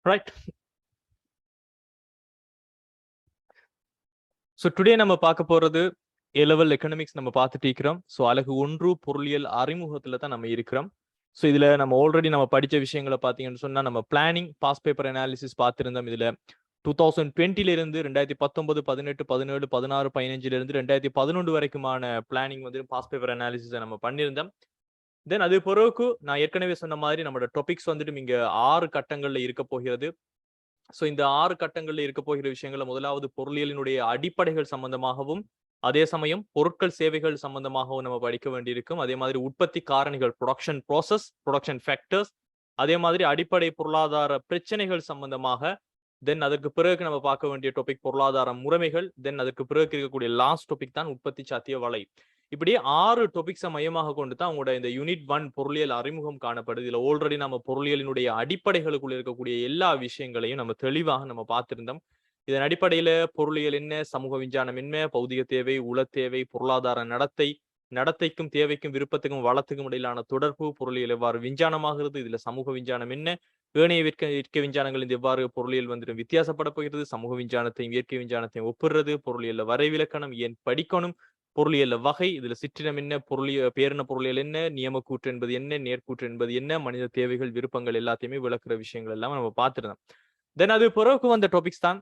Right. So today நம்ம பார்க்க போறது ஏ-லெவல் எக்கனாமிக்ஸ் நம்ம பார்த்துட்டு இருக்கிறோம். ஸோ அலகு 1 பொருளியல் அறிமுகத்துல தான் நம்ம இருக்கிறோம். ஸோ இதுல நம்ம ஆல்ரெடி நம்ம படிச்ச விஷயங்களை பார்த்தீங்கன்னு சொன்னா நம்ம பிளானிங் பாஸ் பேப்பர் அனாலிசிஸ் பார்த்திருந்தோம். இதுல 2020ல இருந்து 2019, 18, 17, 16, 15ல இருந்து 2011 வரைக்குமான பிளானிங் வந்து பாஸ் பேப்பர் அனாலிசிஸ் நம்ம பண்ணியிருந்தோம். தென் அது பிறகு நான் ஏற்கனவே சொன்ன மாதிரி நம்மளோட டாபிக்ஸ் வந்துட்டு இங்க 6 கட்டங்கள்ல இருக்க போகிறது. ஸோ இந்த 6 கட்டங்கள்ல இருக்க போகிற விஷயங்களை முதலாவது பொருளியலினுடைய அடிப்படைகள் சம்பந்தமாகவும், அதே சமயம் பொருட்கள் சேவைகள் சம்பந்தமாகவும் நம்ம படிக்க வேண்டியிருக்கும். அதே மாதிரி உற்பத்தி காரணிகள் ப்ரொடக்ஷன் ப்ராசஸ், ப்ரொடக்ஷன் ஃபேக்டர்ஸ், அதே மாதிரி அடிப்படை பொருளாதார பிரச்சனைகள் சம்பந்தமாக, தென் அதற்கு பிறகு நம்ம பார்க்க வேண்டிய டாபிக் பொருளாதார முறைமைகள், தென் அதற்கு பிறகு இருக்கக்கூடிய லாஸ்ட் டாபிக் தான் உற்பத்தி சாத்திய வலை. இப்படி 6 டாபிக்ஸை மையமாக கொண்டு தான் உங்களோட இந்த யூனிட் 1 பொருளியல் அறிமுகம் காணப்படுது. இதுல ஆல்ரெடி நம்ம பொருளியலினுடைய அடிப்படைகளுக்குள்ள இருக்கக்கூடிய எல்லா விஷயங்களையும் நம்ம தெளிவாக நம்ம பார்த்திருந்தோம். இதன் அடிப்படையில பொருளியல் என்ன, சமூக விஞ்ஞானம் என்ன, பௌதிக தேவை, உள தேவை, பொருளாதார நடத்தை, நடத்தைக்கும் தேவைக்கும் விருப்பத்துக்கும் வளத்துக்கும் இடையிலான தொடர்பு, பொருளியல் எவ்வாறு விஞ்ஞானமாகிறது, இதுல சமூக விஞ்ஞானம் என்ன, ஏனைய இயற்கை விஞ்ஞானங்கள் இந்த எவ்வாறு பொருளியல் வந்துட்டு வித்தியாசப்பட போகிறது, சமூக விஞ்ஞானத்தையும் இயற்கை விஞ்ஞானத்தையும் ஒப்பிடுறது, பொருளியல்ல வரைவிலக்கணம் ஏன் படிக்கணும், பொருளியல் வகை, இதுல சிற்றினம் என்ன, பேரின பொருளியல் என்ன, நியமக்கூற்று என்பது என்ன, நேர்கூற்று என்பது என்ன, மனித தேவைகள் விருப்பங்கள் எல்லாத்தையுமே விளக்குற விஷயங்கள் எல்லாம் நம்ம பார்த்திருந்தோம். தென் அது பிறகு வந்த டாபிக்ஸ் தான்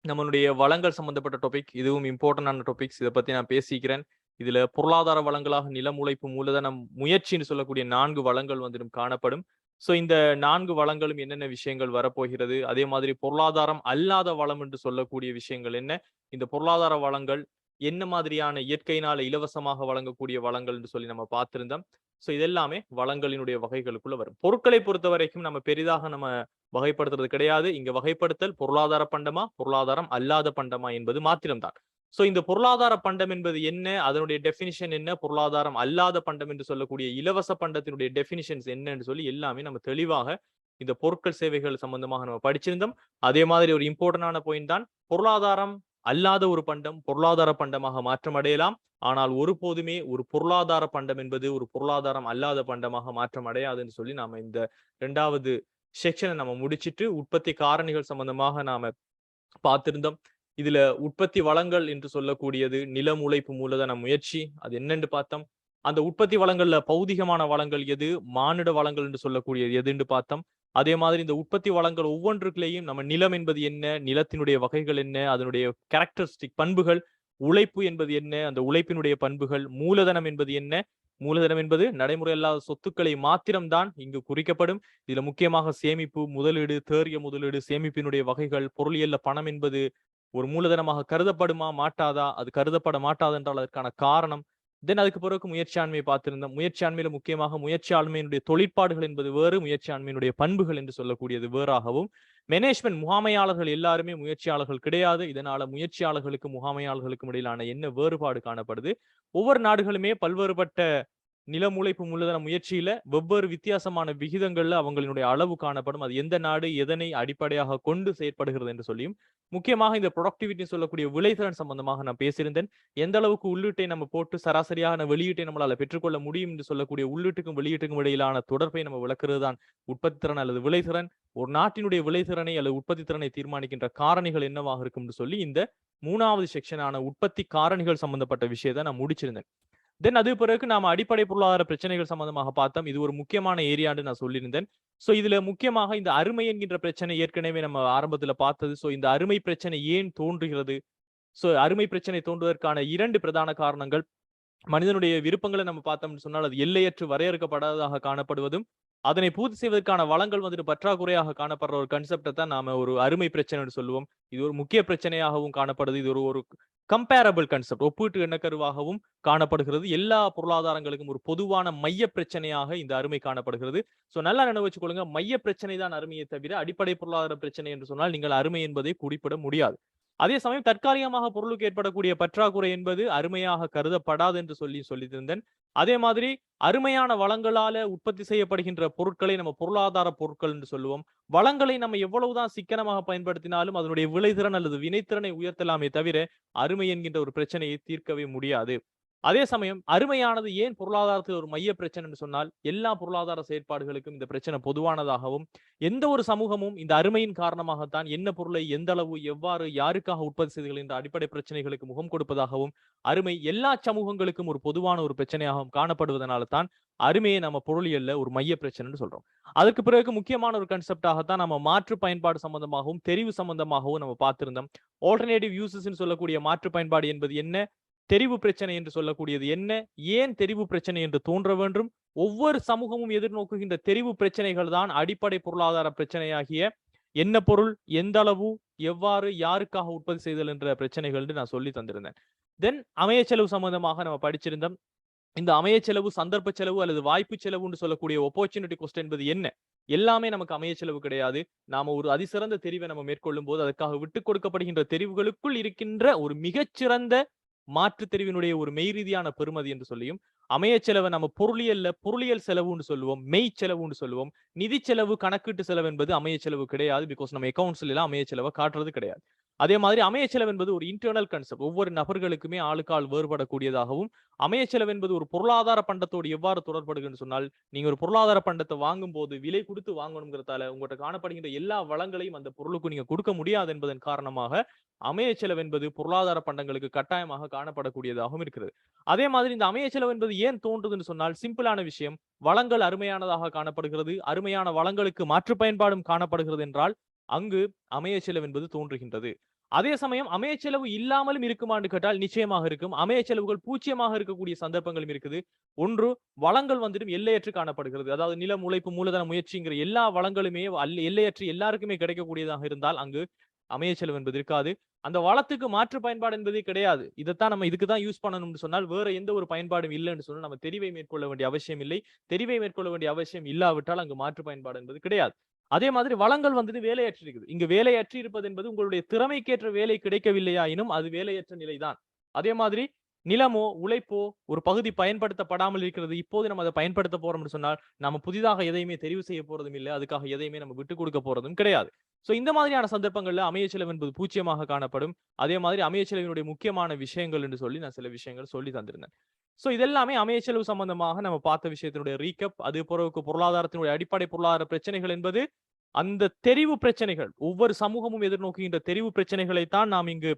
நம்மளுடைய வளங்கள் சம்பந்தப்பட்ட டாபிக். இதுவும் இம்பார்ட்டன்டான டாபிக்ஸ். இதை பத்தி நான் பேசிக்கிறேன். இதுல பொருளாதார வளங்களாக நிலம், உழைப்பு, மூலதனம், முயற்சின்னு சொல்லக்கூடிய 4 வளங்கள் வந்துடும் காணப்படும். ஸோ இந்த 4 வளங்களும் என்னென்ன விஷயங்கள் வரப்போகிறது, அதே மாதிரி பொருளாதாரம் அல்லாத வளம் என்று சொல்லக்கூடிய விஷயங்கள் என்ன, இந்த பொருளாதார வளங்கள் என்ன மாதிரியான இயற்கையினால இலவசமாக வழங்கக்கூடிய வளங்கள் என்று சொல்லி நம்ம பார்த்திருந்தோம். ஸோ இதெல்லாமே வளங்களினுடைய வகைகளுக்குள்ள வரும். பொருட்களை பொறுத்த வரைக்கும் நம்ம பெரிதாக நம்ம வகைப்படுத்துறது கிடையாது. இங்க வகைப்படுத்தல் பொருளாதார பண்டமா, பொருளாதாரம் அல்லாத பண்டமா என்பது மாத்திரம்தான். ஸோ இந்த பொருளாதார பண்டம் என்பது என்ன, அதனுடைய டெபினிஷன் என்ன, பொருளாதாரம் அல்லாத பண்டம் என்று சொல்லக்கூடிய இலவச பண்டத்தினுடைய டெபினிஷன்ஸ் என்னன்னு சொல்லி எல்லாமே நம்ம தெளிவாக இந்த பொருட்கள் சேவைகள் சம்பந்தமாக நம்ம படிச்சிருந்தோம். அதே மாதிரி ஒரு இம்பார்ட்டன்டான பாயிண்ட் தான் பொருளாதாரம் அல்லாத ஒரு பண்டம் பொருளாதார பண்டமாக மாற்றம் அடையலாம். ஆனால் ஒருபோதுமே ஒரு பொருளாதார பண்டம் என்பது ஒரு பொருளாதாரம் அல்லாத பண்டமாக மாற்றம் அடையாதுன்னு சொல்லி நாம இந்த 2வது செக்ஷனை நம்ம முடிச்சிட்டு உற்பத்தி காரணிகள் சம்பந்தமாக நாம பார்த்திருந்தோம். இதுல உற்பத்தி வளங்கள் என்று சொல்லக்கூடியது நிலம், உழைப்பு, மூலதன, முயற்சி, அது என்னன்னு பார்த்தோம். அந்த உற்பத்தி வளங்கள்ல பௌதிகமான வளங்கள் எது, மானுட வளங்கள் என்று சொல்லக்கூடியது எதுன்னு பார்த்தோம். அதே மாதிரி இந்த உற்பத்தி வளங்கள் ஒவ்வொன்றுக்குள்ளேயும் நம்ம நிலம் என்பது என்ன, நிலத்தினுடைய வகைகள் என்ன, அதனுடைய கேரக்டரிஸ்டிக் பண்புகள், உழைப்பு என்பது என்ன, அந்த உழைப்பினுடைய பண்புகள், மூலதனம் என்பது என்ன, மூலதனம் என்பது நடைமுறை அல்லாத சொத்துக்களை மாத்திரம்தான் இங்கு குறிக்கப்படும். இதுல முக்கியமாக சேமிப்பு, முதலீடு, தேறிய முதலீடு, சேமிப்பினுடைய வகைகள், பொருளியல்ல பணம் என்பது ஒரு மூலதனமாக கருதப்படுமா மாட்டாதா, அது கருதப்பட மாட்டாது என்றால் அதற்கான காரணம். தென் அதுக்கு பிறகு முயற்சியாண்மையை பார்த்திருந்தோம். முயற்சியாண்மையில முக்கியமாக முயற்சியாண்மையினுடைய தொழிற்பாடுகள் என்பது வேறு, முயற்சியாண்மையினுடைய பண்புகள் என்று சொல்லக்கூடியது வேறாகவும், மேனேஜ்மெண்ட் முகாமையாளர்கள் எல்லாருமே முயற்சியாளர்கள் கிடையாது. இதனால முயற்சியாளர்களுக்கும் முகாமையாளர்களுக்கும் இடையிலான என்ன வேறுபாடு காணப்படுது, ஒவ்வொரு நாடுகளுமே பல்வேறுபட்ட நிலம், உழைப்பு, மூலதன முயற்சியில வெவ்வேறு வித்தியாசமான விகிதங்கள்ல அவங்களினுடைய அளவு காணப்படும். அது எந்த நாடு எதனை அடிப்படையாக கொண்டு செயற்படுகிறது என்று சொல்லியும், முக்கியமாக இந்த ப்ரொடக்டிவிட்டி சொல்லக்கூடிய விளைத்திறன் சம்பந்தமாக நான் பேசியிருந்தேன். எந்த அளவுக்கு உள்ளீட்டை நம்ம போட்டு சராசரியான வெளியீட்டை நம்மளால பெற்றுக்கொள்ள முடியும் என்று சொல்லக்கூடிய உள்ளீட்டுக்கும் வெளியீட்டுக்கும் இடையிலான தொடர்பை நம்ம விளக்குறது தான் உற்பத்தி திறன் அல்லது விளைத்திறன். ஒரு நாட்டினுடைய விளைத்திறனை அல்லது உற்பத்தி திறனை தீர்மானிக்கின்ற காரணிகள் என்னவாக இருக்கும் என்று சொல்லி இந்த 3வது செக்ஷனான உற்பத்தி காரணிகள் சம்பந்தப்பட்ட விஷயத்தை நான் முடிச்சிருந்தேன். தென் அது பிறகு நாம அடிப்படை பொருளாதார பிரச்சனைகள் சம்பந்தமாக பார்த்தோம். இது ஒரு முக்கியமான ஏரியான்னு நான் சொல்லியிருந்தேன். சோ இதுல முக்கியமாக இந்த அருமை என்கின்ற பிரச்சனை ஏற்கனவே நம்ம ஆரம்பத்துல பார்த்தது. சோ இந்த அருமை பிரச்சனை ஏன் தோன்றுகிறது, சோ அருமை பிரச்சனை தோன்றுவதற்கான 2 பிரதான காரணங்கள், மனிதனுடைய விருப்பங்களை நம்ம பார்த்தோம்னு சொன்னால் அது எல்லையற்று வரையறுக்கப்படாததாக காணப்படுவதும், அதனை பூர்த்தி செய்வதற்கான வளங்கள் வந்துட்டு பற்றாக்குறையாக காணப்படுற ஒரு கன்செப்டை தான் நாம ஒரு அருமை பிரச்சனைன்னு சொல்லுவோம். இது ஒரு முக்கிய பிரச்சனையாகவும் காணப்படுது. இது ஒரு கம்பேரபிள் கன்செப்ட், ஒப்பீட்டு எண்ணக்கருவாகவும் காணப்படுகிறது. எல்லா பொருளாதாரங்களுக்கும் ஒரு பொதுவான மைய பிரச்சனையாக இந்த அருமை காணப்படுகிறது. சோ நல்லா நினைவு வச்சுக்கொள்ளுங்க, மைய பிரச்சனை தான் அருமையை தவிர அடிப்படை பொருளாதார பிரச்சனை என்று சொன்னால் நீங்கள் அருமை என்பதை குறிப்பிட முடியாது. அதே சமயம் தற்காலிகமாக பொருளுக்கு ஏற்படக்கூடிய பற்றாக்குறை என்பது அருமையாக கருதப்படாது என்று சொல்லியிருந்தேன். அதே மாதிரி அருமையான வளங்களால உற்பத்தி செய்யப்படுகின்ற பொருட்களை நம்ம பொருளாதார பொருட்கள் என்று சொல்லுவோம். வளங்களை நம்ம எவ்வளவுதான் சிக்கனமாக பயன்படுத்தினாலும் அதனுடைய விளைதிறன் அல்லது வினைத்திறனை உயர்த்தலாமே தவிர அருமை என்கின்ற ஒரு பிரச்சனையை தீர்க்கவே முடியாது. அதே சமயம் அருமையானது ஏன் பொருளாதாரத்தில் ஒரு மைய பிரச்சனை என்று சொன்னால், எல்லா பொருளாதார செயற்பாடுகளுக்கும் இந்த பிரச்சனை பொதுவானதாகவும், எந்த ஒரு சமூகமும் இந்த அருமையின் காரணமாகத்தான் என்ன பொருளை எந்த அளவு எவ்வாறு யாருக்காக உற்பத்தி செய்துகள் என்ற அடிப்படை பிரச்சனைகளுக்கு முகம் கொடுப்பதாகவும், அருமை எல்லா சமூகங்களுக்கும் ஒரு பொதுவான ஒரு பிரச்சனையாகவும் காணப்படுவதனால தான் அருமையை நம்ம பொருளியல்ல ஒரு மைய பிரச்சனைன்னு சொல்றோம். அதற்கு பிறகு முக்கியமான ஒரு கன்செப்டாகத்தான் நம்ம மாற்று பயன்பாடு சம்பந்தமாகவும் தெரிவு சம்பந்தமாகவும் நம்ம பார்த்திருந்தோம். ஆல்டர்னேட்டிவ் யூசஸ் சொல்லக்கூடிய மாற்று பயன்பாடு என்பது என்ன, தெரிவு பிரச்சனை என்று சொல்லக்கூடியது என்ன, ஏன் தெரிவு பிரச்சனை என்று தோன்ற வேண்டும், ஒவ்வொரு சமூகமும் எதிர்நோக்குகின்ற தெரிவு பிரச்சனைகள் தான் அடிப்படை பொருளாதார பிரச்சனையாகிய என்ன பொருள், எந்த அளவு, எவ்வாறு, யாருக்காக உற்பத்தி செய்தல் என்ற பிரச்சனைகள் நான் சொல்லி தந்திருந்தேன். தென் அமைய செலவு சம்பந்தமாக நம்ம படிச்சிருந்தோம். இந்த அமைய செலவு, சந்தர்ப்ப செலவு அல்லது வாய்ப்பு செலவுன்னு சொல்லக்கூடிய ஆப்பர்ச்சுனிட்டி காஸ்ட் என்பது என்ன? எல்லாமே நமக்கு அமைய செலவு கிடையாது. நாம ஒரு அதிசிறந்த தெரிவை நம்ம மேற்கொள்ளும் போது அதற்காக விட்டுக் கொடுக்கப்படுகின்ற தெரிவுகளுக்குள் இருக்கின்ற ஒரு மிகச்சிறந்த மாற்று தெரிவினுடைய ஒரு மெய் ரீதியான பெருமதி என்று சொல்லியும், அமைய செலவை நம்ம பொருளியல் செலவுன்னு சொல்லுவோம், மெய் செலவுன்னு சொல்லுவோம். நிதி செலவு, கணக்கீட்டு செலவு என்பது அமைய செலவு கிடையாது. பிகாஸ் நம்ம அக்கவுண்ட்ஸ்ல எல்லாம் அமைய செலவை காட்டுறது கிடையாது. அதே மாதிரி அமைய செலவு என்பது ஒரு இன்டர்னல் கான்செப்ட். ஒவ்வொரு நபர்களுக்குமே ஆளுக்கால் வேறுபடக்கூடியதாகவும், அமைய செலவு என்பது ஒரு பொருளாதார பண்டத்தோடு எவ்வாறு தொடர்படுகிறது சொன்னால், நீங்க ஒரு பொருளாதார பண்டத்தை வாங்கும் போது விலை கொடுத்து வாங்கணுங்கிறதால உங்கள்கிட்ட காணப்படுகின்ற எல்லா வளங்களையும் அந்த பொருளுக்கு நீங்க கொடுக்க முடியாது என்பதன் காரணமாக அமைய செலவு என்பது பொருளாதார பண்டங்களுக்கு கட்டாயமாக காணப்படக்கூடியதாகவும் இருக்கிறது. அதே மாதிரி இந்த அமைய செலவு என்பது ஏன் தோன்றுதுன்னு சொன்னால், சிம்பிளான விஷயம், வளங்கள் அருமையானதாக காணப்படுகிறது, அருமையான வளங்களுக்கு மாற்று பயன்பாடும் காணப்படுகிறது என்றால் அங்கு அமைய செலவு என்பது தோன்றுகின்றது. அதே சமயம் அமைய செலவு இல்லாமலும் இருக்குமான்னு கேட்டால் நிச்சயமாக இருக்கும். அமைய செலவுகள் பூஜ்ஜியமாக இருக்கக்கூடிய சந்தர்ப்பங்களும் இருக்குது. ஒன்று, வளங்கள் வந்துட்டு எல்லையற்று காணப்படுகிறது. அதாவது நிலம், உழைப்பு, மூலதன முயற்சிங்கிற எல்லா வளங்களுமே எல்லையற்று எல்லாருக்குமே கிடைக்கக்கூடியதாக இருந்தால் அங்கு அமைய செலவு என்பது இருக்காது. அந்த வளத்துக்கு மாற்று பயன்பாடு என்பதே கிடையாது. இதைத்தான் நம்ம இதுக்கு தான் யூஸ் பண்ணணும்னு சொன்னால் வேற எந்த ஒரு பயன்பாடும் இல்லைன்னு சொன்னால் நம்ம தெரிவை மேற்கொள்ள வேண்டிய அவசியம் இல்லை. தெரிவை மேற்கொள்ள வேண்டிய அவசியம் இல்லாவிட்டால் அங்கு மாற்று பயன்பாடு என்பது கிடையாது. அதே மாதிரி வளங்கள் வந்துட்டு வேலையற்று இருக்குது. இங்கு வேலையற்று இருப்பது என்பது உங்களுடைய திறமைக்கேற்ற வேலை கிடைக்கவில்லையாயினும் அது வேலையற்ற நிலைதான். அதே மாதிரி நிலமோ, உழைப்போ ஒரு பகுதி பயன்படுத்தப்படாமல் இருக்கிறது. இப்போது நம்ம அதை பயன்படுத்த போறோம்னு சொன்னால் நாம புதிதாக எதையுமே தெரிவு செய்ய போறதும் இல்லை. அதுக்காக எதையுமே நம்ம விட்டுக் கொடுக்க போறதும் கிடையாது. சோ இந்த மாதிரியான சந்தர்ப்பங்கள்ல அமைய செலவு என்பது பூஜ்ஜியமாக காணப்படும். அதே மாதிரி அமைய செலவினுடைய முக்கியமான விஷயங்கள் என்று சொல்லி நான் சில விஷயங்கள் சொல்லி தந்திருந்தேன். சோ இதெல்லாமே அமைய செலவு சம்பந்தமாக நம்ம பார்த்த விஷயத்தினுடைய ரீகப். அது பிறகு பொருளாதாரத்தினுடைய அடிப்படை பொருளாதார பிரச்சனைகள் என்பது அந்த தெரிவு பிரச்சனைகள், ஒவ்வொரு சமூகமும் எதிர்நோக்குகின்ற தெரிவு பிரச்சனைகளைத்தான் நாம் இங்கு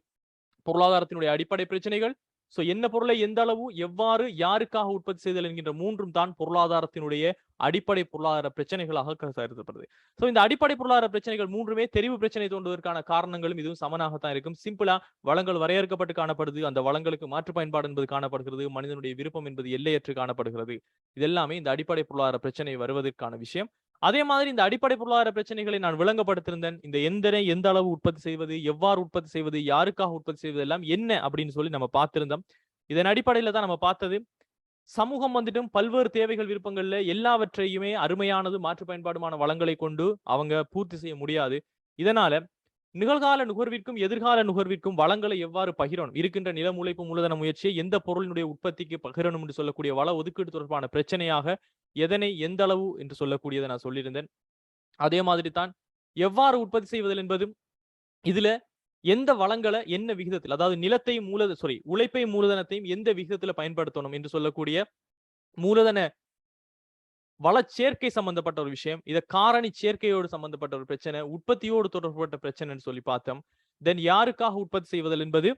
பொருளாதாரத்தினுடைய அடிப்படை பிரச்சனைகள். சோ என்ன பொருளை எந்த அளவு, எவ்வாறு, யாருக்காக உற்பத்தி செய்தல் என்கின்ற மூன்றும் தான் பொருளாதாரத்தினுடைய அடிப்படை பொருளாதார பிரச்சனைகளாக கருதப்படுது. சோ இந்த அடிப்படை பொருளாதார பிரச்சனைகள் மூன்றுமே தெரிவு பிரச்சனை தோன்றுவதற்கான காரணங்களும் இதுவும் சமனாகத்தான் இருக்கும். சிம்பிளா வளங்கள் வரையறுக்கப்பட்டு காணப்படுது, அந்த வளங்களுக்கு மாற்று பயன்பாடு என்பது காணப்படுகிறது, மனிதனுடைய விருப்பம் என்பது எல்லையற்று காணப்படுகிறது. இதெல்லாமே இந்த அடிப்படை பொருளாதார பிரச்சனை வருவதற்கான விஷயம். அதே மாதிரி இந்த அடிப்படை பொருளாதார பிரச்சனைகளை நான் விளங்கப்படுத்திருந்தேன். இந்த எந்தனை எந்த அளவு உற்பத்தி செய்வது, எவ்வாறு உற்பத்தி செய்வது, யாருக்காக உற்பத்தி செய்வது எல்லாம் என்ன அப்படின்னு சொல்லி நம்ம பார்த்திருந்தோம். இதன் அடிப்படையில தான் நம்ம பார்த்தது, சமூகம் வந்துட்டும் பல்வேறு தேவைகள், விருப்பங்கள்ல எல்லாவற்றையுமே அருமையானது மாற்று பயன்பாடுமான வளங்களை கொண்டு அவங்க பூர்த்தி செய்ய முடியாது. இதனால நிகழ்கால நுகர்விற்கும் எதிர்கால நுகர்விற்கும் வளங்களை எவ்வாறு பகிரணும், இருக்கின்ற நிலம், உழைப்பு, மூலதன முயற்சியை எந்த பொருளினுடைய உற்பத்திக்கு பகிரணும் என்று சொல்லக்கூடிய வள ஒதுக்கீடு தொடர்பான பிரச்சனையாக எதனை எந்த அளவு என்று சொல்லக்கூடியதை நான் சொல்லியிருந்தேன். அதே மாதிரி தான் எவ்வாறு உற்பத்தி செய்வதில் என்பதும், இதுல எந்த வளங்களை என்ன விகிதத்தில், அதாவது நிலத்தையும் உழைப்பையும் மூலதனத்தையும் எந்த விகிதத்துல பயன்படுத்தணும் என்று சொல்லக்கூடிய மூலதன வளச்சேர்க்கை சம்பந்தப்பட்ட ஒரு விஷயம். இத காரணி சேர்க்கையோடு சம்பந்தப்பட்ட ஒரு பிரச்சனை, உற்பத்தியோடு தொடர்புபட்ட பிரச்சனைன்னு சொல்லி பார்த்தோம். தென் யாருக்காக உற்பத்தி செய்வதில் என்பது,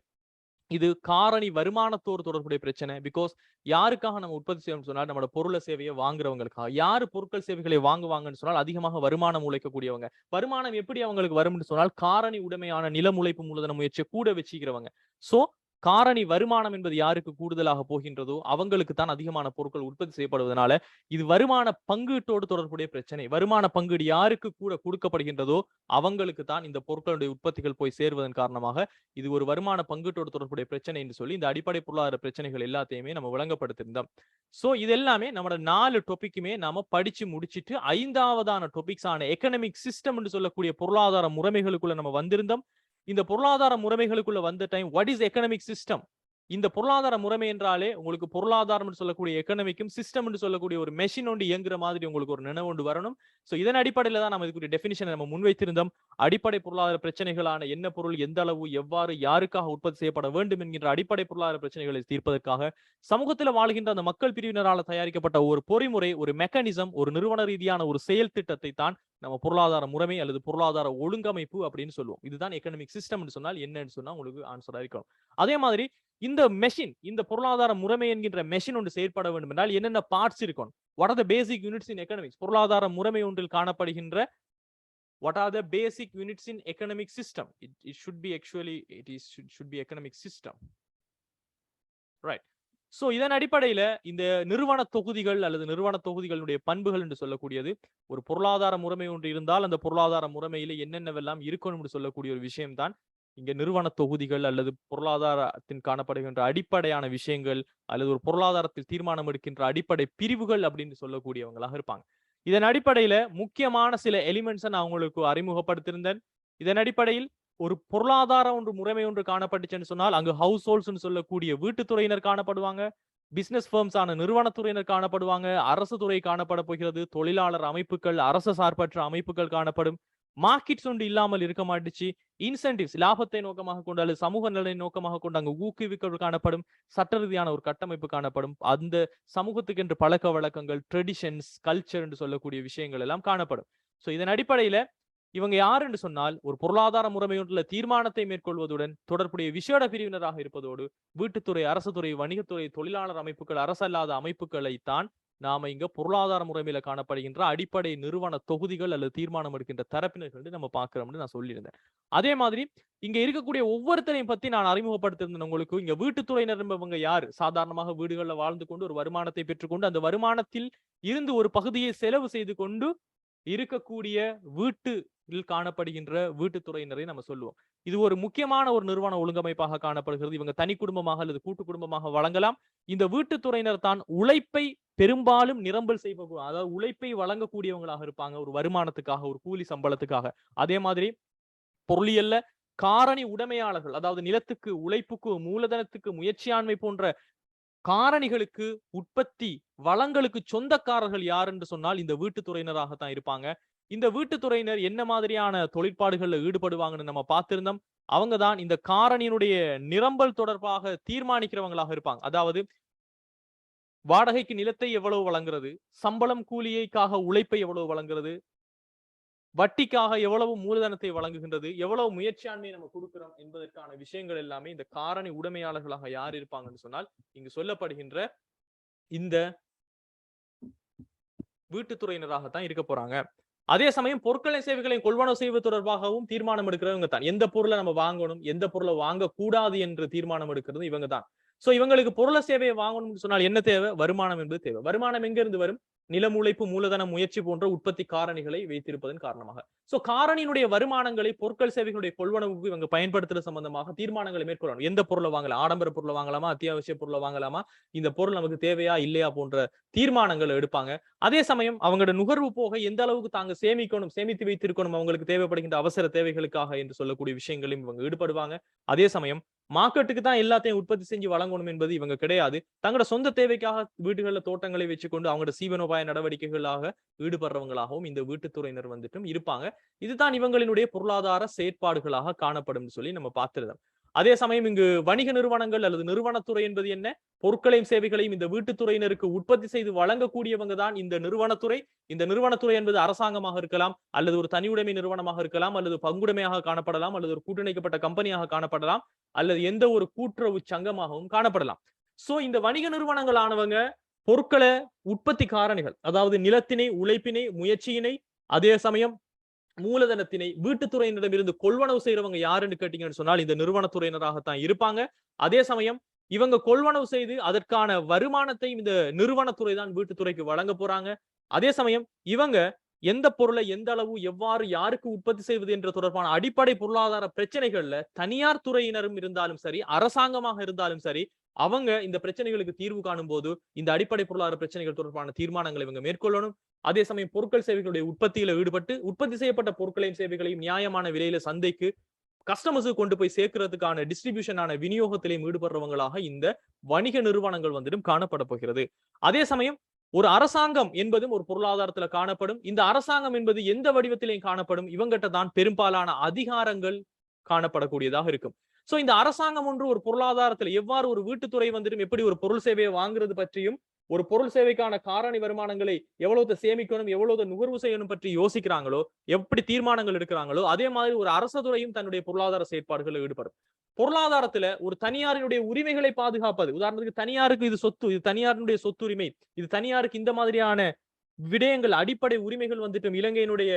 இது காரணி வருமானத்தோடு தொடர்புடைய பிரச்சனை. பிகாஸ் யாருக்காக நம்ம உற்பத்தி செய்யணும்னு சொன்னால் நம்மளோட பொருளை சேவையை வாங்குறவங்களுக்காக. யாரு பொருட்கள் சேவைகளை வாங்குவாங்கன்னு சொன்னால் அதிகமாக வருமானம் உழைக்கக்கூடியவங்க. வருமானம் எப்படி அவங்களுக்கு வரும்னு சொன்னால் காரணி உடைமையான நிலம், உழைப்பு, மூலதன முயற்சியை கூட வச்சுக்கிறவங்க. சோ காரணி வருமானம் என்பது யாருக்கு கூடுதலாக போகின்றதோ அவங்களுக்கு தான் அதிகமான பொருட்கள் உற்பத்தி செய்யப்படுவதனால இது வருமான பங்கீட்டோடு தொடர்புடைய பிரச்சனை. வருமான பங்கீடு யாருக்கு கூட கொடுக்கப்படுகின்றதோ அவங்களுக்கு தான் இந்த பொருட்களுடைய உற்பத்திகள் போய் சேர்வதன் காரணமாக இது ஒரு வருமான பங்கீட்டோடு தொடர்புடைய பிரச்சனை என்று சொல்லி இந்த அடிப்படை பொருளாதார பிரச்சனைகள் எல்லாத்தையுமே நம்ம விளங்கப்படுத்திருந்தோம். சோ இது எல்லாமே நம்மளோட 4 டாபிக்குமே நாம படிச்சு முடிச்சிட்டு 5ஆவதான டாபிக்ஸ் ஆன எக்கனாமிக் சிஸ்டம் என்று சொல்லக்கூடிய பொருளாதார முறைமைகளுக்குள்ள நம்ம வந்திருந்தோம். இந்த பொருளாதார முறைமைகளுக்குள்ள வந்த time what is economic system, இந்த பொருளாதார முறைமை என்றாலே உங்களுக்கு பொருளாதாரம் சொல்லக்கூடிய எக்கனாமிக்கும் சிஸ்டம் சொல்லக்கூடிய ஒரு மெஷின் ஒன்று இயங்குற மாதிரி உங்களுக்கு ஒரு நினைவு ஒன்று வரணும். சோ இதன் அடிப்படையில தான் நம்ம இதுக்குரிய டெபினிஷனை நம்ம முன்வைத்திருந்தோம். அடிப்படை பொருளாதார பிரச்சனைகளான என்ன பொருள், எந்த அளவு, எவ்வாறு, யாருக்காக உற்பத்தி செய்யப்பட வேண்டும் என்கின்ற அடிப்படை பொருளாதார பிரச்சனைகளை தீர்ப்பதற்காக சமூகத்தில் வாழ்கின்ற அந்த மக்கள் பிரிவினரால் தயாரிக்கப்பட்ட ஒரு பொறிமுறை, ஒரு மெக்கானிசம், ஒரு நிறுவன ரீதியான ஒரு செயல் திட்டத்தை தான் நம்ம பொருளாதார முறைமை அல்லது பொருளாதார ஒழுங்கமைப்பு அப்படின்னு சொல்லுவோம். இதுதான் எக்கனாமிக் சிஸ்டம் சொன்னால் என்னன்னு சொன்னா உங்களுக்கு ஆன்சரா இருக்கும். அதே மாதிரி இந்த மெஷின், இந்த பொருளாதார முறைமை என்கின்ற மெஷின் ஒன்று செயற்பட வேண்டும் என்றால் என்னென்ன பார்ட்ஸ் இருக்கும்? What are the basic units in economics? பொருளாதார முறைமை ஒன்றில் காணப்படுகின்ற what are the basic units in economic system? It should be actually should be economic system, right? So இதன் அடிப்படையில இந்த நிறுவன தொகுதிகள் அல்லது நிறுவன தொகுதிகளுடைய பண்புகள் என்று சொல்லக்கூடியது, ஒரு பொருளாதார முறைமை ஒன்று இருந்தால் அந்த பொருளாதார முறைமையில என்னென்னவெல்லாம் இருக்கணும் என்று சொல்லக்கூடிய ஒரு விஷயம் தான் இங்க நிறுவன தொகுதிகள் அல்லது பொருளாதாரத்தின் காணப்படுகின்ற அடிப்படையான விஷயங்கள் அல்லது ஒரு பொருளாதாரத்தில் தீர்மானம் எடுக்கின்ற அடிப்படை பிரிவுகள் அப்படின்னு சொல்லக்கூடியவங்களாக இருப்பாங்க. இதன் அடிப்படையில முக்கியமான சில எலிமெண்ட்ஸை நான் உங்களுக்கு அறிமுகப்படுத்தியிருந்தேன். இதன் அடிப்படையில் ஒரு பொருளாதார ஒன்று முறைமை ஒன்று காணப்பட்டுச்சுன்னு சொன்னால் அங்கு ஹவுஸ் ஹோல்ட்ஸ் சொல்லக்கூடிய வீட்டுத்துறையினர் காணப்படுவாங்க, பிசினஸ் ஃபர்ம்ஸ் ஆன நிறுவனத்துறையினர் காணப்படுவாங்க, அரசு துறை காணப்பட போகிறது, தொழிலாளர் அமைப்புகள், அரசு சார்பற்ற அமைப்புகள் காணப்படும். மார்க்கெட்ஸ் ஒன்று இல்லாமல் இருக்க மாட்டுச்சு. இன்சென்டிவ்ஸ், லாபத்தை நோக்கமாக கொண்டு அல்லது சமூக நலனை நோக்கமாக கொண்டு அங்கு ஊக்குவிக்க காணப்படும். சட்ட ரீதியான ஒரு கட்டமைப்பு காணப்படும். அந்த சமூகத்துக்கு என்று பழக்க வழக்கங்கள், ட்ரெடிஷன்ஸ், கல்ச்சர் என்று சொல்லக்கூடிய விஷயங்கள் எல்லாம் காணப்படும். சோ இதன் அடிப்படையில இவங்க யார் என்று சொன்னால் ஒரு பொருளாதார முறைமை ஒன்றுல தீர்மானத்தை மேற்கொள்வதுடன் தொடர்புடைய விசேட பிரிவினராக இருப்பதோடு வீட்டுத்துறை, அரசு துறை, வணிகத்துறை, தொழிலாளர் அமைப்புகள், அரசல்லாத அமைப்புகளைத்தான் நாம இங்க பொருளாதார முறைமையில காணப்படுகின்ற அடிப்படை நிறுவன தொகுதிகள் அல்லது தீர்மானம் எடுக்கின்ற தரப்பினர்கள் நம்ம பாக்குறோம்னு நான் சொல்லியிருந்தேன். அதே மாதிரி இங்க இருக்கக்கூடிய ஒவ்வொருத்தரையும் பத்தி நான் அறிமுகப்படுத்திருந்தேன் உங்களுக்கு. இங்க வீட்டுத்துறையினர் என்பவங்க யாரு? சாதாரணமாக வீடுகளில் வாழ்ந்து கொண்டு ஒரு வருமானத்தை பெற்றுக்கொண்டு அந்த வருமானத்தில் இருந்து ஒரு பகுதியை செலவு செய்து கொண்டு இருக்கக்கூடிய வீட்டில் காணப்படுகின்ற வீட்டுத்துறையினரை நம்ம சொல்லுவோம். இது ஒரு முக்கியமான ஒரு நிறுவன ஒழுங்கமைப்பாக காணப்படுகிறது. இவங்க தனி குடும்பமாக அல்லது கூட்டு குடும்பமாக வழங்கலாம். இந்த வீட்டுத்துறையினர் தான் உழைப்பை பெரும்பாலும் நிரம்பல் செய்வோம், அதாவது உழைப்பை வழங்கக்கூடியவங்களாக இருப்பாங்க ஒரு வருமானத்துக்காக, ஒரு கூலி சம்பளத்துக்காக. அதே மாதிரி பொருளியல்ல காரணி உடைமையாளர்கள், அதாவது நிலத்துக்கு, உழைப்புக்கு, மூலதனத்துக்கு, முயற்சியாண்மை போன்ற காரணிகளுக்கு, உற்பத்தி வளங்களுக்கு சொந்தக்காரர்கள் யார் என்று சொன்னால் இந்த வீட்டுத்துறையினராகத்தான் இருப்பாங்க. இந்த வீட்டுத்துறையினர் என்ன மாதிரியான தொழிற்பாடுகள்ல ஈடுபடுவாங்கன்னு நம்ம பார்த்திருந்தோம். அவங்கதான் இந்த காரணியினுடைய நிரம்பல் தொடர்பாக தீர்மானிக்கிறவங்களாக இருப்பாங்க. அதாவது வாடகைக்கு நிலத்தை எவ்வளவு வழங்குறது, சம்பளம் கூலியைக்காக உழைப்பை எவ்வளவு வழங்குறது, வட்டிக்காக எவ்வளவு மூலதனத்தை வழங்குகின்றது, எவ்வளவு முயற்சியாண்மையை நம்ம கொடுக்கிறோம் என்பதற்கான விஷயங்கள் எல்லாமே இந்த காரணி உடைமையாளர்களாக யார் இருப்பாங்கன்னு சொன்னால் இங்கு சொல்லப்படுகின்ற இந்த வீட்டுத்துறையினராகத்தான் இருக்க போறாங்க. அதே சமயம் பொருட்களை சேவைகளை கொள்வனவு செய்வது தொடர்பாகவும் தீர்மானம் எடுக்கிறவங்க தான். எந்த பொருளை நம்ம வாங்கணும், எந்த பொருளை வாங்க கூடாது என்று தீர்மானம் எடுக்கிறது இவங்க தான். சோ இவங்களுக்கு பொருள சேவையை வாங்கணும்னு சொன்னால் என்ன தேவை? வருமானம் என்பது தேவை. வருமானம் எங்க இருந்து வரும்? நிலம், உழைப்பு, மூலதன முயற்சி போன்ற உற்பத்தி காரணிகளை வைத்திருப்பதன் காரணமாக. சோ காரணியினுடைய வருமானங்களை பொருட்கள் சேவைகளுடைய கொள்வனவுக்கு இவங்க பயன்படுத்துற சம்பந்தமாக தீர்மானங்களை மேற்கொள்ளணும். எந்த பொருளை வாங்கலாம், ஆடம்பர பொருளை வாங்கலாமா, அத்தியாவசிய பொருளை வாங்கலாமா, இந்த பொருள் நமக்கு தேவையா இல்லையா போன்ற தீர்மானங்கள் எடுப்பாங்க. அதே சமயம் அவங்களோட நுகர்வு போக எந்த அளவுக்கு தாங்க சேமிக்கணும், சேமித்து வைத்திருக்கணும் அவங்களுக்கு தேவைப்படுகின்ற அவசர தேவைகளுக்காக என்று சொல்லக்கூடிய விஷயங்களையும் இவங்க ஈடுபடுவாங்க. அதே சமயம் மார்க்கெட்டுக்கு தான் எல்லாத்தையும் உற்பத்தி செஞ்சு வழங்கணும் என்பது இவங்க கிடையாது. தங்களோட சொந்த தேவைக்காக வீடுகளில் தோட்டங்களை வச்சுக்கொண்டு அவங்களோட சீவனோபாய நடவடிக்கைகளாக ஈடுபடுறவங்களாகவும் இந்த வீட்டுத்துறையினர் வந்துட்டும் இருப்பாங்க. இதுதான் இவங்களினுடைய பொருளாதார செயற்பாடுகளாக காணப்படும் சொல்லி நம்ம பார்த்திருந்தோம். அதே சமயம் இங்கு வணிக நிறுவனங்கள் அல்லது நிறுவனத்துறை என்பது என்ன? பொருட்களையும் சேவைகளையும் இந்த வீட்டுத்துறையினருக்கு உற்பத்தி செய்து வழங்கக்கூடியவங்க தான் இந்த நிறுவனத்துறை. இந்த நிறுவனத்துறை என்பது அரசாங்கமாக இருக்கலாம், அல்லது ஒரு தனியுடைமை நிறுவனமாக இருக்கலாம், அல்லது பங்குடைமையாக காணப்படலாம், அல்லது ஒரு கூட்டிணைக்கப்பட்ட கம்பெனியாக காணப்படலாம், அல்லது எந்த ஒரு கூட்டுறவு சங்கமாகவும் காணப்படலாம். சோ இந்த வணிக நிறுவனங்கள் ஆனவங்க பொருட்களை உற்பத்தி காரணிகள், அதாவது நிலத்தினை, உழைப்பினை, முயற்சியினை, அதே சமயம் மூலதனத்தினை வீட்டுத்துறையினரிடம் இருந்து கொள்வனவு செய்யறவங்க யாருன்னு கேட்டீங்கன்னு சொன்னால் இந்த நிறுவனத்துறையினராகத்தான் இருப்பாங்க. அதே சமயம் இவங்க கொள்வனவு செய்து அதற்கான வருமானத்தையும் இந்த நிறுவனத்துறை தான் வீட்டுத்துறைக்கு வழங்க போறாங்க. அதே சமயம் இவங்க எந்த பொருளை எந்த அளவு, எவ்வாறு, யாருக்கு உற்பத்தி செய்வது என்ற தொடர்பான அடிப்படை பொருளாதார பிரச்சனைகள்ல தனியார் துறையினரும் இருந்தாலும் சரி, அரசாங்கமாக இருந்தாலும் சரி, அவங்க இந்த பிரச்சனைகளுக்கு தீர்வு காணும் போது இந்த அடிப்படை பொருளாதார பிரச்சனைகள் தொடர்பான தீர்மானங்களை இவங்க மேற்கொள்ளணும். அதே சமயம் பொருட்கள் சேவைகளுடைய உற்பத்தியில ஈடுபட்டு உற்பத்தி செய்யப்பட்ட பொருட்களையும் சேவைகளையும் நியாயமான விலையில சந்தைக்கு கஸ்டமர்ஸுக்கு கொண்டு போய் சேர்க்கிறதுக்கான டிஸ்ட்ரிபியூஷனான விநியோகத்திலையும் ஈடுபடுறவங்களாக இந்த வணிக நிறுவனங்கள் வந்துடும் காணப்பட போகிறது. அதே சமயம் ஒரு அரசாங்கம் என்பதும் ஒரு பொருளாதாரத்துல காணப்படும். இந்த அரசாங்கம் என்பது எந்த வடிவத்திலையும் காணப்படும். இவங்கிட்ட தான் பெரும்பாலான அதிகாரங்கள் காணப்படக்கூடியதாக இருக்கும். சோ இந்த அரசாங்கம் ஒன்று ஒரு பொருளாதாரத்துல எவ்வாறு ஒரு வீட்டுத்துறை வந்துடும் எப்படி ஒரு பொருள் சேவையை வாங்குறது பற்றியும் ஒரு பொருள் சேவைக்கான காரணி வருமானங்களை எவ்வளவு சேமிக்கணும் எவ்வளவு நுகர்வு செய்யணும் பற்றி யோசிக்கிறாங்களோ எப்படி தீர்மானங்கள் எடுக்கிறாங்களோ அதே மாதிரி ஒரு அரசு துறையும் தன்னுடைய பொருளாதார செயற்பாடுகளில் ஈடுபடும். பொருளாதாரத்துல ஒரு தனியாரினுடைய உரிமைகளை பாதுகாப்பது, உதாரணத்துக்கு தனியாருக்கு இது சொத்து, இது தனியாரினுடைய சொத்துரிமை, இது தனியாருக்கு இந்த மாதிரியான விடயங்கள் அடிப்படை உரிமைகள் வந்துட்டு இலங்கையினுடைய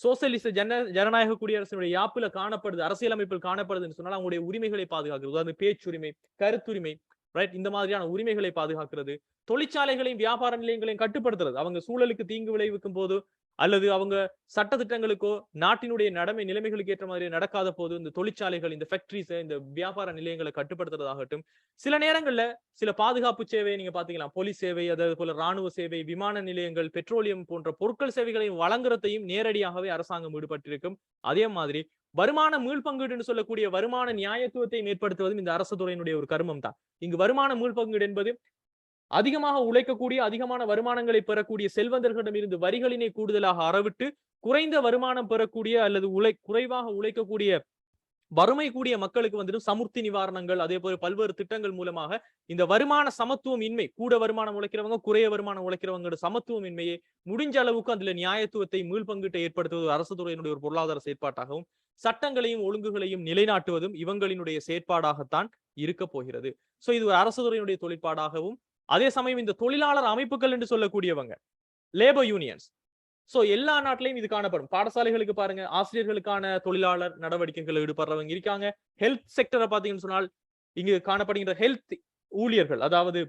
சோசியலிச ஜனநாயக குடியரசினுடைய யாப்புல காணப்படுது, அரசியலமைப்பில் காணப்படுதுன்னு சொன்னால் அவங்களுடைய உரிமைகளை பாதுகாக்கிறது. உதாரணம் பேச்சுரிமை, கருத்துரிமை, ரைட், இந்த மாதிரியான உரிமைகளை பாதுகாக்கிறது. தொழிற்சாலைகளையும் வியாபார நிலையங்களையும் கட்டுப்படுத்துறது, அவங்க சூழலுக்கு தீங்கு விளைவிக்கும் போது அல்லது அவங்க சட்ட திட்டங்களுக்கோ நாட்டினுடைய நிலைமைகளுக்கு ஏற்ற மாதிரி நடக்காத போது இந்த தொழிற்சாலைகள், இந்த ஃபேக்டரிஸ், இந்த வியாபார நிலையங்களை கட்டுப்படுத்துறதாகட்டும். சில நேரங்கள்ல சில பாதுகாப்பு சேவை நீங்க பாத்தீங்களா, போலீஸ் சேவை, அதே போல ராணுவ சேவை, விமான நிலையங்கள், பெட்ரோலியம் போன்ற பொருட்கள் சேவைகளையும் வழங்குறதையும் நேரடியாகவே அரசாங்கம் ஈடுபட்டிருக்கும். அதே மாதிரி வருமான மீள்பங்கீடு சொல்லக்கூடிய வருமான நியாயத்துவத்தை ஏற்படுத்துவதும் இந்த அரசு துறையினுடைய ஒரு கருமம் தான். இங்கு வருமான மீள்பங்கீடு என்பது அதிகமாக உழைக்கக்கூடிய அதிகமான வருமானங்களை பெறக்கூடிய செல்வந்தர்களிடம் இருந்து வரிகளினை கூடுதலாக அறவிட்டு குறைந்த வருமானம் பெறக்கூடிய அல்லது குறைவாக உழைக்கக்கூடிய வறுமை கூடிய மக்களுக்கு வந்துட்டு சமுர்த்தி நிவாரணங்கள் அதே போல பல்வேறு திட்டங்கள் மூலமாக இந்த வருமான சமத்துவம் இன்மை, கூட வருமானம் உழைக்கிறவங்க குறைய வருமானம் உழைக்கிறவங்க சமத்துவம் இன்மையை முடிஞ்ச அளவுக்கு அதுல நியாயத்துவத்தை மீள்பங்கீட்டை ஏற்படுத்துவது அரசு துறையினுடைய ஒரு பொருளாதார செயற்பாட்டாகவும் சட்டங்களையும் ஒழுங்குகளையும் நிலைநாட்டுவதும் இவங்களினுடைய செயற்பாடாகத்தான் இருக்க போகிறது. சோ இது ஒரு அரசு துறையினுடைய தொழிற்பாடாகவும் அதே சமயம் இந்த தொழிலாளர் அமைப்புகள் என்று சொல்லக்கூடியவங்க லேபர் யூனியன்ஸ், சோ எல்லா நாட்டிலையும் இது காணப்படும். பாடசாலைகளுக்கு பாருங்க, ஆசிரியர்களுக்கான தொழிலாளர் நடவடிக்கைகள் ஈடுபடுறவங்க இருக்காங்க. ஹெல்த் செக்டரை பாத்தீங்கன்னு சொன்னால் இங்கு காணப்படுகின்ற ஹெல்த் ஊழியர்கள், அதாவது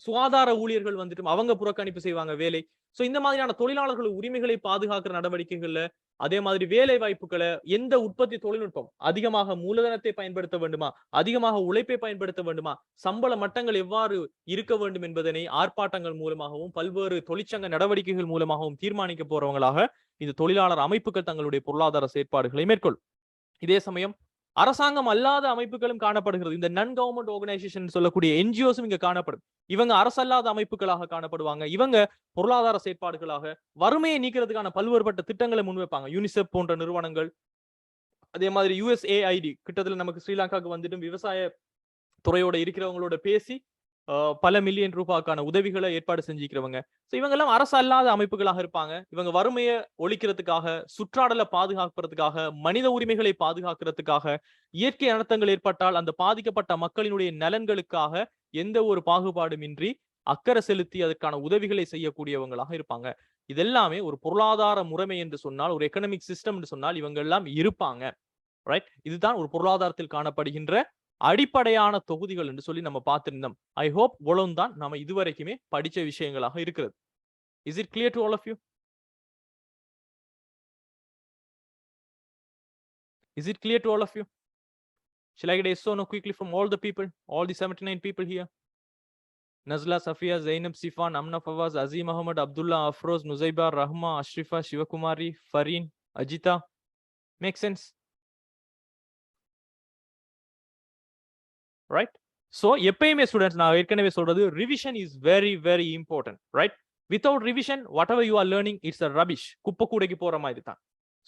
சுகாதார ஊழியர்கள் வந்துட்டு அவங்க புறக்கணிப்பு செய்வாங்க வேலை. சோ இந்த மாதிரியான தொழிலாளர்கள் உரிமைகளை பாதுகாக்கிற நடவடிக்கைகள்ல அதே மாதிரி வேலை வாய்ப்புகளை எந்த உற்பத்தி தொழில்நுட்பம் அதிகமாக மூலதனத்தை பயன்படுத்த வேண்டுமா, அதிகமாக உழைப்பை பயன்படுத்த வேண்டுமா, சம்பள மட்டங்கள் எவ்வாறு இருக்க வேண்டும் என்பதனை ஆர்ப்பாட்டங்கள் மூலமாகவும் பல்வேறு தொழிற்சங்க நடவடிக்கைகள் மூலமாகவும் தீர்மானிக்க போறவங்களாக இந்த தொழிலாளர் அமைப்புகள் தங்களுடைய பொருளாதார செயற்பாடுகளை மேற்கொள்ளும். இதே சமயம் அரசாங்கம் அல்லாத அமைப்புகளும் காணப்படுகிறது. இந்த நான் கவர்மெண்ட் ஆர்கனைசேஷன் சொல்லக்கூடிய என்ஜிஓஸும் இங்க காணப்படும். இவங்க அரசல்லாத அமைப்புகளாக காணப்படுவாங்க. இவங்க பொருளாதார செயற்பாடுகளாக வறுமையை நீக்கிறதுக்கான பல்வேறுபட்ட திட்டங்களை முன்வைப்பாங்க. யூனிசெப் போன்ற நிறுவனங்கள், அதே மாதிரி USAID கிட்டத்தட்ட நமக்கு ஸ்ரீலங்காவுக்கு வந்துட்டு விவசாய துறையோட இருக்கிறவங்களோட பேசி பல மில்லியன் ரூபாய்க்கான உதவிகளை ஏற்பாடு செஞ்சுக்கிறவங்க. இவங்க எல்லாம் அரசு அல்லாத அமைப்புகளாக இருப்பாங்க. இவங்க வறுமையை ஒழிக்கிறதுக்காக, சுற்றாடலை பாதுகாக்கிறதுக்காக, மனித உரிமைகளை பாதுகாக்கிறதுக்காக, இயற்கை அனர்த்தங்கள் ஏற்பட்டால் அந்த பாதிக்கப்பட்ட மக்களினுடைய நலன்களுக்காக எந்த ஒரு பாகுபாடுமின்றி அக்கறை செலுத்தி அதற்கான உதவிகளை செய்யக்கூடியவங்களாக இருப்பாங்க. இதெல்லாமே ஒரு பொருளாதார முறைமை என்று சொன்னால், ஒரு எக்கனாமிக் சிஸ்டம் என்று சொன்னால் இவங்க எல்லாம் இருப்பாங்க. ரைட், இதுதான் ஒரு பொருளாதாரத்தில் காணப்படுகின்ற அடிப்படையான தொகுதிகள் என்று சொல்லி நம்ம பார்த்திருந்தோம். ஐ ஹோப் இவ்வளவு தான் நம்ம இதுவரைக்குமே படிச்ச விஷயங்களாக இருக்கிறது. Is it clear to all of you? Is it clear to all of you? Shall I get a yes or no quickly from all the people, all the 79 people here? Nazla, Safia, Zainab, Sifan, Amna Fawaz, Azim Ahmad, Abdullah, Afroz, Nuzaiba, Rahma, Ashrifa, Shivakumari, Fareen, Ajita. Make sense? Right? So எப்பயுமே students நான் ஏற்கனவே சொல்றது revision is very very important. Right, without revision what ever you are learning it's a rubbish, குப்பை கூடைக்கு போற மாதிரி தான்.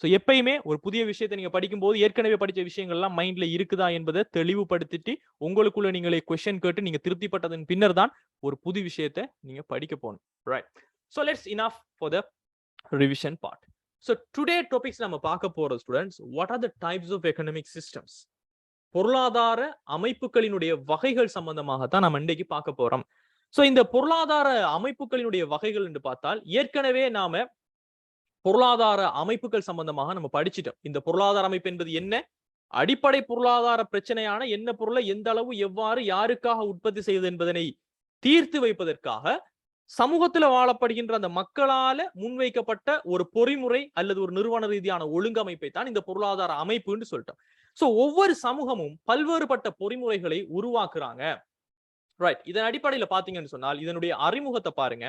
So எப்பயுமே ஒரு புதிய விஷயத்தை நீங்க படிக்கும்போது ஏற்கனவே படிச்ச விஷயங்கள் எல்லாம் மைண்ட்ல இருக்குதா என்பதை தெளிவுபடுத்திட்டு உங்களுக்குள்ள நீங்களே கொஸ்டின் கேட்டு நீங்க திருப்திப்பட்டதன் பின்னர் தான் ஒரு புது விஷயத்தை நீங்க படிக்க போகணும். Right, so let's enough for the revision part. So today topics நம்ம பார்க்க போற students, what are the types of economic systems, பொருளாதார அமைப்புகளினுடைய வகைகள் சம்பந்தமாகத்தான் நம்ம இன்றைக்கு பார்க்க போறோம். சோ இந்த பொருளாதார அமைப்புகளினுடைய வகைகள் என்று பார்த்தால் ஏற்கனவே நாம பொருளாதார அமைப்புகள் சம்பந்தமாக நம்ம படிச்சிட்டோம். இந்த பொருளாதார அமைப்பு என்பது என்ன, அடிப்படை பொருளாதார பிரச்சனையான என்ன பொருளை எந்த அளவு எவ்வாறு யாருக்காக உற்பத்தி செய்வது என்பதனை தீர்த்து வைப்பதற்காக சமூகத்துல வாழப்படுகின்ற அந்த மக்களால முன்வைக்கப்பட்ட ஒரு பொறிமுறை அல்லது ஒரு நிறுவன ரீதியான ஒழுங்கமைப்பை தான் இந்த பொருளாதார அமைப்புன்னு சொல்லிட்டோம். சோ ஒவ்வொரு சமூகமும் பல்வேறுபட்ட பொறிமுறைகளை உருவாக்குறாங்க. ரைட், இதன் அடிப்படையில பாத்தீங்கன்னு சொன்னால் இதனுடைய அறிமுகத்தை பாருங்க.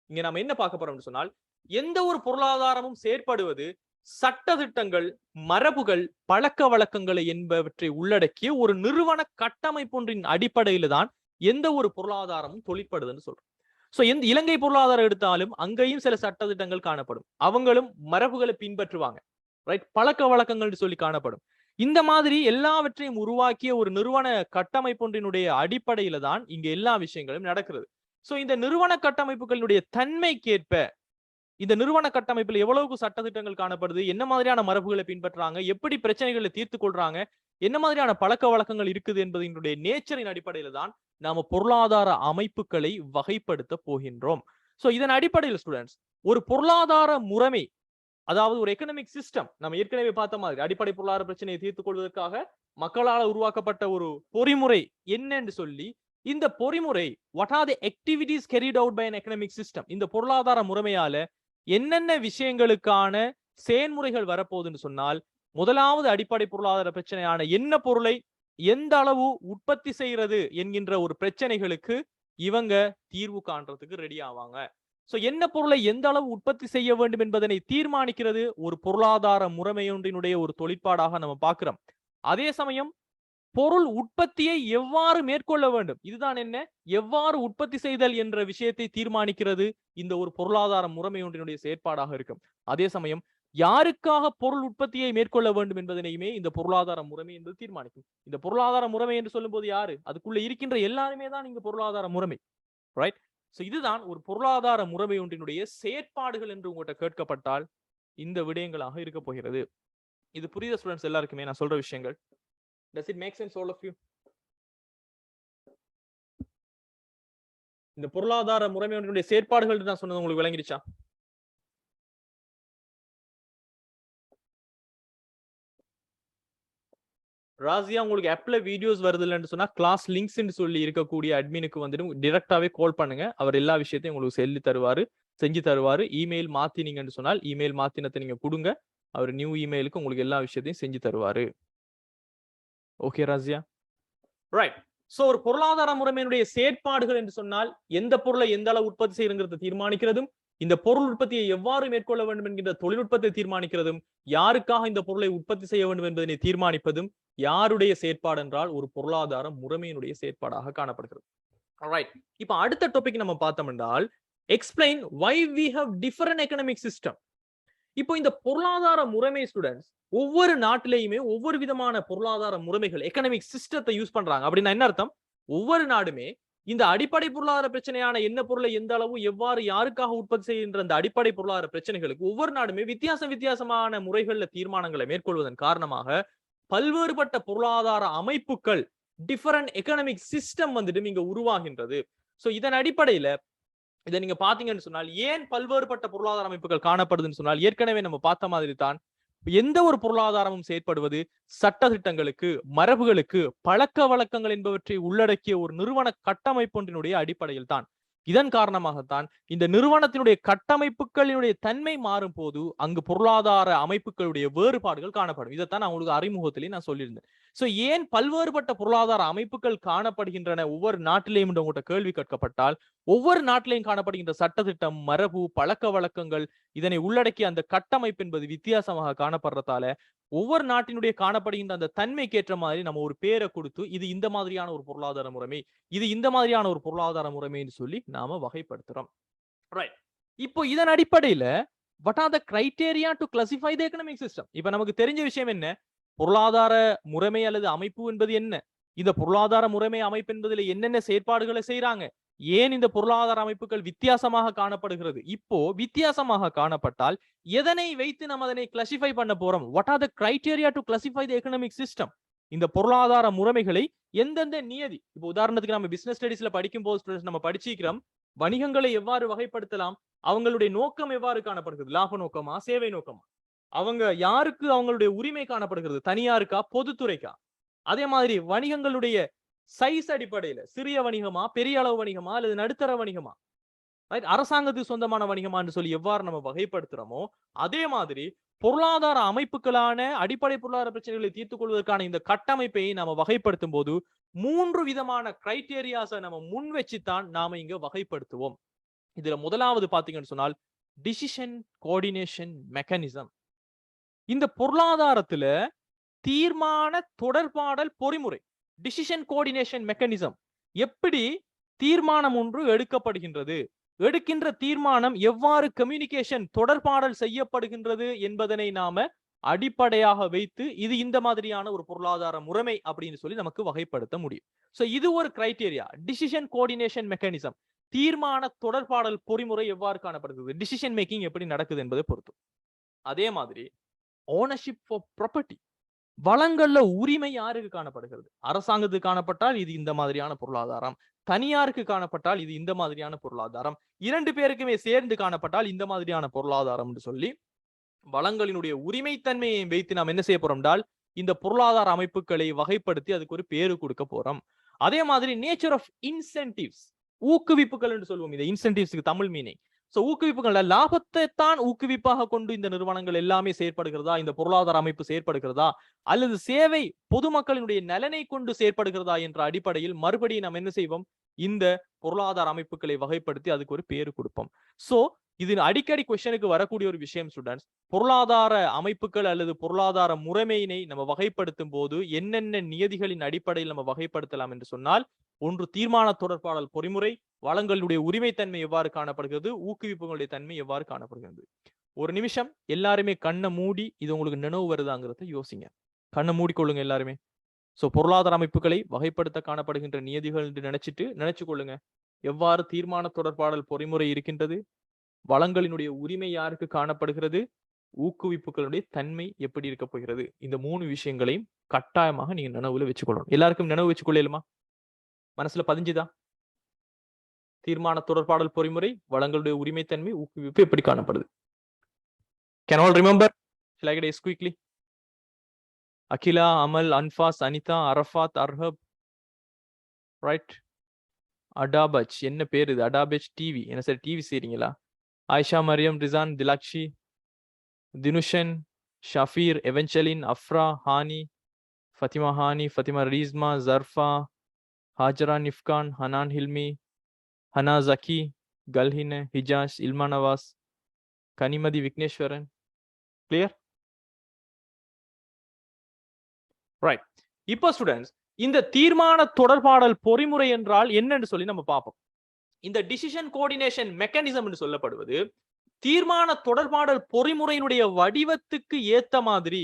இங்க நம்ம என்ன பார்க்க போறோம்னு சொன்னால், எந்த ஒரு பொருளாதாரமும் செயற்படுவது சட்டதிட்டங்கள், மரபுகள், பழக்க வழக்கங்களை என்பவற்றை உள்ளடக்கிய ஒரு நிறுவன கட்டமைப்பொன்றின் அடிப்படையில தான் எந்த ஒரு பொருளாதாரமும் தொழிற்படுதுன்னு சொல்றோம். சோ எந்த இலங்கை பொருளாதாரம் எடுத்தாலும் அங்கேயும் சில சட்டதிட்டங்கள் காணப்படும். அவங்களும் மரபுகளை பின்பற்றுவாங்க. ரைட், பழக்க வழக்கங்கள் சொல்லி காணப்படும். இந்த மாதிரி எல்லாவற்றையும் உருவாக்கிய ஒரு நிறுவன கட்டமைப்பொன்றினுடைய அடிப்படையில தான் இங்க எல்லா விஷயங்களும் நடக்கிறது. சோ இந்த நிறுவன கட்டமைப்புகளுடைய தன்மைக்கேற்ப இந்த நிறுவன கட்டமைப்பில் எவ்வளவுக்கு சட்டதிட்டங்கள் காணப்படுது, என்ன மாதிரியான மரபுகளை பின்பற்றாங்க, எப்படி பிரச்சனைகளை தீர்த்து கொள்றாங்க, என்ன மாதிரியான பழக்க வழக்கங்கள் இருக்குது என்பதனுடைய நேச்சரின் அடிப்படையில தான் நாம பொருளாதார அமைப்புகளை வகைப்படுத்த போகின்றோம். சோ இதன் அடிப்படையில் ஸ்டூடெண்ட்ஸ், ஒரு பொருளாதார முறைமை, அதாவது ஒரு எக்கனாமிக் சிஸ்டம், நம்ம ஏற்கனவே பார்த்த மாதிரி அடிப்படை பொருளாதார பிரச்சனையை தீர்த்துக் கொள்வதற்காக மக்களால் உருவாக்கப்பட்ட ஒரு பொறிமுறை என்னன்னு சொல்லி, இந்த பொறிமுறை what are the activities carried out by an economic system, இந்த பொருளாதார முறைமையால என்னென்ன விஷயங்களுக்கான செயல்முறைகள் வரப்போகுதுன்னு சொன்னால், முதலாவது அடிப்படை பொருளாதார பிரச்சனையான என்ன பொருளை எந்த அளவு உற்பத்தி செய்யறது என்கின்ற ஒரு பிரச்சனைகளுக்கு இவங்க தீர்வு காண்றதுக்கு ரெடி ஆவாங்க. சோ என்ன பொருளை எந்த அளவு உற்பத்தி செய்ய வேண்டும் என்பதனை தீர்மானிக்கிறது ஒரு பொருளாதார முறைமையொன்றினுடைய ஒரு தொழிற்பாடாக நம்ம பார்க்கிறோம். அதே சமயம் பொருள் உற்பத்தியை எவ்வாறு மேற்கொள்ள வேண்டும், இதுதான் என்ன, எவ்வாறு உற்பத்தி செய்தல் என்ற விஷயத்தை தீர்மானிக்கிறது இந்த ஒரு பொருளாதார முறைமை ஒன்றினுடைய செயற்பாடாக இருக்கும். அதே சமயம் யாருக்காக பொருள் உற்பத்தியை மேற்கொள்ள வேண்டும் என்பதனையுமே இந்த பொருளாதார முறைமை என்பது தீர்மானிக்கும். இந்த பொருளாதார முறைமை என்று சொல்லும் போது யாரு, அதுக்குள்ள இருக்கின்ற எல்லாருமே தான் இங்க பொருளாதார முறைமை. ரைட், சோ இதுதான் ஒரு பொருளாதார முறைமை ஒன்றினுடைய செயற்பாடுகள் என்று உங்கள்கிட்ட கேட்கப்பட்டால் இந்த விடயங்களாக இருக்க போகிறது. இது புரியுத ஸ்டூடெண்ட்ஸ் எல்லாருக்குமே நான் சொல்ற விஷயங்கள்? Does it make sense all of you? இந்த பொருளாதார முறைமை ஒன்றினுடைய செயற்பாடுகள் நான் சொன்னது உங்களுக்கு விளங்கிடுச்சா? ராசியா, உங்களுக்கு ஆப்ல வீடியோஸ் வருது இல்லைன்னு சொன்னா கிளாஸ் லிங்க்ஸ் சொல்லி இருக்கக்கூடிய அட்மினுக்கு வந்துட்டு டைரக்டாவே கால் பண்ணுங்க. அவர் எல்லா விஷயத்தையும் உங்களுக்கு சொல்லி தருவாரு, செஞ்சு தருவாரு. இமெயில் மாத்தினீங்கன்னு சொன்னால் இமெயில் மாத்தினத்தை நீங்க கொடுங்க, அவர் நியூ இமெயிலுக்கு உங்களுக்கு எல்லா விஷயத்தையும் செஞ்சு தருவாரு. ஓகே ராசியா, ரைட். சோ ஒரு பொருளாதார முறைமையினுடைய செயற்பாடுகள் என்று சொன்னால் எந்த பொருளை எந்த அளவு உற்பத்தி செய்யறதை தீர்மானிக்கிறதும், இந்த பொருள் உற்பத்தியை எவ்வாறு மேற்கொள்ள வேண்டும் என்கின்ற தொழில்நுட்பத்தை தீர்மானிக்கிறதும், யாருக்காக இந்த பொருளை உற்பத்தி செய்ய வேண்டும் என்பதனை தீர்மானிப்பதும் யாருடைய செயற்பாடு என்றால் ஒரு பொருளாதார முறைமையினுடைய செயற்பாடாக காணப்படுகிறது. ரைட், இப்ப அடுத்த டாபிக் நம்ம பார்த்தோம் என்றால் explain why we have different economic system. இப்போ இந்த பொருளாதார முறைமை ஸ்டூடெண்ட்ஸ் ஒவ்வொரு நாட்டிலேயுமே ஒவ்வொரு விதமான பொருளாதார முறைமைகள் எக்கனாமிக் சிஸ்டத்தை யூஸ் பண்றாங்க. அப்படின்னா என்ன அர்த்தம், ஒவ்வொரு நாடுமே இந்த அடிப்படை பொருளாதார பிரச்சனையான என்ன பொருளை எந்த அளவு எவ்வாறு யாருக்காக உற்பத்தி செய்கின்ற அந்த அடிப்படை பொருளாதார பிரச்சனைகளுக்கு ஒவ்வொரு நாடுமே வித்தியாசமான முறைகள்ல தீர்மானங்களை மேற்கொள்வதன் காரணமாக பல்வேறுபட்ட பொருளாதார அமைப்புகள், டிஃபரண்ட் எக்கனாமிக் சிஸ்டம் வந்துட்டு இங்க உருவாகின்றது. சோ இதன் அடிப்படையில இதை நீங்க பாத்தீங்கன்னு சொன்னால் ஏன் பல்வேறுபட்ட பொருளாதார அமைப்புகள் காணப்படுதுன்னு சொன்னால், ஏற்கனவே நம்ம பார்த்த மாதிரி தான் எந்த ஒரு பொருளாதாரமும் செயற்படுவது சட்டதிட்டங்களுக்கு, மரபுகளுக்கு, பழக்க வழக்கங்கள் என்பவற்றை உள்ளடக்கிய ஒரு நிறுவன கட்டமைப்பொன்றினுடைய அடிப்படையில் தான். இதன் காரணமாகத்தான் இந்த நிறுவனத்தினுடைய கட்டமைப்புகளினுடைய தன்மை மாறும் போது அங்கு பொருளாதார அமைப்புகளுடைய வேறுபாடுகள் காணப்படும். இதைத்தான் நான் உங்களுக்கு அறிமுகத்திலேயே நான் சொல்லியிருந்தேன். சோ ஏன் பல்வேறுபட்ட பொருளாதார அமைப்புகள் காணப்படுகின்றன ஒவ்வொரு நாட்டிலேயும் என்று உங்கள்கிட்ட கேள்வி கேட்கப்பட்டால், ஒவ்வொரு நாட்டிலையும் காணப்படுகின்ற சட்டத்திட்டம், மரபு, பழக்க வழக்கங்கள் இதனை உள்ளடக்கிய அந்த கட்டமைப்பு என்பது வித்தியாசமாக காணப்படுறதால ஒவ்வொரு நாட்டினுடைய காணப்படுகின்ற அந்த தன்மைக்கு ஏற்ற மாதிரி நம்ம ஒரு பேரை கொடுத்து இது இந்த மாதிரியான ஒரு பொருளாதார முறைமை, இது இந்த மாதிரியான ஒரு பொருளாதார முறைமைன்னு சொல்லி நாம வகைப்படுத்துறோம். ரைட், இப்போ இதன் அடிப்படையில what are the criteria to classify the economic system? இப்ப நமக்கு தெரிஞ்ச விஷயம் என்ன, பொருளாதார முறைமை அல்லது அமைப்பு என்பது என்ன, இந்த பொருளாதார முறைமை அமைப்பு என்பதில் என்னென்ன செயற்பாடுகளை செய்யறாங்க, ஏன் இந்த பொருளாதார அமைப்புகள் வித்தியாசமாக காணப்படுகிறது, இப்போ வித்தியாசமாக காணப்பட்டால் எதனை வைத்து நம்ம அதனை கிளாசிஃபை பண்ண போறோம், what are the criteria to classify the economic system, இந்த பொருளாதார முறைமைகளை எந்தெந்த நியதி. இப்போ உதாரணத்துக்கு நம்ம பிசினஸ் ஸ்டடீஸ்ல படிக்கும் போது நம்ம படிச்சிக்கிறோம் வணிகங்களை எவ்வாறு வகைப்படுத்தலாம், அவங்களுடைய நோக்கம் எவ்வாறு காணப்படுகிறது, லாப நோக்கமா சேவை நோக்கமா, அவங்க யாருக்கு அவங்களுடைய உரிமை காணப்படுகிறது, தனியாருக்கா பொதுத்துறைக்கா, அதே மாதிரி வணிகங்களுடைய சைஸ் அடிப்படையில சிறிய வணிகமா பெரிய அளவு வணிகமா அல்லது நடுத்தர வணிகமா, அரசாங்கத்துக்கு சொந்தமான வணிகமான்னு சொல்லி எவ்வாறு நம்ம வகைப்படுத்துறோமோ அதே மாதிரி பொருளாதார அமைப்புகளான அடிப்படை பொருளாதார பிரச்சனைகளை தீர்த்துக் கொள்வதற்கான இந்த கட்டமைப்பை நாம வகைப்படுத்தும் போது 3 விதமான கிரைட்டீரியாஸை நம்ம முன் வச்சுதான் நாம இங்க வகைப்படுத்துவோம். இதுல முதலாவது பாத்தீங்கன்னு சொன்னால் டிசிஷன் கோஆர்டினேஷன் மெக்கானிசம். இந்த பொருளாதாரத்துல தீர்மான தொடர்பாடல் பொறிமுறை, டிசிஷன் கோஆர்டினேஷன் மெக்கானிசம், எப்படி தீர்மானம் ஒன்று எடுக்கப்படுகின்றது, எடுக்கின்ற தீர்மானம் எவ்வாறு கம்யூனிகேஷன் தொடர்பாடல் செய்யப்படுகின்றது என்பதனை நாம அடிப்படையாக வைத்து இது இந்த மாதிரியான ஒரு பொருளாதார முறைமை அப்படின்னு சொல்லி நமக்கு வகைப்படுத்த முடியும். சோ இது ஒரு கிரைட்டீரியா, டிசிஷன் கோஆர்டினேஷன் மெக்கானிசம், தீர்மான தொடர்பாடல் பொறிமுறை எவ்வாறு காணப்படுகிறது, டிசிஷன் மேக்கிங் எப்படி நடக்குது என்பதை பொறுத்து. அதே மாதிரி ஓனர்ஷிப் ஃபார் ப்ராப்பர்ட்டி, வளங்கள்ல உரிமை யாருக்கு காணப்படுகிறது, அரசாங்கத்துக்கு காணப்பட்டால் இது இந்த மாதிரியான பொருளாதாரம், தனியாருக்கு காணப்பட்டால் இது இந்த மாதிரியான பொருளாதாரம், இரண்டு பேருக்குமே சேர்ந்து காணப்பட்டால் இந்த மாதிரியான பொருளாதாரம் சொல்லி வளங்களினுடைய உரிமைத்தன்மையை வைத்து நாம் என்ன செய்ய போறோம் என்றால் இந்த பொருளாதார அமைப்புகளை வகைப்படுத்தி அதுக்கு ஒரு பேரு கொடுக்க போறோம். அதே மாதிரி நேச்சர் ஆஃப் இன்சென்டிவ்ஸ், ஊக்குவிப்புகள் என்று சொல்லுவோம். இந்த இன்சென்டிவ்ஸ்க்கு தமிழ் மீனிங். சோ ஊக்குவிப்புகள், லாபத்தை தான் ஊக்குவிப்பாக கொண்டு இந்த நிறுவனங்கள் எல்லாமே செயற்படுகிறதா, இந்த பொருளாதார அமைப்பு செயற்படுகிறதா, அல்லது சேவை பொதுமக்களினுடைய நலனை கொண்டு செயற்படுகிறதா என்ற அடிப்படையில் மறுபடியும் நாம் என்ன செய்வோம், இந்த பொருளாதார அமைப்புகளை வகைப்படுத்தி அதுக்கு ஒரு பேரு கொடுப்போம். சோ இது அடிக்கடி கொஸ்டனுக்கு வரக்கூடிய ஒரு விஷயம் ஸ்டூடெண்ட்ஸ். பொருளாதார அமைப்புகள் அல்லது பொருளாதார முறைமையினை நம்ம வகைப்படுத்தும் போது என்னென்ன நியதிகளின் அடிப்படையில் நம்ம வகைப்படுத்தலாம் என்று சொன்னால், ஒன்று தீர்மான தொடர்பாடல் பொறிமுறை, வளங்களுடைய உரிமைத்தன்மை எவ்வாறு காணப்படுகிறது, ஊக்குவிப்புகளுடைய தன்மை எவ்வாறு காணப்படுகிறது. ஒரு நிமிஷம் எல்லாருமே கண்ணை மூடி இது உங்களுக்கு நினைவு வருதாங்கிறத யோசிங்க. கண்ணை மூடிக்கொள்ளுங்க எல்லாருமே. சோ பொருளாதார அமைப்புகளை வகைப்படுத்த காணப்படுகின்ற நியதிகள் என்று நினைச்சு கொள்ளுங்க. எவ்வாறு தீர்மான தொடர்பாடல் பொறிமுறை இருக்கின்றது, வளங்களினுடைய உரிமை யாருக்கு காணப்படுகிறது, ஊக்குவிப்புகளுடைய தன்மை எப்படி இருக்க போகிறது, இந்த மூணு விஷயங்களையும் கட்டாயமாக நீங்க நினைவுல வச்சுக்கொள்ளணும். எல்லாருக்கும் நினைவு வச்சுக்கொள்ளலுமா? மனசுல பதிஞ்சுதா? தீர்மான தொடர்பாடல் பொறிமுறை, வளங்களுடைய உரிமைத்தன்மை, ஊக்குவிப்பு எப்படி காணப்படுது? Can all remember? Shall I get it quickly? Akila, Amal, Anfas, Anita, Arafat, Arhab, right? Adabach, என்ன பேர் இது? Adabach TV, என்ன சார் டிவி செய்றீங்களா? Aisha, Mariam, Rizan, Dilakshi, Dinushan, Shafir, Evangeline, Afra, Hani, Fatima Rizma, Zarfa, Hajara, Nifkan, Hanan Hilmi, Hana Zaki, Galhine, Hijaz, Ilma Nawaz, Kanimadi Vikneshwaran. Clear? Right. இப்போ students, இந்த தீர்மான தொடர்பாடல் பொறிமுறை என்றால் என்னன்னு சொல்லி நம்ம பார்ப்போம். இந்த டிசிஷன் கோஆர்டினேஷன் மெக்கானிசம் என்று சொல்லப்படுவது தீர்மான தொடர்பாடல் பொறிமுறையினுடைய வடிவத்துக்கு ஏத்த மாதிரி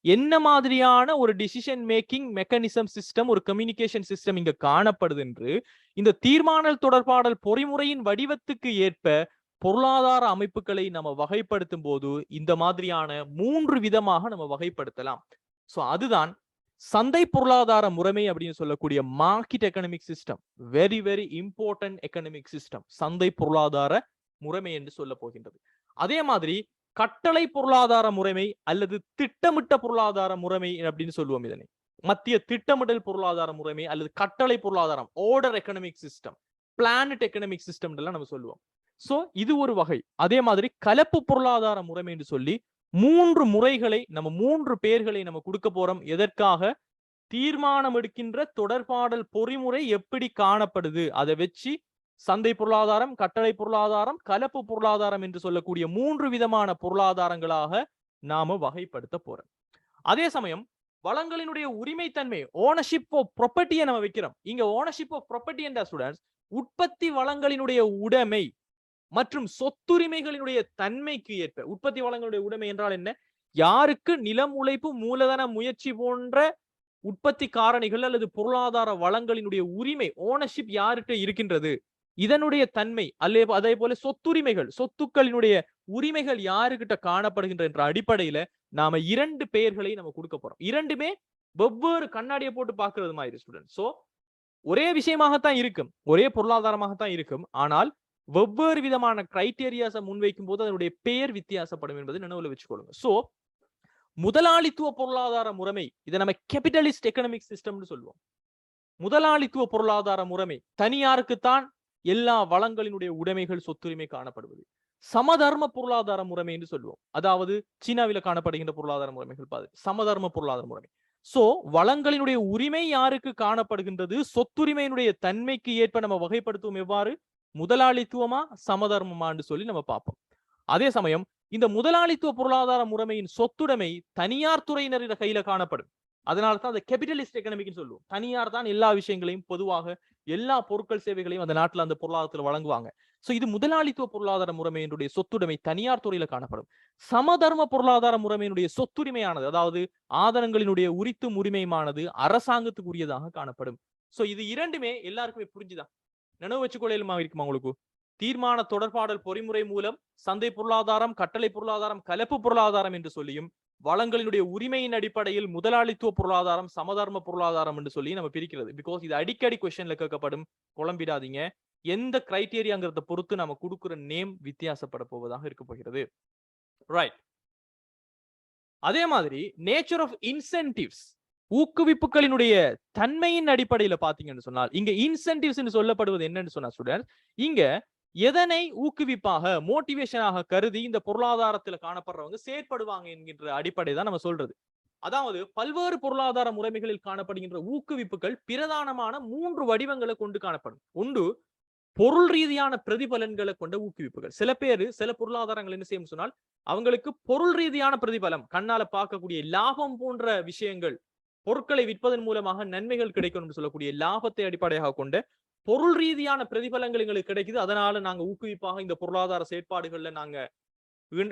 என்ன மாதிரியான ஒரு டிசிஷன் மேக்கிங் மெக்கானிசம் சிஸ்டம், ஒரு கம்யூனிகேஷன் சிஸ்டம் இங்க காணப்படுது என்று இந்த தீர்மான தொடர்பாடல் பொறிமுறையின் வடிவத்துக்கு ஏற்ப பொருளாதார அமைப்புகளை நம்ம வகைப்படுத்தும் போது இந்த மாதிரியான 3 விதமாக நம்ம வகைப்படுத்தலாம். சோ அதுதான் சந்தை பொருளாதார முறைமை அப்படின்னு சொல்லக்கூடிய market economic system. Very very important economic system சந்தை பொருளாதார முறைமை என்று சொல்ல போகின்றது. அதே மாதிரி கட்டளை பொருளாதார முறைமை அல்லது திட்டமிட்ட பொருளாதார முறைமை அப்படின்னு சொல்லுவோம். இதனை மத்திய திட்டமிடல் பொருளாதார முறைமை அல்லது கட்டளை பொருளாதாரம், order economic system, planet economic system எல்லாம் நம்ம சொல்லுவோம். சோ இது ஒரு வகை. அதே மாதிரி கலப்பு பொருளாதார முறைமை என்று சொல்லி 3 முறைகளை, நம்ம 3 பேர்களை நம்ம கொடுக்க போறோம். எதற்காக? தீர்மானம் எடுக்கின்ற தொடர்பாடல் பொறிமுறை எப்படி காணப்படுது அதை வச்சு சந்தை பொருளாதாரம், கட்டளை பொருளாதாரம், கலப்பு பொருளாதாரம் என்று சொல்லக்கூடிய 3 விதமான பொருளாதாரங்களாக நாம வகைப்படுத்த போறோம். அதே சமயம் வளங்களினுடைய உரிமைத்தன்மை, ஓனர்ஷிப் ஆஃப் ப்ராப்பர்ட்டியை நம்ம வைக்கிறோம். இங்க ஓனர்ஷிப் ஆஃப் ப்ராப்பர்ட்டி என்ற ஸ்டூடெண்ட்ஸ் உற்பத்தி வளங்களினுடைய உடைமை மற்றும் சொத்துரிமைகளினுடைய தன்மைக்கு ஏற்ப, உற்பத்தி வளங்களுடைய உடைமை என்றால் என்ன? யாருக்கு நிலம், உழைப்பு, மூலதன முயற்சி போன்ற உற்பத்தி காரணிகள் அல்லது பொருளாதார வளங்களினுடைய உரிமை, ஓனர்ஷிப் யார்கிட்ட இருக்கின்றது, இதனுடைய தன்மை. அதே போல சொத்துரிமைகள், சொத்துக்களினுடைய உரிமைகள் யாருக்கிட்ட காணப்படுகின்ற என்ற அடிப்படையில நாம 2 பெயர்களை நம்ம கொடுக்க போறோம். இரண்டுமே வெவ்வேறு கண்ணாடியை போட்டு பார்க்கிறது மாதிரி ஸ்டூடெண்ட். சோ ஒரே விஷயமாகத்தான் இருக்கும், ஒரே பொருளாதாரமாகத்தான் இருக்கும். ஆனால் வெவ்வேறு விதமான கிரைட்டீரியாஸை முன்வைக்கும் போது அதனுடைய பெயர் வித்தியாசப்படும் என்பதை நினைவுல வச்சுக்கொள்ளுங்க. சோ முதலாளித்துவ பொருளாதார முறைமை, இதை நம்ம கேபிட்டலிஸ்ட் எக்கனாமிக் சிஸ்டம்னு சொல்லுவோம். முதலாளித்துவ பொருளாதார முறைமை, தனியாருக்குத்தான் எல்லா வளங்களினுடைய உடைமைகள், சொத்துரிமை காணப்படுவது. சமதர்ம பொருளாதார முறைமை என்று சொல்லுவோம். அதாவது சீனாவில காணப்படுகின்ற பொருளாதார முறைமைகள் சமதர்ம பொருளாதார முறைமை. சோ வளங்களினுடைய உரிமை யாருக்கு காணப்படுகின்றது, சொத்துரிமையினுடைய தன்மைக்கு ஏற்ப நம்ம வகைப்படுத்துவோம். எவ்வாறு? முதலாளித்துவமா சமதர்மமா என்று சொல்லி நம்ம பார்ப்போம். அதே சமயம் இந்த முதலாளித்துவ பொருளாதார முறைமையின் சொத்துடைமை தனியார் துறையினரின் கையில காணப்படும். அதனால தான் அந்த கேபிட்டலிஸ்ட் எக்கனாமிக்னு சொல்லுவோம். தனியார் தான் எல்லா விஷயங்களையும் பொதுவாக எல்லா பொருட்கள் சேவைகளையும் அந்த நாட்டுல அந்த பொருளாதாரத்துல வழங்குவாங்க. சோ இது முதலாளித்துவ பொருளாதார முறைமையினுடைய சொத்துடைமை தனியார் துறையில காணப்படும். சமதர்ம பொருளாதார முறைமையினுடைய சொத்துரிமையானது, அதாவது ஆதாரங்களினுடைய உரித்தும் உரிமையுமானது அரசாங்கத்துக்கு உரியதாக காணப்படும். சோ இது இரண்டுமே எல்லாருக்குமே புரிஞ்சுதான், நினைவு வச்சுக்கொள்ளையிலுமா இருக்குமா உங்களுக்கு? தீர்மான தொடர்பாடல் பொறிமுறை மூலம் சந்தை பொருளாதாரம், கட்டளை பொருளாதாரம், கலப்பு பொருளாதாரம் என்று சொல்லியும், வளங்களினுடைய உரிமையின் அடிப்படையில் முதலாளித்துவ பொருளாதாரம், சமதர்ம பொருளாதாரம் என்று சொல்லி நம்ம பிரிக்கிறது. பிகாஸ் இது அடிக்கடி கொஸ்டின்ல கேட்கப்படும், குழம்பிடாதீங்க. எந்த கிரைட்டீரியாங்கிறத பொறுத்து நம்ம கொடுக்கிற நேம் வித்தியாசப்பட போவதாக இருக்க போகிறது. ரைட். அதே மாதிரி நேச்சர் ஆஃப் இன்சென்டிவ்ஸ், ஊக்குவிப்புகளினுடைய தன்மையின் அடிப்படையில பாத்தீங்கன்னு சொன்னால், இங்க இன்சென்டிவ்ஸ் சொல்லப்படுவது என்னன்னு சொன்னா ஸ்டூடெண்ட், இங்க எதனை ஊக்குவிப்பாக மோட்டிவேஷனாக கருதி இந்த பொருளாதாரத்துல காணப்படுறவங்க செயற்படுவாங்க என்கின்ற அடிப்படை தான் நம்ம சொல்றது. அதாவது பல்வேறு பொருளாதார முறைமைகளில் காணப்படுகின்ற ஊக்குவிப்புகள் பிரதானமான 3 வடிவங்களை கொண்டு காணப்படும். ஒன்று பொருள் ரீதியான பிரதிபலன்களை கொண்ட ஊக்குவிப்புகள். சில பேரு சில பொருளாதாரங்கள் என்ன செய்யும் சொன்னால், அவங்களுக்கு பொருள் ரீதியான பிரதிபலம், கண்ணால பார்க்கக்கூடிய லாபம் போன்ற விஷயங்கள், பொருட்களை விற்பதன் மூலமாக நன்மைகள் கிடைக்கும் என்று சொல்லக்கூடிய லாபத்தை அடிப்படையாக கொண்ட பொருள் ரீதியான பிரதிபலங்கள் எங்களுக்கு கிடைக்குது, அதனால நாங்க ஊக்குவிப்பாக இந்த பொருளாதார செயற்பாடுகள்ல நாங்க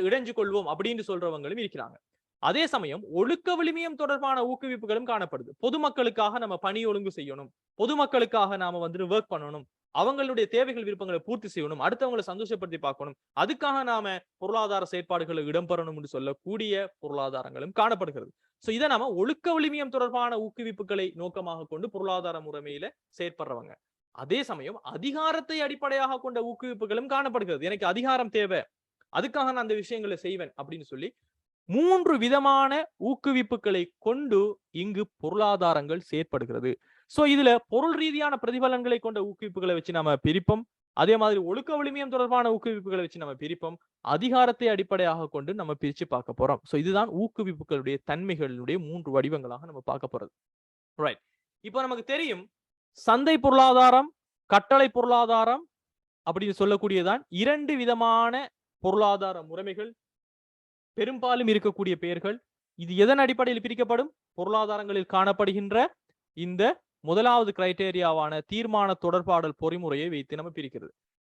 இணைஞ்சு கொள்வோம் அப்படின்னு சொல்றவங்களும் இருக்கிறாங்க. அதே சமயம் ஒழுக்க விழுமியம் தொடர்பான ஊக்குவிப்புகளும் காணப்படுது. பொதுமக்களுக்காக நம்ம பணி ஒழுங்கு செய்யணும், பொதுமக்களுக்காக நாம ஒர்க் பண்ணணும், அவங்களுடைய தேவைகள் விருப்பங்களை பூர்த்தி செய்யணும், அடுத்தவங்களை சந்தோஷப்படுத்தி பார்க்கணும், அதுக்காக நாம பொருளாதார செயற்பாடுகளை இடம்பெறணும் என்று சொல்லக்கூடிய பொருளாதாரங்களும் காணப்படுகிறது. சோ இதை நாம ஒழுக்க விழுமியம் தொடர்பான ஊக்குவிப்புகளை நோக்கமாக கொண்டு பொருளாதார முறைமையில செயற்படுறவங்க. அதே சமயம் அதிகாரத்தை அடிப்படையாக கொண்ட ஊக்குவிப்புகளும் காணப்படுகிறது. எனக்கு அதிகாரம் தேவை, அதுக்காக நான் அந்த விஷயங்களை செய்வேன் அப்படின்னு சொல்லி 3 விதமான ஊக்குவிப்புகளை கொண்டு இங்கு பொருளாதாரங்கள் செயற்படுகிறது. சோ இதுல பொருள் ரீதியான பிரதிபலன்களை கொண்ட ஊக்குவிப்புகளை வச்சு நம்ம பிரிப்போம். அதே மாதிரி ஒழுக்க விழுமியம் தொடர்பான ஊக்குவிப்புகளை வச்சு நம்ம பிரிப்போம். அதிகாரத்தை அடிப்படையாக கொண்டு நம்ம பிரிச்சு பார்க்க போறோம். சோ இதுதான் ஊக்குவிப்புகளுடைய தன்மைகளுடைய 3 வடிவங்களாக நம்ம பார்க்க போறது. ரைட். இப்போ நமக்கு தெரியும், சந்தை பொருளாதாரம், கட்டளை பொருளாதாரம் அப்படின்னு சொல்லக்கூடியதான் 2 விதமான பொருளாதார முறைமைகள், பெரும்பாலும் இருக்கக்கூடிய பெயர்கள். இது எதன் அடிப்படையில் பிரிக்கப்படும்? பொருளாதாரங்களில் காணப்படுகின்ற இந்த முதலாவது கிரைட்டேரியாவான தீர்மான தொடர்பாடல் பொறிமுறையை வைத்து நம்ம பிரிக்கிறது.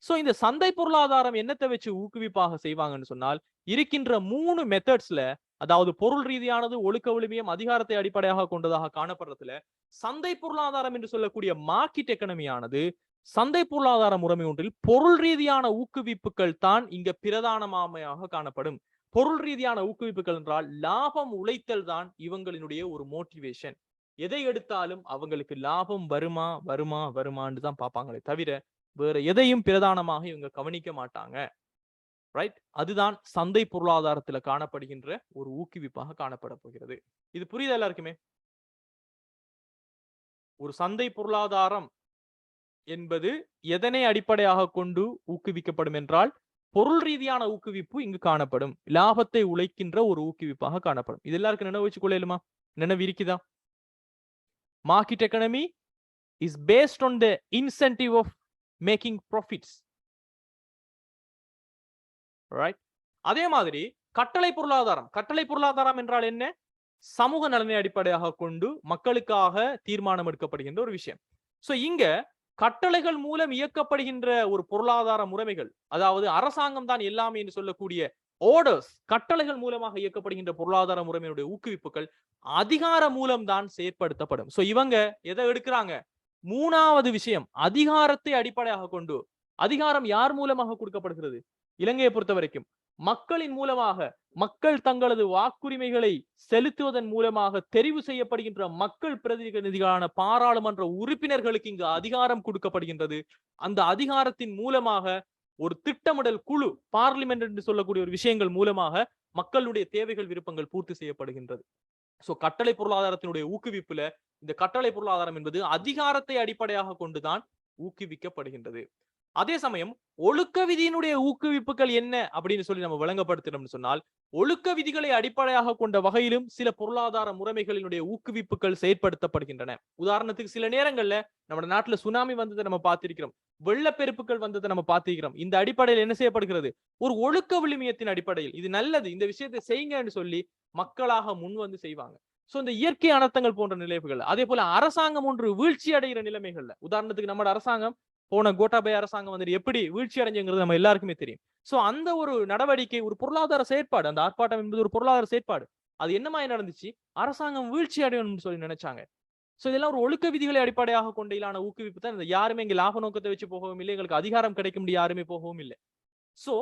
சோ இந்த சந்தை பொருளாதாரம் என்னத்தை வச்சு ஊக்குவிப்பாக செய்வாங்கன்னு சொன்னால், இருக்கின்ற 3 மெத்தட்ஸ்ல, அதாவது பொருள் ரீதியானது, ஒழுக்க விழுமியம், அதிகாரத்தை அடிப்படையாக கொண்டதாக காணப்படுறதுல சந்தை பொருளாதாரம் என்று சொல்லக்கூடிய மார்க்கெட் எக்கனமியானது சந்தை பொருளாதார முறைமை ஒன்றில் பொருள் ரீதியான ஊக்குவிப்புகள் தான் இங்க பிரதானமாக காணப்படும். பொருள் ரீதியான ஊக்குவிப்புகள் என்றால் லாபம் உழைத்தல் தான் இவங்களினுடைய ஒரு மோட்டிவேஷன். எதை எடுத்தாலும் அவங்களுக்கு லாபம் வருமா வருமா வருமான்னு தான் பார்ப்பாங்களே தவிர வேற எதையும் பிரதானமாக இவங்க கவனிக்க மாட்டாங்க. ரைட். அதுதான் சந்தை பொருளாதாரத்துல காணப்படுகின்ற ஒரு ஊக்குவிப்பாக காணப்பட போகிறது. இது புரியுதா எல்லாருக்குமே? ஒரு சந்தை பொருளாதாரம் என்பது எதனை அடிப்படையாக கொண்டு ஊக்குவிக்கப்படும் என்றால், பொருள் ரீதியான ஊக்குவிப்பு இங்கு காணப்படும். லாபத்தை உழைக்கின்ற ஒரு ஊக்குவிப்பாக காணப்படும். இது எல்லாருக்கும் நினைவு வச்சு கொள்ளையிலுமா? நினைவு இருக்குதா? Market economy is based on the incentive of making profits. Right. அதே மாதிரி கட்டளை பொருளாதாரம். கட்டளை பொருளாதாரம் என்றால் என்ன? சமூக நலனை அடிப்படையாக கொண்டு மக்களுக்காக தீர்மானம் எடுக்கப்படுகின்ற ஒரு விஷயம். சோ இங்க கட்டளைகள் மூலம் இயக்கப்படுகின்ற ஒரு பொருளாதார முறைமைகள், அதாவது அரசாங்கம் தான் எல்லாமே என்று சொல்லக்கூடிய ஆர்டர்ஸ், கட்டளைகள் மூலமாக இயக்கப்படுகின்ற பொருளாதார முறைமையுடைய ஊக்குவிப்புகள் அதிகார மூலம் தான் செயற்படுத்தப்படும். சோ இவங்க எதை எடுக்கிறாங்க? 3வது விஷயம், அதிகாரத்தை அடிப்படையாக கொண்டு. அதிகாரம் யார் மூலமாக கொடுக்கப்படுகிறது? இலங்கையை பொறுத்த வரைக்கும் மக்களின் மூலமாக, மக்கள் தங்களது வாக்குரிமைகளை செலுத்துவதன் மூலமாக தெரிவு செய்யப்படுகின்ற மக்கள் பிரதிநிதிகளான பாராளுமன்ற உறுப்பினர்களுக்கு இங்கு அதிகாரம் கொடுக்கப்படுகின்றது. அந்த அதிகாரத்தின் மூலமாக ஒரு திட்டமிடல் குழு, பார்லிமெண்ட் என்று சொல்லக்கூடிய ஒரு விஷயங்கள் மூலமாக மக்களுடைய தேவைகள் விருப்பங்கள் பூர்த்தி செய்யப்படுகின்றது. சோ கட்டளை பொருளாதாரத்தினுடைய ஊக்குவிப்புல இந்த கட்டளை பொருளாதாரம் என்பது அதிகாரத்தை அடிப்படையாக கொண்டுதான் ஊக்குவிக்கப்படுகின்றது. அதே சமயம் ஒழுக்க விதியினுடைய ஊக்குவிப்புகள் என்ன அப்படின்னு சொல்லி நம்ம விளங்கப்படுத்தினோம்னு சொன்னால், ஒழுக்க விதிகளை அடிப்படையாக கொண்ட வகையிலும் சில பொருளாதார முறைமைகளினுடைய ஊக்குவிப்புகள் செயற்படுத்தப்படுகின்றன. உதாரணத்துக்கு சில நேரங்கள்ல நம்ம நாட்டுல சுனாமி வந்ததை நம்ம பார்த்திருக்கிறோம், வெள்ளப்பெருப்புகள் வந்ததை நம்ம பார்த்திருக்கிறோம். இந்த அடிப்படையில் என்ன செய்யப்படுகிறது, ஒரு ஒழுக்க விழுமியத்தின் அடிப்படையில் இது நல்லது, இந்த விஷயத்தை செய்யுங்கன்னு சொல்லி மக்களாக முன் வந்து செய்வாங்க. சோ இந்த இயற்கை அனர்த்தங்கள் போன்ற நிலைவுகள், அதே போல அரசாங்கம் ஒன்று வீழ்ச்சி அடைகிற நிலைமைகள்ல, உதாரணத்துக்கு நம்ம அரசாங்கம் போன கோட்டாபய அரசாங்கம் வந்துட்டு எப்படி வீழ்ச்சி அடைஞ்சுங்கிறது நம்ம எல்லாருக்குமே தெரியும். சோ அந்த ஒரு நடவடிக்கை ஒரு பொருளாதார செயற்பாடு, அந்த ஆர்ப்பாட்டம் என்பது ஒரு பொருளாதார செயற்பாடு. அது என்ன மாதிரி நடந்துச்சு, அரசாங்கம் வீழ்ச்சி அடையணும்னு சொல்லி நினைச்சாங்க. சோ இதெல்லாம் ஒரு ஒழுக்க விதிகளை அடிப்படையாக கொண்டையிலான ஊக்குவிப்பு தான். இந்த யாருமே இங்க லாப நோக்கத்தை வச்சு போகவும் இல்லை, எங்களுக்கு அதிகாரம் கிடைக்கும் யாருமே போகவும் இல்லை. சோ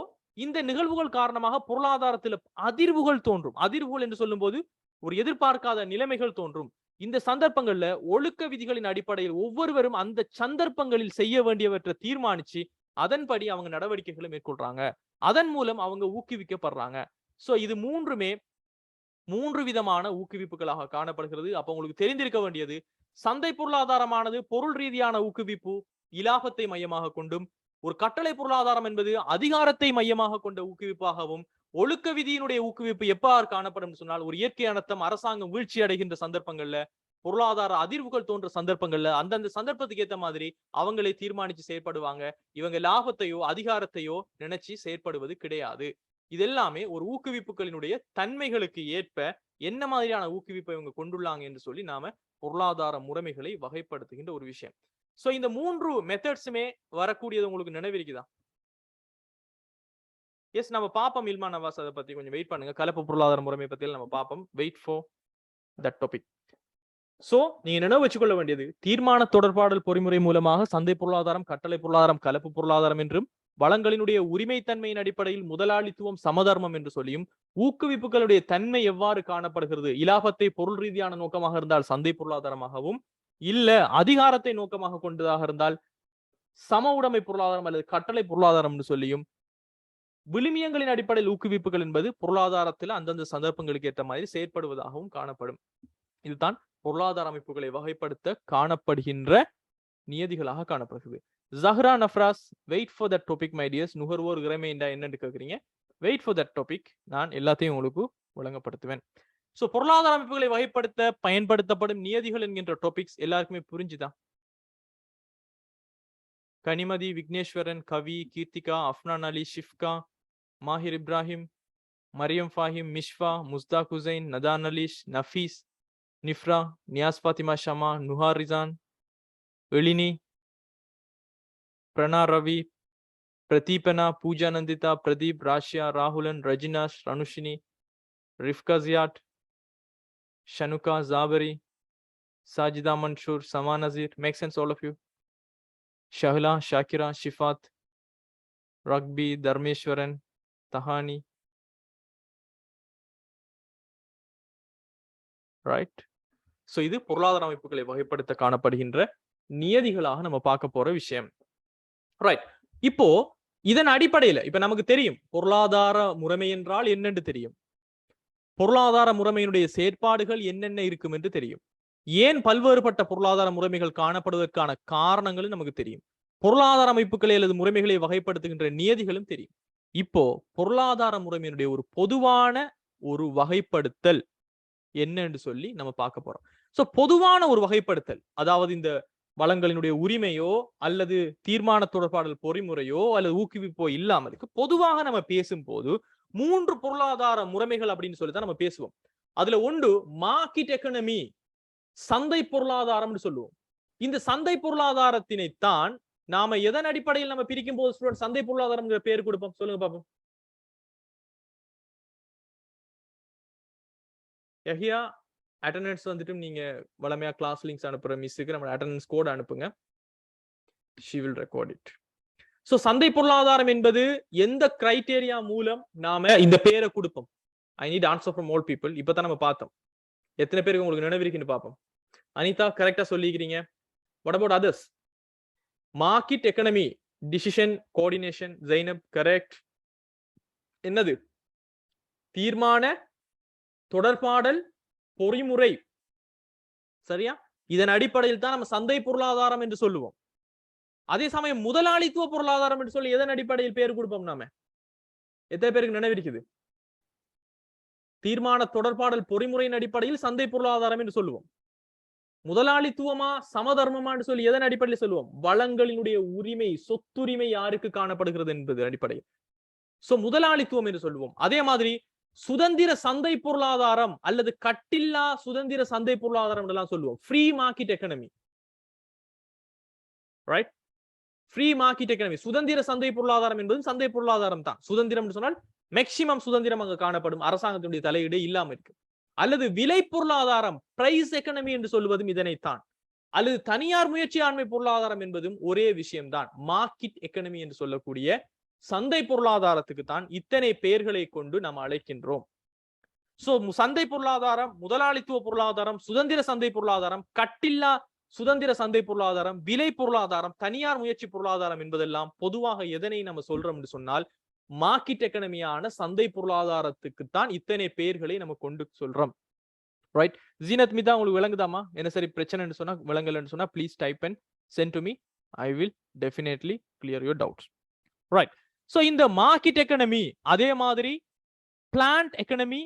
இந்த நிகழ்வுகள் காரணமாக பொருளாதாரத்தில் அதிர்வுகள் தோன்றும். அதிர்வுகள் என்று சொல்லும் போது ஒரு எதிர்பார்க்காத நிலைமைகள் தோன்றும். இந்த சந்தர்ப்பங்கள்ல ஒழுக்க விதிகளின் அடிப்படையில் ஒவ்வொருவரும் அந்த சந்தர்ப்பங்களில் செய்ய வேண்டியவற்றை தீர்மானிச்சு அதன்படி அவங்க நடவடிக்கைகளை மேற்கொள்றாங்க. அதன் மூலம் அவங்க ஊக்குவிக்கப்படுறாங்க. சோ இது மூன்று விதமான ஊக்குவிப்புகளாக காணப்படுகிறது. அப்ப உங்களுக்கு தெரிந்திருக்க வேண்டியது, சந்தை பொருளாதாரமானது பொருள் ரீதியான ஊக்குவிப்பு இலாபத்தை மையமாக கொண்டும், ஒரு கட்டளை பொருளாதாரம் என்பது அதிகாரத்தை மையமாக கொண்ட ஊக்குவிப்பாகவும், ஒழுக்க விதியினுடைய ஊக்குவிப்பு எவ்வாறு காணப்படும் சொன்னால், ஒரு இயற்கை அனர்த்தம் அரசாங்கம் வீழ்ச்சி அடைகின்ற சந்தர்ப்பங்கள்ல, பொருளாதார அதிர்வுகள் தோன்ற சந்தர்ப்பங்கள்ல அந்தந்த சந்தர்ப்பத்துக்கு ஏத்த மாதிரி அவங்களே தீர்மானிச்சு செயற்படுவாங்க. இவங்க லாபத்தையோ அதிகாரத்தையோ நினைச்சு செயற்படுவது கிடையாது. இது எல்லாமே ஒரு ஊக்குவிப்புகளினுடைய தன்மைகளுக்கு ஏற்ப என்ன மாதிரியான ஊக்குவிப்பை இவங்க கொண்டுள்ளாங்க என்று சொல்லி நாம பொருளாதார முறைமைகளை வகைப்படுத்துகின்ற ஒரு விஷயம். சோ இந்த 3 மெத்தட்ஸுமே வரக்கூடியது உங்களுக்கு நினைவிருக்குதா? எஸ், நம்ம பாப்போம் இல்மா நவாஸ், அதை பத்தி கொஞ்சம் வெயிட் பண்ணுங்க. கலப்பு பொருளாதார முறைமை பத்தி நம்ம பாப்போம். Wait for that topic. So நீங்க நினைவு வச்சுக்கொள்ள வேண்டியது, தீர்மான தொடர்பாடல் பொறிமுறை மூலமாக சந்தை பொருளாதாரம், கட்டளை பொருளாதாரம், கலப்பு பொருளாதாரம் என்றும், வளங்களினுடைய உரிமைத்தன்மையின் அடிப்படையில் முதலாளித்துவம், சமதர்மம் என்று சொல்லியும், ஊக்குவிப்புகளுடைய தன்மை எவ்வாறு காணப்படுகிறது, இலாபத்தை பொருள் ரீதியான நோக்கமாக இருந்தால் சந்தை பொருளாதாரமாகவும், இல்ல அதிகாரத்தை நோக்கமாக கொண்டதாக இருந்தால் சம உடைமை பொருளாதாரம் அல்லது கட்டளை பொருளாதாரம் என்று சொல்லியும், விழுமியங்களின் அடிப்படையில் ஊக்குவிப்புகள் என்பது பொருளாதாரத்தில் அந்தந்த சந்தர்ப்பங்களுக்கு ஏற்ற மாதிரி செயற்படுவதாகவும் காணப்படும். இதுதான் பொருளாதார அமைப்புகளை வகைப்படுத்த காணப்படுகின்ற நியதிகளாக காணப்படுகிறது. Zahra Nafras, wait for that topic my dears. நுகர்வோர் இறைமை என்றா என்னன்னு கேக்குறீங்க. வெயிட் ஃபார் தட் டாபிக், நான் எல்லாத்தையும் உங்களுக்கு வழங்கப்படுத்துவேன். சோ பொருளாதார அமைப்புகளை வகைப்படுத்த பயன்படுத்தப்படும் நியதிகள் என்கின்ற டாபிக்ஸ் எல்லாருக்குமே புரிஞ்சுதான்? கனிமதி, விக்னேஸ்வரன், கவி, கீர்த்திகா, அஃப்னான் அலி, ஷிஃப்கா, Mahir Ibrahim, Mariam Fahim, மிஷ்வா, Mushtaq Hussain, நதான் அலிஷ், Nafees, Nifra, Niyas Fathima ஷமா, நுஹார் Rizan, Ezhini, பிரணா Ravi, பிரதீபனா, Pooja Nandita, Pradeep, ராஷ்யா, Rahulan, ரஜினாஷ், ரனுஷினி, Rifka Ziyad, ஷனுகா, ஜாபரி, Sajitha Mansoor, Sama Nazeer. Make sense all of you? Shahla, Shakira, Shifath, Rakbi, Dharmeswaran, Thahani. Right. So இது பொருளாதார அமைப்புகளை வகைப்படுத்த காணப்படுகின்ற நியதிகளாக நம்ம பார்க்க போற விஷயம். ரைட். இப்போ இதன் அடிப்படையில இப்ப நமக்கு தெரியும் பொருளாதார முறைமை என்றால் என்னென்று தெரியும், பொருளாதார முறைமையினுடைய செயற்பாடுகள் என்னென்ன இருக்கும் என்று தெரியும், ஏன் பல்வேறுபட்ட பொருளாதார முறைமைகள் காணப்படுவதற்கான காரணங்களும் நமக்கு தெரியும், பொருளாதார அமைப்புகளை அல்லது முறைமைகளை வகைப்படுத்துகின்ற நியதிகளும் தெரியும். இப்போ பொருளாதார முறைமையினுடைய ஒரு பொதுவான ஒரு வகைப்படுத்தல் என்னன்னு சொல்லி நம்ம பார்க்க போறோம். சோ பொதுவான ஒரு வகைப்படுத்தல், அதாவது இந்த வளங்களினுடைய உரிமையோ அல்லது தீர்மான தொடர்பாடல் பொறிமுறையோ அல்லது ஊக்குவிப்போ இல்லாமலுக்கு பொதுவாக நம்ம பேசும்போது 3 பொருளாதார முறைமைகள் அப்படின்னு சொல்லிதான் நம்ம பேசுவோம். அதுல ஒன்று மார்க்கெட் எக்கனமி, சந்தை பொருளாதாரம்னு சொல்லுவோம். இந்த சந்தை பொருளாதாரத்தினைத்தான் நாம எதன் அடிப்படையில் நம்ம பிரிக்கும் போது சந்தை பொருளாதாரம் பேர் கொடுப்போம்? சொல்லுங்க பாப்போம். யஹியா, அட்டெண்டன்ஸ் வந்துட்டு நீங்க வளமையா கிளாஸ் லிங்க்ஸ் அனுப்புற மிஸ்ஸுக்கு நம்ம அட்டெண்டன்ஸ் கோட் அனுப்புங்க. she will record it. So சந்தை பொருளாதாரம் என்பது எந்த கிரைட்டேரியா மூலம் நாம இந்த பேரை கொடுப்போம்? I need answer from all people. இப்பதான் நம்ம பார்த்தோம். எத்தனை பேருக்கு உங்களுக்கு நினைவிருக்குன்னு பார்ப்போம். அனிதா கரெக்டா சொல்லிக்கிறீங்க. What about others? Market economy, decision coordination. Zainab correct. என்னது? தீர்மான தொடர்பாடல் பொறிமுறை. சரியா? இதன் அடிப்படையில் தான் நம்ம சந்தை பொருளாதாரம் என்று சொல்லுவோம். அதே சமயம் முதலாளித்துவ பொருளாதாரம் என்று சொல்லி எதன் அடிப்படையில் பேர் கொடுப்போம் நாம? எத்தனை பேருக்கு நினைவிருக்குது? தீர்மான தொடர்பாடல் பொறிமுறையின் அடிப்படையில் சந்தை பொருளாதாரம் என்று சொல்லுவோம். முதலாளித்துவமா சமதர்மமா என்று சொல்லி எதன் அடிப்படையில் சொல்லுவோம்? வளங்களினுடைய உரிமை, சொத்துரிமை யாருக்கு காணப்படுகிறது என்பது அடிப்படையில். சோ முதலாளித்துவம் என்று சொல்லுவோம். அதே மாதிரி சுதந்திர சந்தை பொருளாதாரம் அல்லது கட்டில்லா சுதந்திர சந்தை பொருளாதாரம் எல்லாம் சொல்லுவோம். Free market economy, right? Free market economy, சுதந்திர சந்தை பொருளாதாரம் என்பது சந்தை பொருளாதாரம் தான். சுதந்திரம் என்று சொன்னால் மேக்சிமம் சுதந்திரம் அங்கு காணப்படும், அரசாங்கத்தினுடைய தலையீடு இல்லாம இருக்கு. அல்லது விலை பொருளாதாரம், பிரைஸ் எக்கனமி என்று சொல்வதும் இதனைத்தான். அல்லது தனியார் முயற்சியாண்மை பொருளாதாரம் என்பதும் ஒரே விஷயம்தான். மார்க்கெட் எக்கனமி என்று சொல்லக்கூடிய சந்தை பொருளாதாரத்துக்கு தான் இத்தனை பெயர்களை கொண்டு நாம் அழைக்கின்றோம். சோ சந்தை பொருளாதாரம், முதலாளித்துவ பொருளாதாரம், சுதந்திர சந்தை பொருளாதாரம், கட்டில்லா சுதந்திர சந்தை பொருளாதாரம், விலை பொருளாதாரம், தனியார் முயற்சி பொருளாதாரம் என்பதெல்லாம் பொதுவாக எதனை நம்ம சொல்றோம் என்று சொன்னால் மார்க்கெட் எக்கனமியான சந்தை பொருளாதாரத்துக்கு தான் இத்தனை பெயர்களை நம்ம கொண்டு சொல்றோம். ரைட்? ஜீனத் மிதா, உங்களுக்கு விளங்குதாமா? என்ன சரி பிரச்சனைன்னு சொன்னா, விளங்கலன்னு சொன்னா please type and send to me. I will definitely clear your doubts. Right? So இந்த மார்க்கெட் எக்கனமி, அதே மாதிரி பிளான்ட் எக்கனமி,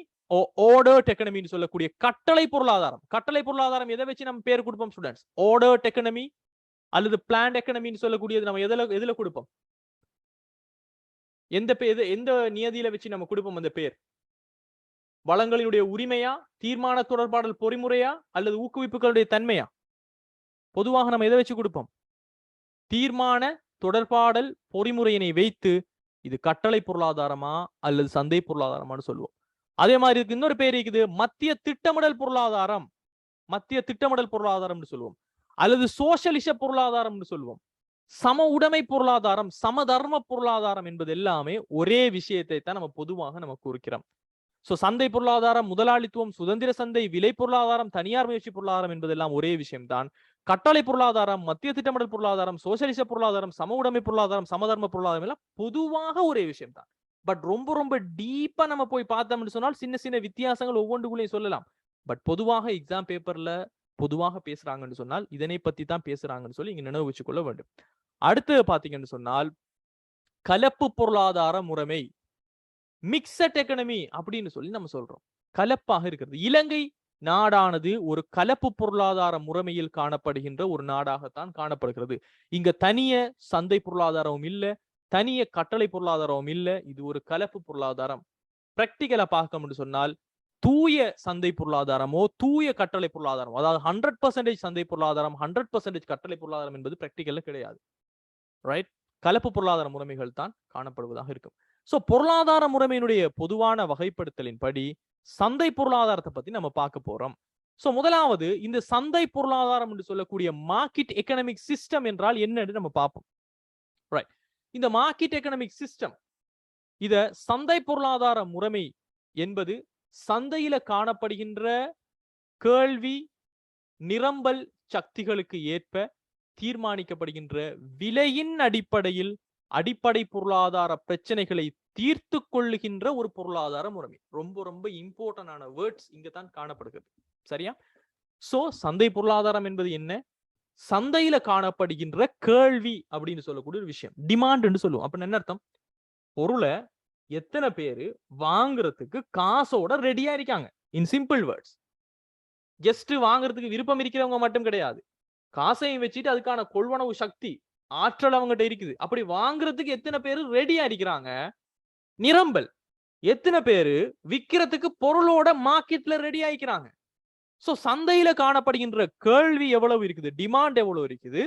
ஆர்டர்ட் எக்கனமின்னு சொல்லக்கூடிய கட்டளை பொருளாதாரம். கட்டளை பொருளாதாரம் எதை வச்சு நம்ம பேர் கொடுப்போம் ஸ்டூடெண்ட்ஸ்? ஆர்டர்ட் எக்கனமி அல்லது பிளான்ட் எக்கனமின்னு சொல்லக்கூடியது நம்ம எதுல கொடுப்போம்? எந்த நியதியில வச்சு நம்ம கொடுப்போம் அந்த பேர்? வளங்களினுடைய உரிமையா, தீர்மான தொடர்பாடல் பொறிமுறையா, அல்லது ஊக்குவிப்புகளுடைய தன்மையா? பொதுவாக நம்ம எதை வச்சு கொடுப்போம்? தீர்மான தொடர்பாடல் பொறிமுறையினை வைத்து இது கட்டளை பொருளாதாரமா அல்லது சந்தை பொருளாதாரமான்னு சொல்லுவோம். அதே மாதிரி இருக்கு இன்னொரு பேர் இருக்குது, மத்திய திட்டமிடல் பொருளாதாரம். மத்திய திட்டமிடல் பொருளாதாரம் சொல்லுவோம். அல்லது சோசியலிச பொருளாதாரம் சொல்லுவோம். சம உடைமை பொருளாதாரம், சமதர்ம பொருளாதாரம் என்பது எல்லாமே ஒரே விஷயத்தை தான் நம்ம பொதுவாக நம்ம குறிக்கிறோம். சோ சந்தை பொருளாதாரம், முதலாளித்துவம், சுதந்திர சந்தை, விலை பொருளாதாரம், தனியார் முயற்சி பொருளாதாரம் என்பதெல்லாம் ஒரே விஷயம்தான். கட்டளை பொருளாதாரம், மத்திய திட்டமிடல் பொருளாதாரம், சோசியலிச பொருளாதாரம், சம உடைமை பொருளாதாரம், சமதர்ம பொருளாதாரம் எல்லாம் பொதுவாக ஒரே விஷயம்தான். பட் ரொம்ப ரொம்ப டீப்பா நம்ம போய் பார்த்தோம்னு சொன்னால் சின்ன சின்ன வித்தியாசங்கள் ஒவ்வொன்றுக்குள்ளேயும் சொல்லலாம். பட் பொதுவாக எக்ஸாம் பேப்பர்ல பொதுவாக பேசுறாங்கன்னு சொன்னால் இதனை பத்தி தான் பேசுறாங்கன்னு சொல்லி இங்க நினைவு வச்சுக்கொள்ள வேண்டும். அடுத்து பாத்தீங்கன்னு சொன்னால் கலப்பு பொருளாதார முறைமை, மிக்சட் எக்கனமி அப்படின்னு சொல்லி நம்ம சொல்றோம். கலப்பாக இருக்கிறது. இலங்கை நாடானது ஒரு கலப்பு பொருளாதார முறைமையில் காணப்படுகின்ற ஒரு நாடாகத்தான் காணப்படுகிறது. இங்க தனிய சந்தை பொருளாதாரமும் இல்ல, தனிய கட்டளை பொருளாதாரமும் இல்ல. இது ஒரு கலப்பு பொருளாதாரம். பிராக்டிகலா பார்க்க சொன்னால் தூய சந்தை பொருளாதாரமோ தூய கட்டளை பொருளாதாரம், அதாவது 100% சந்தை பொருளாதாரம் 100% கட்டளை பொருளாதாரம் என்பது பிராக்டிகல்ல கிடையாது. ரைட்? கலப்பு பொருளாதார முறைமைகள் தான் காணப்படுவதாக இருக்கும். சோ பொருளாதார முறைமையினுடைய பொதுவான வகைப்படுத்தலின் படி சந்தை பொருளாதாரத்தை பத்தி நம்ம பார்க்க போறோம். சோ முதலாவது இந்த சந்தை பொருளாதாரம் என்று சொல்லக்கூடிய மார்க்கெட் எக்கனாமிக் சிஸ்டம் என்றால் என்னன்னு நம்ம பார்ப்போம். ரைட்? இந்த மார்க்கெட் எக்கனாமிக் சிஸ்டம், இத சந்தை பொருளாதார முறைமை என்பது சந்தையில காணப்படுகின்ற கேள்வி நிரம்பல் சக்திகளுக்கு ஏற்ப தீர்மானிக்கப்படுகின்ற விலையின் அடிப்படையில் அடிப்படை பொருளாதார பிரச்சனைகளை தீர்த்து கொள்ளுகின்ற ஒரு பொருளாதார முறைமை. ரொம்ப ரொம்ப இம்பார்ட்டன்டான வேர்ட்ஸ் இங்க தான் காணப்படுகிறது. சரியா? சோ சந்தை பொருளாதாரம் என்பது என்ன? சந்தையில காணப்படுகின்ற கேள்வி அப்படின்னு சொல்லக்கூடிய ஒரு விஷயம். டிமாண்ட் சொல்லுவோம். அப்ப என்ன அர்த்தம்? பொருளை எத்தனை பேரு வாங்குறதுக்கு காசோட ரெடியா இருக்காங்க. இன் சிம்பிள் வேர்ட்ஸ், ஜஸ்ட் வாங்குறதுக்கு விருப்பம் இருக்கிறவங்க மட்டும் கிடையாது, காசையும் வச்சுட்டு அதுக்கான கொள்வனவு சக்தி, ஆற்றல் அவங்ககிட்ட இருக்குது. அப்படி வாங்குறதுக்கு எத்தனை பேரு ரெடியா இருக்கிறாங்க? நிரம்பல், எத்தனை பேரு விக்கிறதுக்கு பொருளோட மார்க்கெட்ல ரெடி ஆயிக்கிறாங்க. சோ சந்தையில காணப்படுகின்ற கேள்வி எவ்வளவு இருக்குது, டிமாண்ட் எவ்வளவு இருக்குது,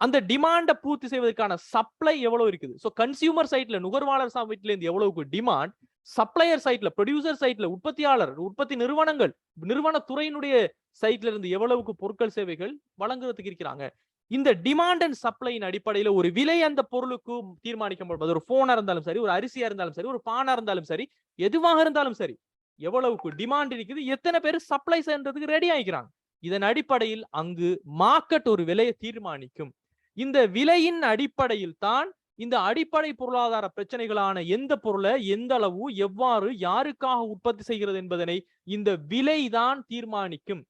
அந்த டிமாண்ட பூர்த்தி செய்வதற்கான சப்ளை எவ்வளவு இருக்குது. சோ கன்சியூமர் சைட்ல, நுகர்வாளர் சைட்ல இருந்து எவ்வளவுக்கு டிமாண்ட், சப்ளையர் சைட்ல, ப்ரொடியூசர் சைட்ல, உற்பத்தியாளர், உற்பத்தி நிறுவனங்கள், நிறுவன துறையினுடைய சைட்ல இருந்து எவ்வளவுக்கு பொருட்கள் சேவைகள் வழங்குறதுக்கு இருக்கிறாங்க. இந்த டிமாண்ட் அண்ட் சப்ளையின் அடிப்படையில ஒரு விலை அந்த பொருளுக்கு தீர்மானிக்கப்படுவது. ஒரு போனா இருந்தாலும் சரி, ஒரு அரிசியா இருந்தாலும் சரி, ஒரு பானா இருந்தாலும் சரி, எதுவாக இருந்தாலும் சரி, எவ்வளவுக்கு டிமாண்ட் இருக்குது, எத்தனை பேர் சப்ளை செய்யறதுக்கு ரெடி ஆகிக்கிறாங்க. இதன் அடிப்படையில் அங்கு மார்க்கெட் ஒரு விலையை தீர்மானிக்கும். இந்த விலையின் அடிப்படையில் தான் இந்த அடிப்படை பொருளாதார பிரச்சனைகளான எந்த பொருளை எந்த அளவு, எவ்வாறு, யாருக்காக உற்பத்தி செய்கிறது என்பதனை இந்த விலை தான் தீர்மானிக்கும்.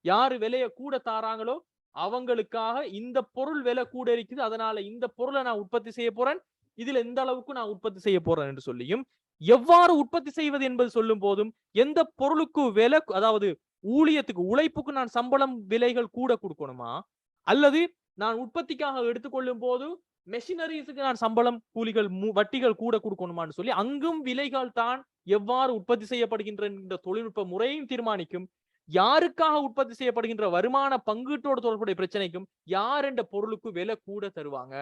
யாரு விலையை கூட தாராங்களோ அவங்களுக்காக இந்த பொருள் விலை கூட இருக்குது, அதனால இந்த பொருளை நான் உற்பத்தி செய்ய போறேன், இதுல எந்த அளவுக்கு நான் உற்பத்தி செய்ய போறேன் என்று சொல்லியும், எவ்வாறு உற்பத்தி செய்வது என்பது சொல்லும் போதும், எந்த பொருளுக்கு விலை, அதாவது ஊழியத்துக்கு உழைப்புக்கு நான் சம்பளம் விலைகள் கூட கொடுக்கணுமா, அல்லது நான் உற்பத்திக்காக எடுத்துக்கொள்ளும் போது மெஷினரிஸுக்கு நான் சம்பளம் கூலிகள் வட்டிகள் கூட கொடுக்கணுமான்னு சொல்லி அங்கும் விலைகள் தான் எவ்வாறு உற்பத்தி செய்யப்படுகின்ற இந்த தொழில்நுட்ப முறையும் தீர்மானிக்கும். யாருக்காக உற்பத்தி செய்யப்படுகின்ற வருமான பங்கீட்டோடு தொடர்புடைய பிரச்சனைக்கும் யார் என்ற பொருளுக்கு விலை கூட தருவாங்க,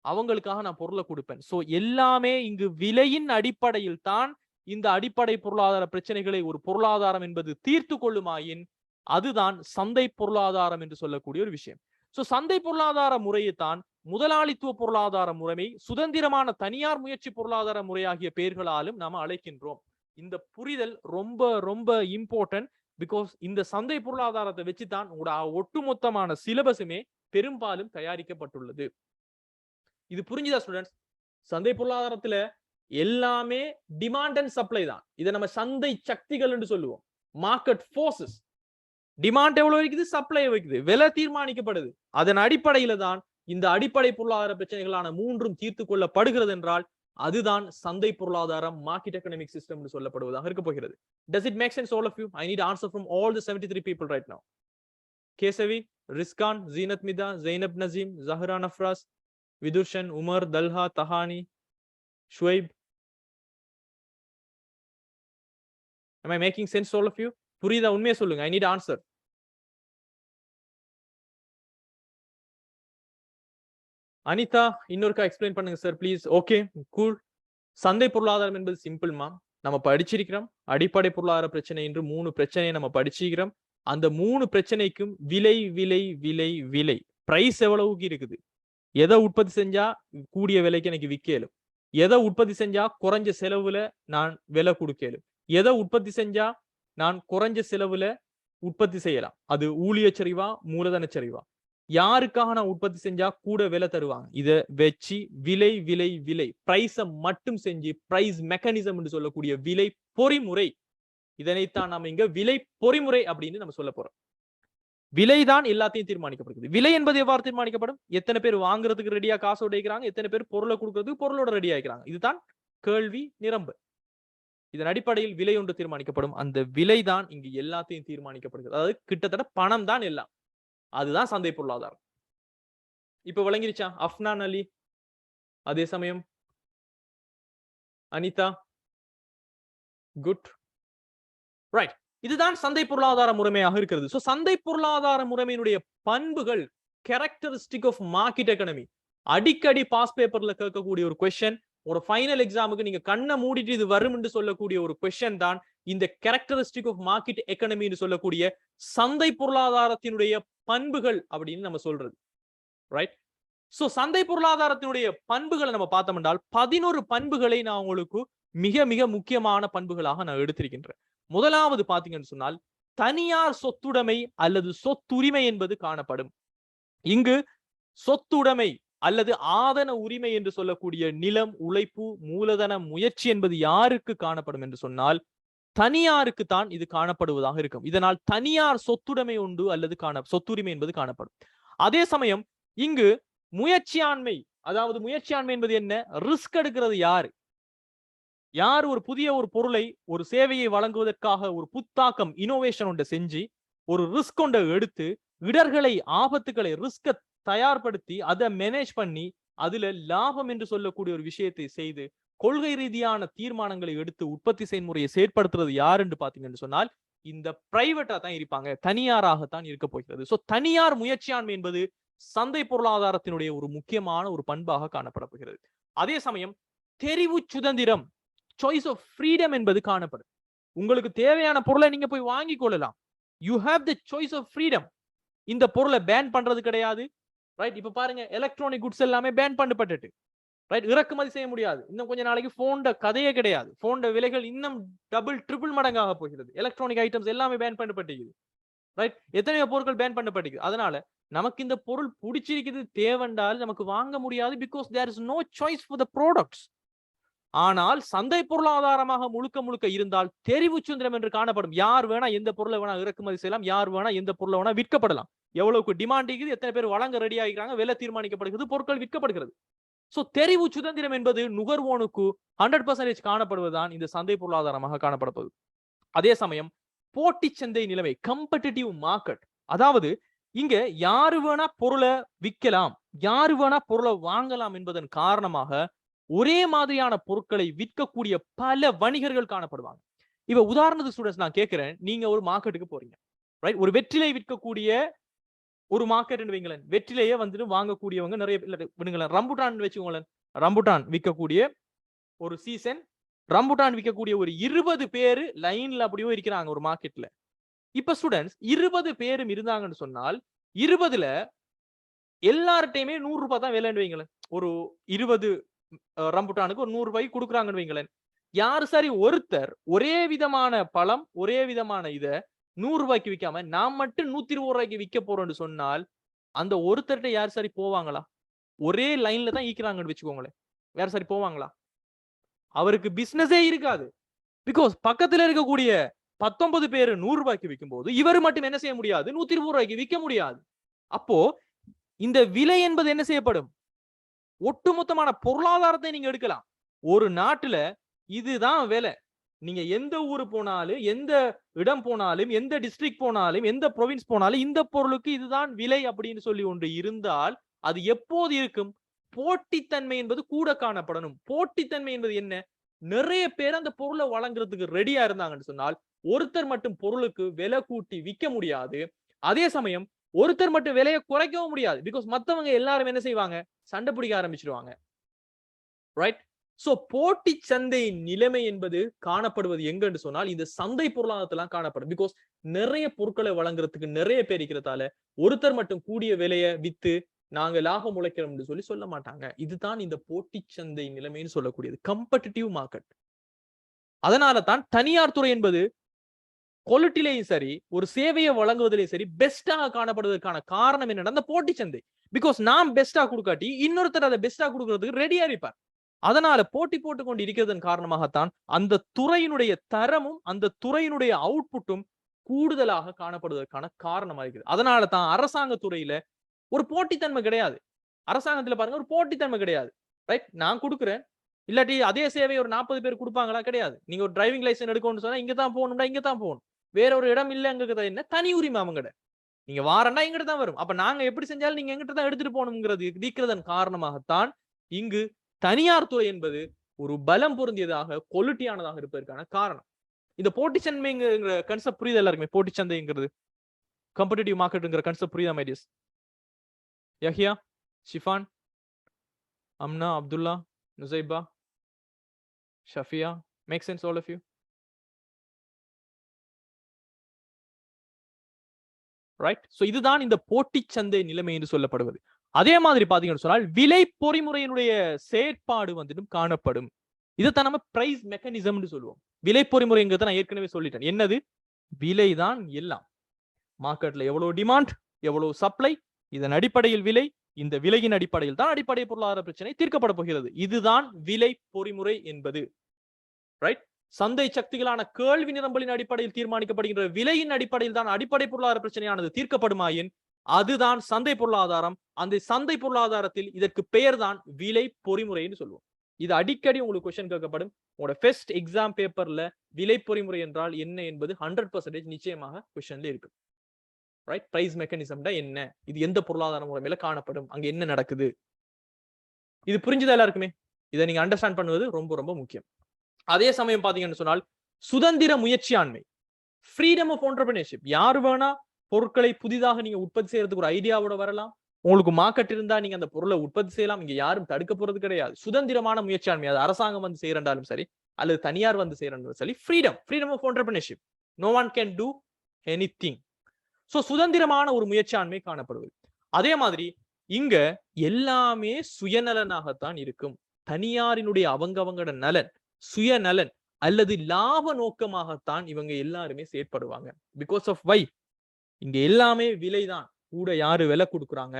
அவங்களுக்காக நான் பொருளை கொடுப்பேன். சோ எல்லாமே இங்கு விலையின் அடிப்படையில் தான் இந்த அடிப்படை பொருளாதார பிரச்சனைகளை ஒரு பொருளாதாரம் என்பது தீர்த்து கொள்ளுமாயின் அதுதான் சந்தை பொருளாதாரம் என்று சொல்லக்கூடிய ஒரு விஷயம். சோ சந்தை பொருளாதார முறையை தான் முதலாளித்துவ பொருளாதார முறைமை, சுதந்திரமான தனியார் முயற்சி பொருளாதார முறை ஆகிய பெயர்களாலும் நாம அழைக்கின்றோம். இந்த புரிதல் ரொம்ப ரொம்ப இம்பார்ட்டன்ட். பிகாஸ் இந்த சந்தை பொருளாதாரத்தை வச்சுதான் உங்களோட ஒட்டுமொத்தமான சிலபஸுமே பெரும்பாலும் தயாரிக்கப்பட்டுள்ளது. இது புரிஞ்சுதா ஸ்டூடெண்ட்ஸ்? சந்தை பொருளாதாரத்துல எல்லாமே டிமாண்ட் அண்ட் சப்ளை தான். இதை நம்ம சந்தை சக்திகள் என்று சொல்லுவோம். Market forces. டிமாண்ட் எவ்வளவு இருக்குது, சப்ளை வைக்குது, விலை தீர்மானிக்கப்படுது. அதன் அடிப்படையில தான் இந்த அடிப்படை பொருளாதார பிரச்சனைகளான மூன்றும் தீர்த்து கொள்ளப்படுகிறது என்றால் அதுதான் சந்தை பொருளாதாரம், மார்க்கெட் எக்கனாமிக் சிஸ்டம் என்று சொல்லப்படுவதாக இருக்க போகிறது. Does it make sense all of you? I need answer from all the 73 people right now. Kesavi, Rizkan, Zeenat Mida, Zainab Nazim, Zahra Nafras, Vidurshan, Umar, Dalha, Tahani, Shuaib. Am I making sense all of you? புரியுதா? உண்மையை சொல்லுங்க. I need answer. Anitha, இன்னொருக்கா explain பண்ணுங்க sir please. Okay, cool. சந்தை பொருளாதாரம் என்பது சிம்பிள்மா. நம்ம படிச்சிருக்கிறோம். அடிப்படை பொருளாதார பிரச்சனை என்று 3 பிரச்சனையை நம்ம படிச்சிருக்கிறோம். அந்த 3 பிரச்சனைக்கும் விலை விலை விலை விலை பிரைஸ் எவ்வளவுக்கு இருக்குது, எதை உற்பத்தி செஞ்சா கூடிய விலைக்கு எனக்கு விற்கலும், எதை உற்பத்தி செஞ்சா குறைஞ்ச செலவுல நான் விலை கொடுக்கலும், எதை உற்பத்தி செஞ்சா நான் குறைஞ்ச செலவுல உற்பத்தி செய்யலாம், அது ஊழிய சரிவா மூலதன சரிவா, யாருக்காக நான் உற்பத்தி செஞ்சா கூட விலை தருவாங்க, இத வச்சு விலை விலை விலை பிரைஸ மட்டும் செஞ்சு பிரைஸ் மெக்கானிசம் என்று சொல்லக்கூடிய விலை பொறிமுறை, இதனைத்தான் நாம இங்க விலை பொறிமுறை அப்படின்னு நம்ம சொல்ல போறோம். விலைதான் எல்லாத்தையும் தீர்மானிக்கப்படுகிறது. விலை என்பது எவ்வாறு தீர்மானிக்கப்படும்? எத்தனை பேர் வாங்குறதுக்கு ரெடியா காசு உடைக்கிறாங்க, எத்தனை பேர் பொருளை கொடுக்கறதுக்கு பொருளோட ரெடி ஆகிறாங்க. இதுதான் கேள்வி நிரம்பு. இதன் அடிப்படையில் விலை ஒன்று தீர்மானிக்கப்படும். அந்த விலைதான் இங்கு எல்லாத்தையும் தீர்மானிக்கப்படுகிறது. அதாவது கிட்டத்தட்ட பணம் தான் எல்லாம். அதுதான் சந்தை பொருளாதாரம். இப்ப விளங்கிருச்சா? அஃப்னான் அலி, அதே சமயம் அனிதா, குட், ரைட். இதுதான் சந்தை பொருளாதார முறைமையாக இருக்கிறது. சோ சந்தை பொருளாதார முறைமையினுடைய பண்புகள், கேரக்டரிஸ்டிக் ஆஃப் மார்க்கெட் எக்கனமி, அடிக்கடி பாஸ் பேப்பர்ல கேட்கக்கூடிய ஒரு கொஸ்டின். ஒரு ஃபைனல் எக்ஸாமுக்கு நீங்க கண்ணை மூடிட்டு இது வரும் என்று சொல்லக்கூடிய ஒரு கொஸ்டின் தான் இந்த கேரக்டரிஸ்டிக் ஆஃப் மார்க்கெட் எக்கனமி என்று சொல்லக்கூடிய சந்தை பொருளாதாரத்தினுடைய பண்புகள் அப்படின்னு நம்ம சொல்றது. ரைட். சோ சந்தை பொருளாதாரத்தினுடைய பண்புகளை நம்ம பார்த்தோம் என்றால் 11 பண்புகளை நான் உங்களுக்கு மிக மிக முக்கியமான பண்புகளாக நான் எடுத்திருக்கின்றேன். முதலாவது பாத்தீங்கன்னு சொன்னால் தனியார் சொத்துடைமை அல்லது சொத்துரிமை என்பது காணப்படும். இங்கு சொத்துடைமை அல்லது ஆதன உரிமை என்று சொல்லக்கூடிய நிலம், உழைப்பு, மூலதன முயற்சி என்பது யாருக்கு காணப்படும் என்று சொன்னால் தனியாருக்கு தான் இது காணப்படுவதாக இருக்கும். இதனால் தனியார் சொத்துடைமை உண்டு அல்லது சொத்துரிமை என்பது காணப்படும். அதே சமயம் இங்கு முயற்சியாண்மை, அதாவது முயற்சியாண்மை என்பது என்ன? ரிஸ்க் எடுக்கிறது யாரு? யார் ஒரு புதிய ஒரு பொருளை, ஒரு சேவையை வழங்குவதற்காக ஒரு புத்தாக்கம், இனோவேஷன் ஒன்றை செஞ்சு ஒரு ரிஸ்க் ஒன்றை எடுத்து இடர்களை, ஆபத்துக்களை, ரிஸ்க தயார்படுத்தி அதை மேனேஜ் பண்ணி அதுல லாபம் என்று சொல்லக்கூடிய ஒரு விஷயத்தை செய்து கொள்கை ரீதியான தீர்மானங்களை எடுத்து உற்பத்தி செயல்முறையை செயற்படுத்துறது யார் என்று பாத்தீங்கன்னு சொன்னால் இந்த பிரைவேட்டா தான் இருப்பாங்க, தனியாராகத்தான் இருக்க போகிறது. சோ தனியார் முயற்சியாண்மை என்பது சந்தை பொருளாதாரத்தினுடைய ஒரு முக்கியமான ஒரு பண்பாக காணப்படப்படுகிறது. அதே சமயம் தெரிவு சுதந்திரம், சாய்ஸ் ஆஃப் ஃப்ரீடம் என்பது காணப்படும். உங்களுக்கு தேவையான பொருளை நீங்க போய் வாங்கி கொள்ளலாம். You have the choice of freedom. இந்த பொருளை பேன் பண்றது கிடையாது. ரைட். இப்ப பாருங்க, எலக்ட்ரானிக் குட்ஸ் எல்லாமே பேன் பண்ணப்பட்டுட்டு, ரைட், இறக்குமதி செய்ய முடியாது. இன்னும் கொஞ்ச நாளைக்கு போன்ட கதையே கிடையாது. போன்ட விலைகள் இன்னும் டபுள் ட்ரிபிள் மடங்காக போகிறது. எலக்ட்ரானிக் ஐட்டம்ஸ் எல்லாமே பேன் பண்ணப்பட்டிருக்குது. ரைட். எத்தனையோ பொருட்கள் பேன் பண்ணப்பட்டிருக்கு. அதனால நமக்கு இந்த பொருள் பிடிச்சிருக்குது, தேவண்டால் நமக்கு வாங்க முடியாது. Because there is no choice for the products. ஆனால் சந்தை பொருளாதாரமாக முழுக்க முழுக்க இருந்தால் தெரிவு சுதந்திரம் என்று காணப்படும். யார் வேணா எந்த பொருளை வேணா இறக்குமதி செய்யலாம், யார் வேணா எந்த பொருளை வேணா விற்கப்படலாம். எவ்வளவுக்கு டிமாண்ட் இருக்குது, எத்தனை பேர் வழங்க ரெடி ஆகிக்கிறாங்க, விலை தீர்மானிக்கப்படுகிறது, பொருட்கள் விற்கப்படுகிறது. சோ தெரிவு சுதந்திரம் என்பது நுகர்வோனுக்கு 100% காணப்படுவதுதான் இந்த சந்தை பொருளாதாரமாக காணப்படுவது. அதே சமயம் போட்டி சந்தை நிலைமை, கம்படிட்டிவ் மார்க்கெட், அதாவது இங்க யாரு வேணா பொருளை விற்கலாம், யாரு வேணா பொருளை வாங்கலாம் என்பதன் காரணமாக ஒரே மாதிரியான பொருட்களை விற்கக்கூடிய பல வணிகர்கள் காணப்படுவாங்க. இப்ப உதாரணத்துக்கு ஸ்டூடெண்ட்ஸ் நான் கேட்கிறேன், நீங்க ஒரு மார்க்கெட்டுக்கு போறீங்க, ரைட்? ஒரு வெற்றிலை விற்கக்கூடிய ஒரு மார்க்கெட் வைங்களேன், வெற்றிலையே வந்துட்டு வாங்கக்கூடியவங்க நிறைய பேர், ரம்புட்டான் வச்சுக்கோங்களேன், ரம்புட்டான் விற்கக்கூடிய ஒரு சீசன், ரம்புட்டான் விற்கக்கூடிய ஒரு 20 பேரு லைன்ல அப்படியோ இருக்கிறாங்க ஒரு மார்க்கெட்ல. இப்ப ஸ்டூடெண்ட்ஸ் 20 பேரும் இருந்தாங்கன்னு சொன்னால் 20ல எல்லார்ட்டையுமே 100 ரூபாய் தான் விலைன்னு வைங்களேன். ஒரு 20 ரம்புட்டானுக்கு ஒரு 100 ரூபாய்க்கு கொடுக்குறாங்கன்னு வைங்களேன். யாரு சரி ஒருத்தர் ஒரே விதமான பழம், ஒரே விதமான இத 100 ரூபாய்க்கு விற்காம நான் மட்டும் 120 ரூபாய்க்கு விற்க போறேன்னு சொன்னால் அந்த ஒருத்தர்கிட்ட யார் சரி போவாங்களா? ஒரே லைன்ல தான் ஈக்கிறாங்கன்னு வச்சுக்கோங்களேன், யார் சரி போவாங்களா? அவருக்கு பிசினஸே இருக்காது. பிகாஸ் பக்கத்துல இருக்கக்கூடிய 19 பேரு 100 ரூபாய்க்கு விற்கும் போது இவர் மட்டும் என்ன செய்ய முடியாது, 120 ரூபாய்க்கு விற்க முடியாது. அப்போ இந்த விலை என்பது என்ன செய்யப்படும்? ஒட்டுமொத்தமான பொருளாதாரத்தை நீங்க எடுக்கலாம். ஒரு நாட்டுல இதுதான் விலை. நீங்க எந்த ஊர் போனாலும், எந்த இடம் போனாலும், எந்த டிஸ்ட்ரிக்ட் போனாலும், எந்த ப்ரொவின்ஸ் போனாலும் இந்த பொருளுக்கு இதுதான் விலை அப்படின்னு சொல்லி ஒன்று இருந்தால் அது எப்போது இருக்கும்? போட்டித்தன்மை என்பது கூட காணப்படணும். போட்டித்தன்மை என்பது என்ன? நிறைய பேர் அந்த பொருளை வழங்குறதுக்கு ரெடியா இருந்தாங்கன்னு சொன்னால் ஒருத்தர் மட்டும் பொருளுக்கு விலை கூட்டி விற்க முடியாது. அதே சமயம் ஒருத்தர் மட்டும் விலையை குறைக்கவும் முடியாது. பிகாஸ் மத்தவங்க எல்லாரும் என்ன செய்வாங்க? சண்டை பிடிக்க ஆரம்பிச்சிருவாங்க, ரைட்? சோ போட்டி சந்தை நிலைமை என்பது காணப்படுவது எங்கன்னு சொன்னால் இந்த சந்தை பொருளாதாரத்தெல்லாம் காணப்படும். பிகாஸ் நிறைய பொருட்களை வழங்குறதுக்கு நிறைய பேர் இருக்கிறதால ஒருத்தர் மட்டும் கூடிய விலையை வித்து நாங்க லாபம் உழைக்கிறோம்னு சொல்லி சொல்ல மாட்டாங்க. இதுதான் இந்த போட்டி சந்தை நிலைமைன்னு சொல்லக்கூடியது, கம்படிட்டிவ் மார்க்கெட். அதனால தான் தனியார் துறை என்பது குவாலிட்டிலையும் சரி, ஒரு சேவையை வழங்குவதிலையும் சரி பெஸ்டாக காணப்படுவதற்கான காரணம் என்னன்னா அந்த போட்டி சந்தை. பிகாஸ் நாம் பெஸ்டா கொடுக்காட்டி இன்னொருத்தர் அதை பெஸ்டா கொடுக்கறதுக்கு ரெடியா இருப்பார். அதனால போட்டி போட்டுக்கொண்டு இருக்கிறதன் காரணமாகத்தான் அந்த துறையினுடைய தரமும் அந்த துறையினுடைய அவுட்புட்டும் கூடுதலாக காணப்படுவதற்கான காரணமா இருக்குது. அதனால தான் அரசாங்க துறையில ஒரு போட்டித்தன்மை கிடையாது. அரசாங்கத்துல பாருங்க, ஒரு போட்டித்தன்மை கிடையாது, ரைட்? நான் கொடுக்குறேன், இல்லாட்டி அதே சேவை ஒரு 40 பேர் கொடுப்பாங்களா? கிடையாது. நீங்க ஒரு டிரைவிங் லைசன்ஸ் எடுக்கணும்னு சொன்னா இங்க தான் போகணும்னா இங்க தான் போகணும். வேற ஒரு இடம் இல்லைங்கிறது என்ன? தனி உரிமை அவங்கட. நீங்க வாரண்டா எங்கிட்ட தான் வரும். அப்ப நாங்க எப்படி செஞ்சாலும் நீங்க எங்கிட்ட தான் எடுத்துட்டு போகணுங்கிறது இருக்கிறதன் காரணமாகத்தான் இங்கு தனியார் துறை என்பது ஒரு பலம் பொருந்தியதாக, குவாலிட்டியானதாக இருப்பதற்கான காரணம். இந்த போட்டி சந்தைங்கிற கன்செப்ட் புரியுது எல்லாருக்குமே? போட்டி சந்தைங்கிறது, கம்படிட்டிவ் மார்க்கெட்ங்கிற கன்செப்ட் புரியுதா my dears? Yahya, Shifan, Amna, Abdullah, Nusaiba, Shafiya, make sense all of you? Right? So இதுதான் இந்த போட்டி சந்தை நிலைமை என்று சொல்லப்படுவது. அதே மாதிரி பாத்தீங்கன்னு சொன்னால் விலை பொறிமுறையினுடைய செயற்பாடு வந்துட்டு காணப்படும். இதைத்தான் நம்ம பிரைஸ் மெக்கானிசம்னு சொல்லுவோம். விலை பொறிமுறைங்கிறத நான் ஏற்கனவே சொல்லிட்டேன். என்னது? விலைதான் எல்லாம். மார்க்கெட்ல எவ்வளவு டிமாண்ட், எவ்வளவு சப்ளை, இதன் அடிப்படையில் விலை, இந்த விலையின் அடிப்படையில் தான் அடிப்படை பொருளாதார பிரச்சனை தீர்க்கப்பட போகிறது. இதுதான் விலை பொறிமுறை என்பது, ரைட்? சந்தை சக்திகளான கேள்வி நிரம்பலின் அடிப்படையில் தீர்மானிக்கப்படுகின்ற விலையின் அடிப்படையில் தான் அடிப்படை பொருளாதார பிரச்சனையானது தீர்க்கப்படுமாயின் அதுதான் சந்தை பொருளாதாரம். அந்த சந்தை பொருளாதாரத்தில் இதற்கு பெயர் தான் விலை பொறிமுறைன்னு சொல்லுவோம். இது அடிக்கடி உங்களுக்கு கொஸ்டின் கேட்கப்படும். உங்களோட ஃபர்ஸ்ட் எக்ஸாம் பேப்பர்ல விலை பொறிமுறை என்றால் என்ன என்பது 100% நிச்சயமாக கொஸ்டின்ல இருக்கு, ரைட்? பிரைஸ் மெக்கானிசம்னா என்ன, இது எந்த பொருளாதார முறைமையில காணப்படும், அங்க என்ன நடக்குது, இது புரிஞ்சுதா எல்லாருக்குமே? இதை நீங்க அண்டர்ஸ்டாண்ட் பண்ணுவது ரொம்ப ரொம்ப முக்கியம். அதே சமயம் பாத்தீங்கன்னு சொன்னால் சுதந்திர முயற்சியாண்மை, ஃப்ரீடம் ஆஃப் என்டர்பிரினர்ஷிப். யாரு வேணா பொருட்களை புதிதாக நீங்க உற்பத்தி செய்யறதுக்கு ஒரு ஐடியாவோட வரலாம். உங்களுக்கு மார்க்கெட் இருந்தா நீங்க அந்த பொருளை உற்பத்தி செய்யலாம். இங்க யாரும் தடுக்க போறது கிடையாது. சுதந்திரமான முயற்சியாண்மை, அது அரசாங்கம் வந்து செய்யறாலும் சரி அல்லது தனியார் வந்து செய்யறாலும் சரி, freedom of entrepreneurship. No one can do anything. So சுதந்திரமான ஒரு முயற்சியாண்மை காணப்படுவது. அதே மாதிரி இங்க எல்லாமே சுயநலனாகத்தான் இருக்கும். தனியாரினுடைய அவங்கவங்களோட நலன், சுயநலன் அல்லது லாப நோக்கமாகத்தான் இவங்க எல்லாருமே செயற்படுவாங்க. பிகாஸ் ஆஃப் வை? இங்க எல்லாமே விலைதான். கூட யாரு விலை கொடுக்குறாங்க,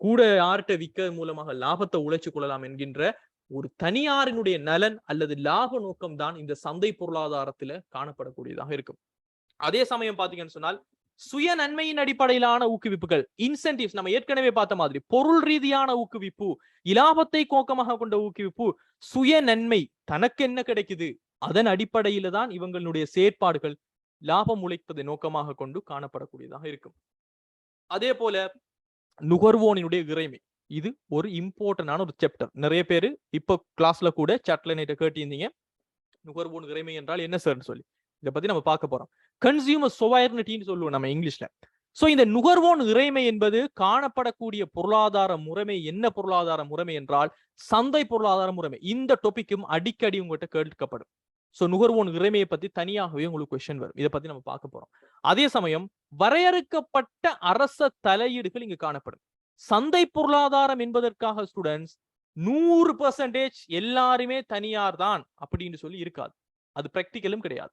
கூட யார்கிட்ட விற்க மூலமாக லாபத்தை உழைச்சு கொள்ளலாம் என்கின்ற ஒரு தனியாரினுடைய நலன் அல்லது லாப நோக்கம் தான் இந்த சந்தை பொருளாதாரத்துல காணப்படக்கூடியதாக இருக்கும். அதே சமயம் பாத்தீங்கன்னு சொன்னால் சுய நன்மையின் அடிப்படையிலான ஊக்குவிப்புகள், இன்சென்டிவ்ஸ், நம்ம ஏற்கனவே பார்த்த மாதிரி பொருள் ரீதியான ஊக்குவிப்பு, இலாபத்தை நோக்கமாக கொண்ட ஊக்குவிப்பு, சுய நன்மை, தனக்கு என்ன கிடைக்குது அதன் அடிப்படையில தான் இவங்களுடைய செயற்பாடுகள் லாபம் உழைப்பதை நோக்கமாக கொண்டு காணப்படக்கூடியதாக இருக்கும். அதே போல நுகர்வோனினுடைய இறைமை, இது ஒரு இம்பார்ட்டன்டான ஒரு சாப்டர். நிறைய பேரு இப்ப கிளாஸ்ல கூட சாட்ல கேட்டிருந்தீங்க, நுகர்வோன் இறைமை என்றால் என்ன சார்னு சொல்லி. இதை பத்தி நம்ம பார்க்க போறோம். கன்சியூமர் சொவர்னிட்டின்னு சொல்லுவோம் நம்ம இங்கிலீஷ்ல. சோ இந்த நுகர்வோன் இறைமை என்பது காணப்படக்கூடிய பொருளாதார முறைமை. என்ன பொருளாதார முறைமை என்றால் சந்தை பொருளாதார முறைமை. இந்த டாபிக்கும் அடிக்கடி உங்கள்கிட்ட கேட்கப்படும். சோ நுகர்வோன் இறைமையை பத்தி தனியாகவே உங்களுக்கு கொஸ்டின் வரும். இதை பத்தி நம்ம பார்க்க போறோம். அதே சமயம் வரையறுக்கப்பட்ட அரச தலையீடுகள் இங்கு காணப்படும். சந்தை பொருளாதாரம் என்பதற்காக ஸ்டூடெண்ட்ஸ் 100% எல்லாருமே தனியார் தான் அப்படின்னு சொல்லி இருக்காது. அது பிராக்டிக்கலும் கிடையாது.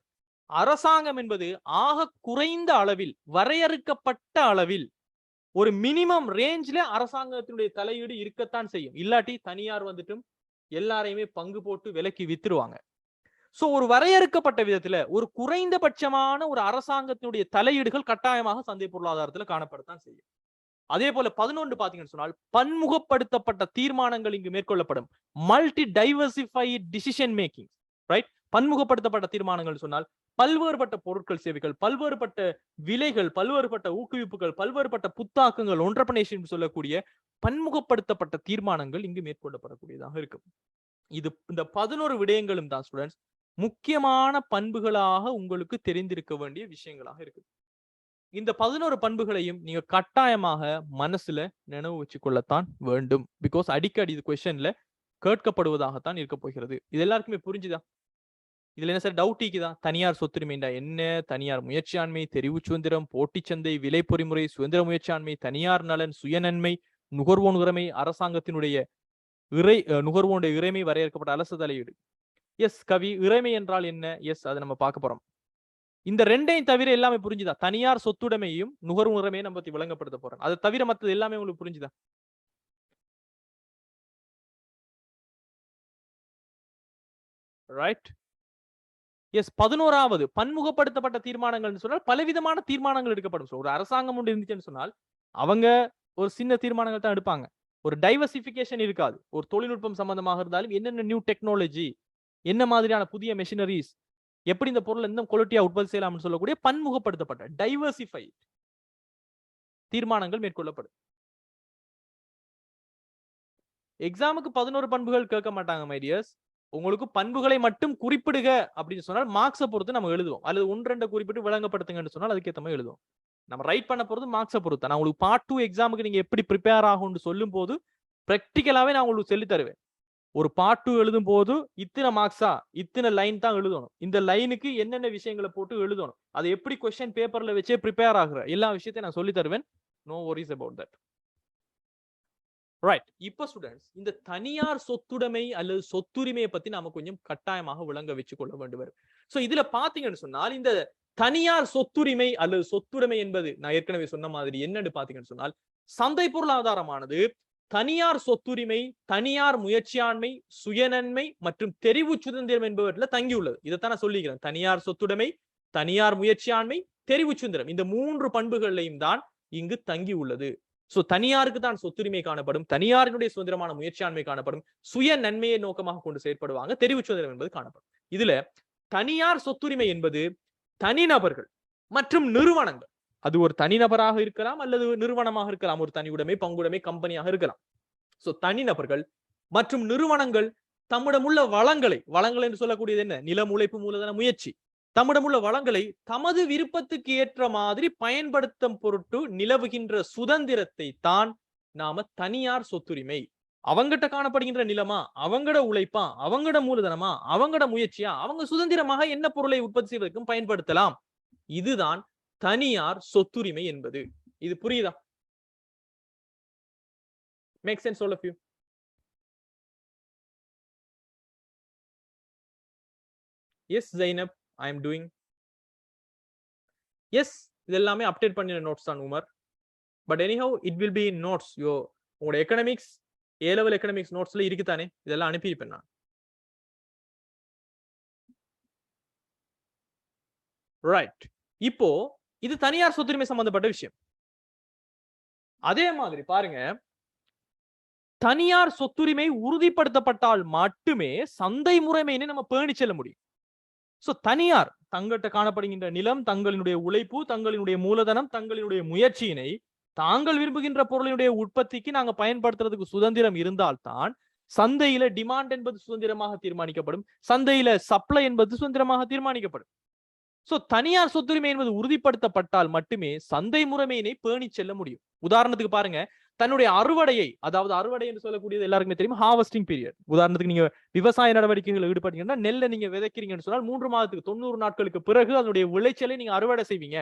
அரசாங்கம் என்பது ஆக குறைந்த அளவில், வரையறுக்கப்பட்ட அளவில், ஒரு மினிமம் ரேஞ்ச்ல அரசாங்கத்தினுடைய தலையீடு இருக்கத்தான் செய்யும். இல்லாட்டி தனியார் வந்துட்டும் எல்லாரையுமே பங்கு போட்டு விலைக்கு வித்துருவாங்க. சோ ஒரு வரையறுக்கப்பட்ட விதத்துல ஒரு குறைந்தபட்சமான ஒரு அரசாங்கத்தினுடைய தலையீடுகள் கட்டாயமாக சந்தை பொருளாதாரத்துல காணப்படத்தான் செய்யும். அதே போல 11 பாத்தீங்கன்னு சொன்னால் பன்முகப்படுத்தப்பட்ட தீர்மானங்கள் இங்கு மேற்கொள்ளப்படும். Multi diversified decision making, right? பன்முகப்படுத்தப்பட்ட தீர்மானங்கள் சொன்னால் பல்வேறுபட்ட பொருட்கள், சேவைகள், பல்வேறுபட்ட விலைகள், பல்வேறுபட்ட ஊக்குவிப்புகள், பல்வேறுபட்ட புத்தாக்கங்கள், ஒன்டர்பிரினர்ஷிப் சொல்லக்கூடிய பன்முகப்படுத்தப்பட்ட தீர்மானங்கள் இங்கு மேற்கொள்ளப்படக்கூடியதாக இருக்கும். இது இந்த 11 விடயங்களும் தான் ஸ்டூடெண்ட்ஸ் முக்கியமான பண்புகளாக உங்களுக்கு தெரிந்திருக்க வேண்டிய விஷயங்களாக இருக்கு. இந்த 11 பண்புகளையும் நீங்க கட்டாயமாக மனசுல நினைவு வச்சு கொள்ளத்தான் வேண்டும். பிகாஸ் அடிக்கடி இது கொஸ்டின்ல கேட்கப்படுவதாகத்தான் இருக்க போகிறது. இது எல்லாருக்குமே புரிஞ்சுதா? இதுல என்ன சார் டவுட் இருக்குதா? தனியார் சொத்துரிமைண்டா என்ன, தனியார் முயற்சியாண்மை, தெரிவு சுதந்திரம், போட்டி சந்தை, விலை பொறிமுறை, சுதந்திர முயற்சியாண்மை, தனியார் நலன், சுயநன்மை, நுகர்வோன் உரிமை, அரசாங்கத்தினுடைய நுகர்வோனுடைய இறைமை, வரையறுக்கப்பட்ட அரசு தலையீடு. எஸ் கவி, இறைமை என்றால் என்ன? எஸ், அதை நம்ம பார்க்க போறோம். இந்த ரெண்டையும் தவிர எல்லாமே புரிஞ்சுதா? தனியார் சொத்துடைமையும் நுகர்வு உரிமையும் நம்ம பத்தி விளங்கப்படுத்த போறோம். அதை தவிர மற்றது எல்லாமே உங்களுக்கு புரிஞ்சுதா? ரைட்? எஸ். 11வது பன்முகப்படுத்தப்பட்ட தீர்மானங்கள் சொன்னால் பலவிதமான தீர்மானங்கள் எடுக்கப்படும். ஒரு அரசாங்கம் ஒன்று இருந்துச்சுன்னு சொன்னால் அவங்க ஒரு சின்ன தீர்மானங்கள் தான் எடுப்பாங்க. ஒரு டைவர்சிபிகேஷன் இருக்காது. ஒரு தொழில்நுட்பம் சம்பந்தமாக இருந்தாலும் என்னென்ன நியூ டெக்னாலஜி, என்ன மாதிரியான புதிய மெஷினரிஸ், எப்படி இந்த பொருள் எந்த குவாலிட்டியா உற்பத்தி செய்யலாம்னு சொல்லக்கூடிய பன்முகப்படுத்தப்பட்ட டைவர்சிஃபைட் தீர்மானங்கள் மேற்கொள்ளப்படும். எக்ஸாமுக்கு 11 பண்புகள் கேட்க மாட்டாங்க மை டியர்ஸ். உங்களுக்கு பண்புகளை மட்டும் குறிப்பிடுக அப்படின்னு சொன்னால் மார்க்ஸை பொறுத்து நம்ம எழுதுவோம். அல்லது 1-2 குறிப்பிட்டு விளங்கப்படுத்துங்கன்னு சொன்னால் அதுக்கேற்ற மாதிரி எழுதுவோம். நம்ம ரைட் பண்ண போறது மார்க்ஸை பொறுத்து. நான் உங்களுக்கு பார்ட் 2 எக்ஸாமுக்கு நீங்க எப்படி ப்ரிப்பேர் ஆகும்னு சொல்லும் போது பிராக்டிக்கலாவே நான் உங்களுக்கு சொல்லி தருவேன். ஒரு பார்ட் 2 எழுதும் போது இத்தனை மார்க்ஸா, இத்தனை லைன் தான் எழுதணும். இந்த லைனுக்கு என்னென்ன விஷயங்களை போட்டு எழுதணும், அதை எப்படி கொஸ்டின் பேப்பர்ல வச்சே ப்ரிப்பேர் ஆகுற எல்லா விஷயத்தையும் நான் சொல்லி தருவேன். No worries about that. Right. இப்ப ஸ்டூடெண்ட்ஸ், இந்த தனியார் சொத்துடைமை அல்லது சொத்துரிமையை பத்தி நாம கொஞ்சம் கட்டாயமாக விளங்க வச்சு கொள்ள வேண்டும். சோ இதுல பாத்தீங்கன்னு சொன்னால் இந்த தனியார் சொத்துரிமை அல்லது சொத்துடைமை என்பது நான் ஏற்கனவே சொன்ன மாதிரி என்னன்னு பாத்தீங்கன்னு சொன்னால் சந்தை பொருளாதாரமானது தனியார் சொத்துரிமை, தனியார் முயற்சியாண்மை, சுயநன்மை மற்றும் தெரிவு சுதந்திரம் என்பவற்றில் தங்கியுள்ளது. இதைத்தான் நான் சொல்லிக்கிறேன். தனியார் சொத்துடைமை, தனியார் முயற்சியாண்மை, தெரிவு சுதந்திரம், இந்த 3 பண்புகளையும் தான் இங்கு தங்கி உள்ளது. சோ தனியாருக்கு தான் சொத்துரிமை காணப்படும், தனியாரினுடைய சுதந்திரமான முயற்சியாண்மை காணப்படும், சுய நன்மையை நோக்கமாக கொண்டு செயற்படுவாங்க, தெரிவு சுதந்திரம் என்பது காணப்படும். இதுல தனியார் சொத்துரிமை என்பது தனிநபர்கள் மற்றும் நிறுவனங்கள், அது ஒரு தனிநபராக இருக்கலாம் அல்லது நிறுவனமாக இருக்கலாம், ஒரு தனியுடைமை, பங்குடைமை, கம்பெனியாக இருக்கலாம். சோ தனிநபர்கள் மற்றும் நிறுவனங்கள் தம்மிடமுள்ள வளங்களை என்று சொல்லக்கூடியது என்ன? நிலம், உழைப்பு, மூலதன, முயற்சி, தம்மிடமுள்ள வளங்களை தமது விருப்பத்துக்கு ஏற்ற மாதிரி பயன்படுத்தும் பொருட்டு நிலவுகின்ற சுதந்திரத்தை தான் நாம தனியார் சொத்துரிமை. அவங்கிட்ட காணப்படுகின்ற நிலமா, அவங்கட உழைப்பா, அவங்கட மூலதனமா, அவங்கட முயற்சியா, அவங்க சுதந்திரமாக என்ன பொருளை உற்பத்தி செய்வதற்கும் பயன்படுத்தலாம். இதுதான் தனியார் சொத்துரிமை என்பது. இது புரியுதா? Make sense all of you? Yes Zainab, I am doing. Yes, இது எல்லாமே அப்டேட் பண்ணின நோட்ஸ் தான் Umar. But anyhow it will be in notes. உங்களோட எக்கனாமிக்ஸ், ஏ லெவல் எக்கனாமிக்ஸ் நோட்ஸ்ல இருக்குதானே? இதெல்லாம் அனுப்பியிருப்பேன் நான். ரைட். இப்போ இது தனியார் சொத்துரிமை சம்பந்தப்பட்ட விஷயம். அதே மாதிரி பாருங்க, தனியார் சொத்துரிமை உறுதிப்படுத்தப்பட்டால் மட்டுமே சந்தை முறைமையினை நம்ம பேணி செல்ல முடியும். சோ தனியார் தங்கிட்ட காணப்படுகின்ற நிலம், தங்களினுடைய உழைப்பு, தங்களினுடைய மூலதனம், தங்களினுடைய முயற்சியினை தாங்கள் விரும்புகின்ற பொருளினுடைய உற்பத்திக்கு நாங்க பயன்படுத்துறதுக்கு சுதந்திரம் இருந்தால்தான் சந்தையில டிமாண்ட் என்பது சுதந்திரமாக தீர்மானிக்கப்படும், சந்தையில சப்ளை என்பது சுதந்திரமாக தீர்மானிக்கப்படும். சோ தனியார் சொத்துரிமை என்பது உறுதிப்படுத்தப்பட்டால் மட்டுமே சந்தை முறைமையினை பேணி செல்ல முடியும். உதாரணத்துக்கு பாருங்க, தன்னுடைய அறுவடையை, அதாவது அறுவடை என்று சொல்லக்கூடியது எல்லாருக்குமே தெரியும், ஹார்வெஸ்டிங் பீரியட். உதாரணத்துக்கு நீங்க விவசாய நடவடிக்கைகள் ஈடுபட்டீங்கன்னா, நெல்லை நீங்க விதைக்கிறீங்கன்னு சொன்னால் 3 மாதத்துக்கு 90 நாட்களுக்கு பிறகு அதனுடைய விளைச்சலை நீங்க அறுவடை செய்வீங்க.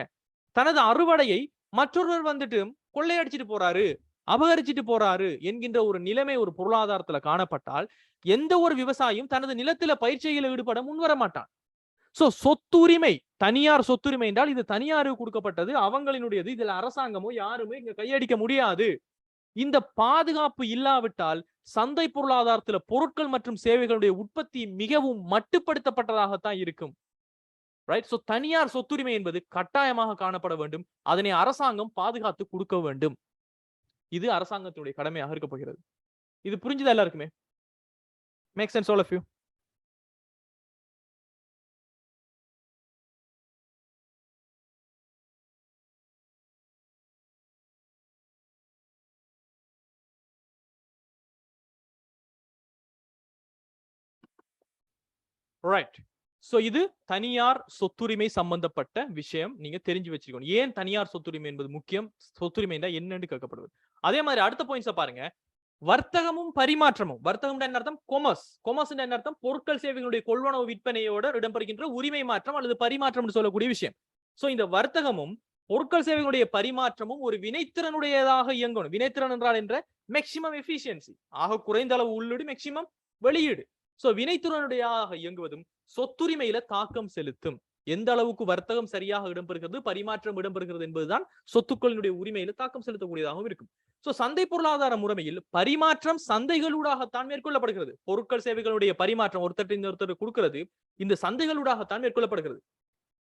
தனது அறுவடையை மற்றொருவர் வந்துட்டு கொள்ளையடிச்சிட்டு போறாரு, அபகரிச்சிட்டு போறாரு என்கின்ற ஒரு நிலைமை ஒரு பொருளாதாரத்துல காணப்பட்டால் எந்த ஒரு விவசாயியும் தனது நிலத்தில பயிற்சியில் ஈடுபட முன்வர மாட்டான். சோ சொத்துரிமை, தனியார் சொத்துரிமை என்றால் இது தனியாருக்கு கொடுக்கப்பட்டது, அவங்களினுடையது, இதுல அரசாங்கமோ யாருமே இங்க கையடிக்க முடியாது. இந்த பாதுகாப்பு இல்லாவிட்டால் சந்தை பொருளாதாரத்துல பொருட்கள் மற்றும் சேவைகளுடைய உற்பத்தி மிகவும் மட்டுப்படுத்தப்பட்டதாகத்தான் இருக்கும். ரைட்? சோ தனியார் சொத்துரிமை என்பது கட்டாயமாக காணப்பட வேண்டும், அதனை அரசாங்கம் பாதுகாத்து கொடுக்க வேண்டும். இது அரசாங்கத்தினுடைய கடமையாக இருக்க போகிறது. இது புரிஞ்சுதா எல்லாருக்குமே? Make sense all of you? Right. So இது தனியார் சொத்துரிமை சம்பந்தப்பட்ட விஷயம், நீங்க தெரிஞ்சு வச்சிருக்கணும். ஏன் தனியார் சொத்துரிமை என்பது முக்கியம், சொத்துரிமை என்னன்னு கேட்கப்படுவது. அதே மாதிரி அடுத்த பாயிண்ட்ஸ் பாருங்க, வர்த்தகமும் பரிமாற்றமும். வர்த்தகம் என்ன அர்த்தம்? கொமர்ஸ். கொமர்ஸ் என்ன அர்த்தம்? பொருட்கள் சேவைகளுடைய கொள்வனவு விற்பனையோட இடம்பெறுகின்ற உரிமை மாற்றம் அல்லது பரிமாற்றம் சொல்லக்கூடிய விஷயம். சோ இந்த வர்த்தகமும் பொருட்கள் சேவைகளுடைய பரிமாற்றமும் ஒரு வினைத்திறனுடையதாக இயங்கணும். வினைத்திறன் என்றால் என்ற மேக்சிமம் எஃபிஷியன்சி, ஆக குறைந்த அளவு உள்ளீடு, மேக்சிமம் வெளியீடு. சோ வினைத்திறனுடையாக இயங்குவதும் சொத்துரிமையில தாக்கம் செலுத்தும். எந்த அளவுக்கு வர்த்தகம் சரியாக இடம்பெறுகிறது, பரிமாற்றம் இடம்பெறுகிறது என்பதுதான் சொத்துக்களினுடைய உரிமையில தாக்கம் செலுத்தக்கூடியதாகவும் இருக்கும். சோ சந்தை பொருளாதார முறைமையில் பரிமாற்றம் சந்தைகளூடாகத்தான் மேற்கொள்ளப்படுகிறது. பொருட்கள் சேவைகளுடைய பரிமாற்றம் ஒருத்தர் ஒருத்தர் கொடுக்கிறது இந்த சந்தைகளூடாகத்தான் மேற்கொள்ளப்படுகிறது.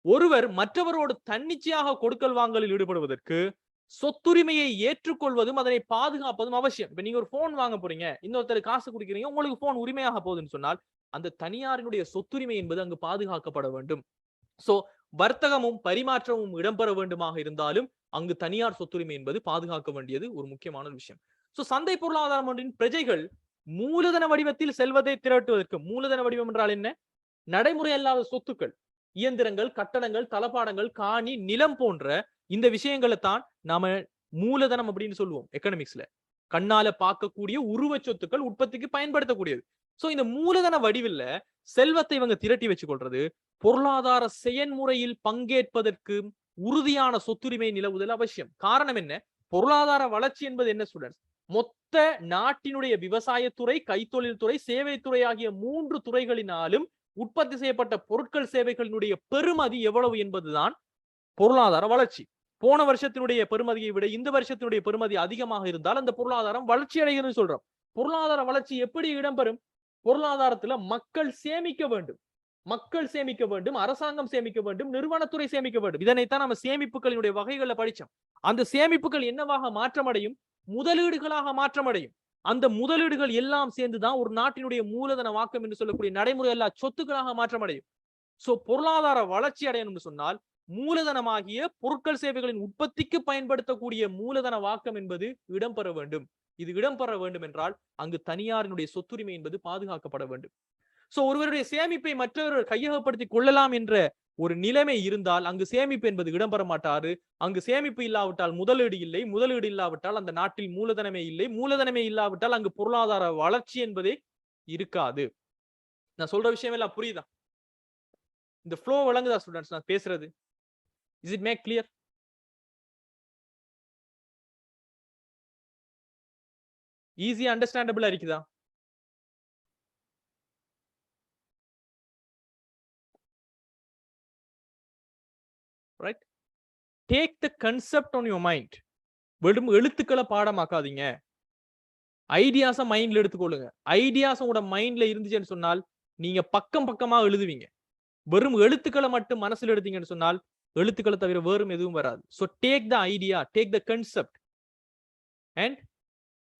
ஒருவர் மற்றவரோடு தன்னிச்சையாக கொடுக்கல் வாங்கலில் ஈடுபடுவதற்கு சொத்துரிமையை ஏற்றுக்கொள்வதும் அதனை பாதுகாப்பதும் அவசியம். இப்ப நீங்க ஒரு போன் வாங்க போறீங்க, இன்னொருத்தர் காசு கொடுக்கிறீங்க, உங்களுக்கு போன் உரிமையாக போகுதுன்னு சொன்னால் அந்த தனியாரினுடைய சொத்துரிமை என்பது அங்கு பாதுகாக்கப்பட வேண்டும். சோ வர்த்தகமும் பரிமாற்றமும் இடம்பெற வேண்டுமாக இருந்தாலும் அங்கு தனியார் சொத்துரிமை என்பது பாதுகாக்க வேண்டியது ஒரு முக்கியமான விஷயம். சோ சந்தை பொருளாதாரம் ஒன்றின் பிரஜைகள் மூலதன வடிவத்தில் செல்வதை திரட்டுவதற்கு, மூலதன வடிவம் என்றால் என்ன? நடைமுறை அல்லாத சொத்துக்கள், இயந்திரங்கள், கட்டடங்கள், தளபாடங்கள், காணி, நிலம் போன்ற இந்த விஷயங்களை தான் நாம மூலதனம் அப்படின்னு சொல்லுவோம் எக்கனாமிக்ஸ்ல. கண்ணால பார்க்கக்கூடிய உருவ சொத்துக்கள் உற்பத்திக்கு பயன்படுத்தக்கூடியது. சோ இந்த மூலதன வடிவில் செல்வத்தை இவங்க திரட்டி வச்சு கொள்றது, பொருளாதார செயன்முறையில் பங்கேற்பதற்கு உறுதியான சொத்துரிமை நிலவுதல் அவசியம். காரணம் என்ன? பொருளாதார வளர்ச்சி என்பது என்ன ஸ்டூடெண்ட்ஸ்? மொத்த நாட்டினுடைய விவசாயத்துறை, கைத்தொழில் துறை, சேவைத்துறை ஆகிய 3 துறைகளினாலும் உற்பத்தி செய்யப்பட்ட பொருட்கள் சேவைகளினுடைய பெறுமதி எவ்வளவு என்பதுதான் பொருளாதார வளர்ச்சி. போன வருஷத்தினுடைய பெறுமதியை விட இந்த வருஷத்தினுடைய பெறுமதி அதிகமாக இருந்தால் அந்த பொருளாதாரம் வளர்ச்சி அடைகிறது சொல்றோம். பொருளாதார வளர்ச்சி எப்படி இடம்பெறும்? பொருளாதாரத்துல மக்கள் சேமிக்க வேண்டும், மக்கள் சேமிக்க வேண்டும், அரசாங்கம் சேமிக்க வேண்டும், நிறுவனத்துறை சேமிக்க வேண்டும். இதனைத்தான் நம்ம சேமிப்புகளினுடைய வகைகளை படிச்சோம். அந்த சேமிப்புகள் என்னவாக மாற்றமடையும்? முதலீடுகளாக மாற்றமடையும். அந்த முதலீடுகள் எல்லாம் சேர்ந்துதான் ஒரு நாட்டினுடைய மூலதன வாக்கம் என்று சொல்லக்கூடிய நடைமுறை எல்லா சொத்துக்களாக மாற்றமடையும். சோ பொருளாதார வளர்ச்சி அடையணும்னு சொன்னால் மூலதனமாகிய பொருட்கள் சேவைகளின் உற்பத்திக்கு பயன்படுத்தக்கூடிய மூலதன வாக்கம் என்பது இடம்பெற வேண்டும். இது இடம்பெற வேண்டும் என்றால் அங்கு தனியாரினுடைய சொத்துரிமை என்பது பாதுகாக்கப்பட வேண்டும். சோ ஒருவருடைய சேமிப்பை மற்றவர்கள் கையகப்படுத்தி கொள்ளலாம் என்ற ஒரு நிலைமை இருந்தால் அங்கு சேமிப்பு என்பது இடம்பெற மாட்டாரு. அங்கு சேமிப்பு இல்லாவிட்டால் முதலீடு இல்லை, முதலீடு இல்லாவிட்டால் அந்த நாட்டில் மூலதனமே இல்லை, மூலதனமே இல்லாவிட்டால் அங்கு பொருளாதார வளர்ச்சி என்பதே இருக்காது. நான் சொல்ற விஷயம் எல்லாம் புரியுதா? இந்த ஃப்ளோ விளங்குதா ஸ்டூடெண்ட்ஸ் நான் பேசுறது? Is it make clear? Easy understandable இருக்குதா? Right? Take the concept on your mind. வெறும் எழுத்துக்களை பாடமாக்காதீங்க. ஐடியாஸ மைண்ட்ல எடுத்துக்கொள்ளுங்க. ஐடியாஸ் உங்களோட மைண்ட்ல இருந்துச்சுன்னு சொன்னால் நீங்க பக்கம் பக்கமா எழுதுவீங்க. வெறும் எழுத்துக்களை மட்டும் மனசுல எடுத்தீங்கன்னு சொன்னால் எழுத்துக்களை தவிர வேறும் எதுவும் வராது. So take the idea, take the concept and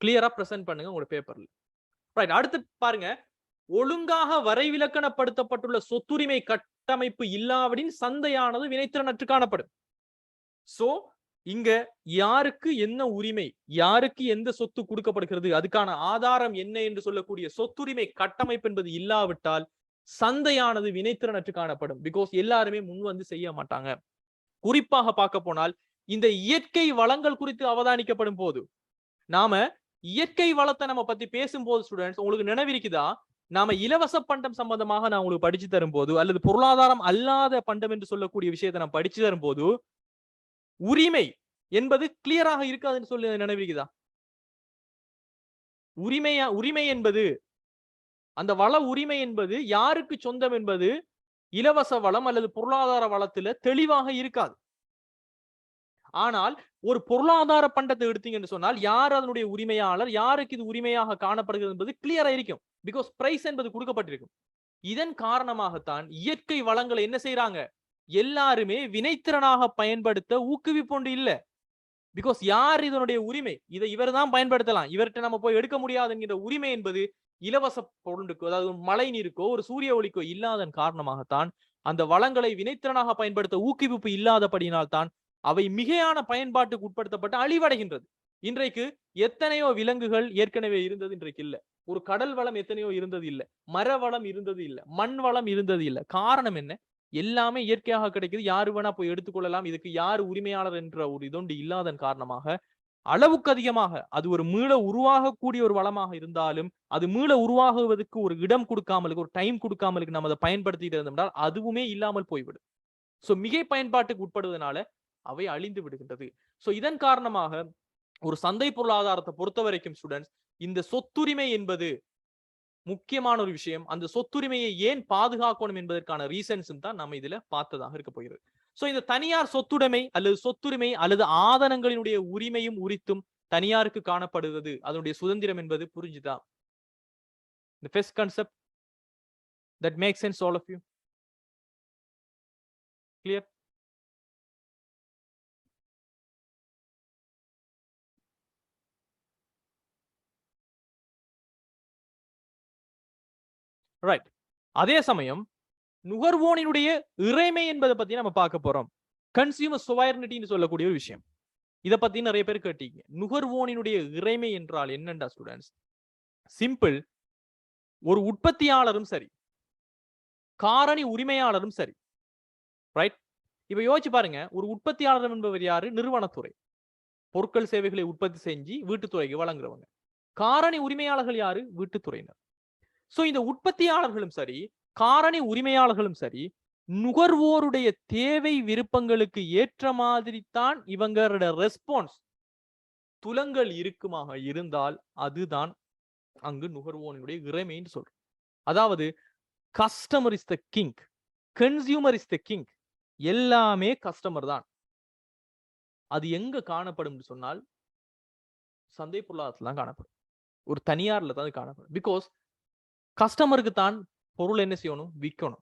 கிளியரா பிரசன்ட் பண்ணுங்க உங்களோட பேப்பர்ல. ரைட், அடுத்து பாருங்க, ஒழுங்காக வரைவிலக்கணப்படுத்தப்பட்டுள்ள சொத்துரிமை கட்டமைப்பு இல்லாவிடின் சந்தையானது வினைத்திறனற்று காணப்படும். சோ இங்க யாருக்கு என்ன உரிமை, யாருக்கு எந்த சொத்து கொடுக்கப்படுகிறது, அதுக்கான ஆதாரம் என்ன என்று சொல்லக்கூடிய சொத்துரிமை கட்டமைப்பு என்பது இல்லாவிட்டால் சந்தையானது வினைத்திறனற்று காணப்படும். பிகாஸ் எல்லாருமே முன் வந்து செய்ய மாட்டாங்க. குறிப்பாக பார்க்க போனால் இந்த இயற்கை வளங்கள் குறித்து அவதானிக்கப்படும் போது, நாம இயற்கை வளத்தை நம்ம பத்தி பேசும்போது ஸ்டூடெண்ட்ஸ் உங்களுக்கு நினைவிருக்குதா, நாம இலவச பண்டம் சம்பந்தமாக நான் உங்களுக்கு படிச்சு தரும் போது, அல்லது பொருளாதாரம் அல்லாத பண்டம் என்று சொல்லக்கூடிய விஷயத்தை நான் படிச்சு தரும் போது, உரிமை என்பது கிளியராக இருக்காதுன்னு சொல்லி நினைவிருக்குதா? உரிமை என்பது, அந்த வள உரிமை என்பது யாருக்கு சொந்தம் என்பது இலவச வளம் அல்லது பொருளாதார வளத்துல தெளிவாக இருக்காது. ஆனால் ஒரு பொருளாதார பண்டத்தை எடுத்தீங்கன்னு சொன்னால் யார் அதனுடைய உரிமையாளர், யாருக்கு இது உரிமையாக காணப்படுகிறது என்பது கிளியரா இருக்கும். பிகாஸ் பிரைஸ் என்பது கொடுக்கப்பட்டிருக்கும். இதன் காரணமாகத்தான் இயற்கை வளங்களை என்ன செய்யறாங்க, எல்லாருமே வினைத்திறனாக பயன்படுத்த ஊக்குவிப்பொண்டு இல்ல. பிகாஸ் யார் இதனுடைய உரிமை, இதை இவர் தான் பயன்படுத்தலாம், இவர்கிட்ட நம்ம போய் எடுக்க முடியாது என்கிற உரிமை என்பது இலவச பொருளுக்கோ, அதாவது மழை நீருக்கோ ஒரு சூரிய ஒளிக்கோ இல்லாதன் காரணமாகத்தான் அந்த வளங்களை வினைத்திறனாக பயன்படுத்த ஊக்குவிப்பு இல்லாதபடியினால் தான் அவை மிகையான பயன்பாட்டுக்கு உட்படுத்தப்பட்டு அழிவடைகின்றது. இன்றைக்கு எத்தனையோ விலங்குகள் ஏற்கனவே இருந்தது, இன்றைக்கு இல்ல. ஒரு கடல் வளம் எத்தனையோ இருந்தது இல்ல, மர வளம் இருந்தது இல்ல, மண் வளம் இருந்தது இல்ல. காரணம் என்ன? எல்லாமே இயற்கையாக கிடைக்குது, யாரு வேணா போய் எடுத்துக்கொள்ளலாம், இதுக்கு யார் உரிமையாளர் என்ற ஒரு இதொண்டு இல்லாதன் காரணமாக அளவுக்கு அதிகமாக அது ஒரு மீள உருவாகக்கூடிய ஒரு வளமாக இருந்தாலும் அது மீள உருவாகுவதற்கு ஒரு இடம் கொடுக்காமலுக்கு, ஒரு டைம் கொடுக்காமலுக்கு நம்ம அதை பயன்படுத்திட்டு இருந்தோம்னால் அதுவுமே இல்லாமல் போய்விடும். சோ மிகை பயன்பாட்டுக்கு உட்படுவதனால அவை அழிந்து விடுகின்றது. சோ இதன் காரணமாக ஒரு சந்தை பொருளாதாரத்தை பொறுத்த வரைக்கும் ஸ்டூடெண்ட்ஸ், இந்த சொத்துரிமை என்பது முக்கியமான ஒரு விஷயம். அந்த சொத்துரிமையை ஏன் பாதுகாக்கணும் என்பதற்கான ரீசன்ஸும் தான் நம்ம இதுல பார்த்ததாக இருக்க போகிறது. சோ இந்த தனியார் சொத்துடைமை அல்லது சொத்துரிமை அல்லது ஆதனங்களினுடைய உரிமையும் உரித்தும் தனியாருக்கு காணப்படுவது, அதனுடைய சுதந்திரம் என்பது புரிஞ்சுதா? The first concept that makes sense all of you? Clear? Right. அதே சமயம் நுகர்வோனினுடைய இறைமை என்பதை பத்தி நம்ம பார்க்க போறோம். கன்சியூமர் சொவர்னிட்டின்னு சொல்லக்கூடிய ஒரு விஷயம். இத பத்தி நிறைய பேர் கேட்டீங்க. நுகர்வோனினுடைய இறைமை என்றால் என்னண்டா ஸ்டூடெண்ட்ஸ்? சிம்பிள். ஒரு உற்பத்தியாளரும் சரி, காரணி உரிமையாளரும் சரி, ரைட்? இப்ப யோசிச்சு பாருங்க, ஒரு உற்பத்தியாளர் என்பவர் யாரு? நிறுவனத்துறை, பொருட்கள் சேவைகளை உற்பத்தி செஞ்சு வீட்டுத்துறைக்கு வழங்குறவங்க. காரணி உரிமையாளர்கள் யாரு? வீட்டுத்துறையினர். சோ இந்த உற்பத்தியாளர்களும் சரி, காரணி உரிமையாளர்களும் சரி, நுகர்வோருடைய தேவை விருப்பங்களுக்கு ஏற்ற மாதிரி தான் இவங்களோட ரெஸ்பான்ஸ் துலங்கள் இருக்குமாக இருந்தால் அதுதான் அங்கு நுகர்வோனுடைய இறைமைன்னு சொல்றோம். அதாவது customer is the king, consumer is the king. எல்லாமே கஸ்டமர் தான். அது எங்க காணப்படும் சொன்னால் சந்தை பொருளாதாரத்துல தான் காணப்படும், ஒரு தனியார்ல தான் காணப்படும். பிகாஸ் கஸ்டமருக்கு தான் பொருள் என்ன செய்யணும், விற்கணும்,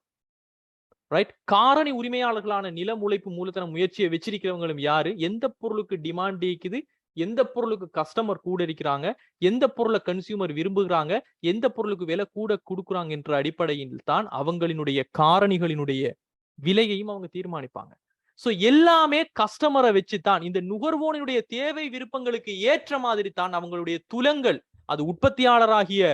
ரைட்? காரணி உரிமையாளர்களான நில உழைப்பு மூலதன முயற்சியை வச்சிருக்கிறவங்களும் யாரு? எந்த பொருளுக்கு டிமாண்ட் இருக்குது, எந்த பொருளுக்கு கஸ்டமர் கூட இருக்கிறாங்க, எந்த பொருளை கன்சியூமர் விரும்புகிறாங்க, எந்த பொருளுக்கு விலை கூட கொடுக்குறாங்க என்ற அடிப்படையில் தான் அவங்களினுடைய காரணிகளினுடைய விலையையும் அவங்க தீர்மானிப்பாங்க. சோ எல்லாமே கஸ்டமரை வச்சுதான், இந்த நுகர்வோனுடைய தேவை விருப்பங்களுக்கு ஏற்ற மாதிரி தான் அவங்களுடைய துலங்கள், அது உற்பத்தியாளராகிய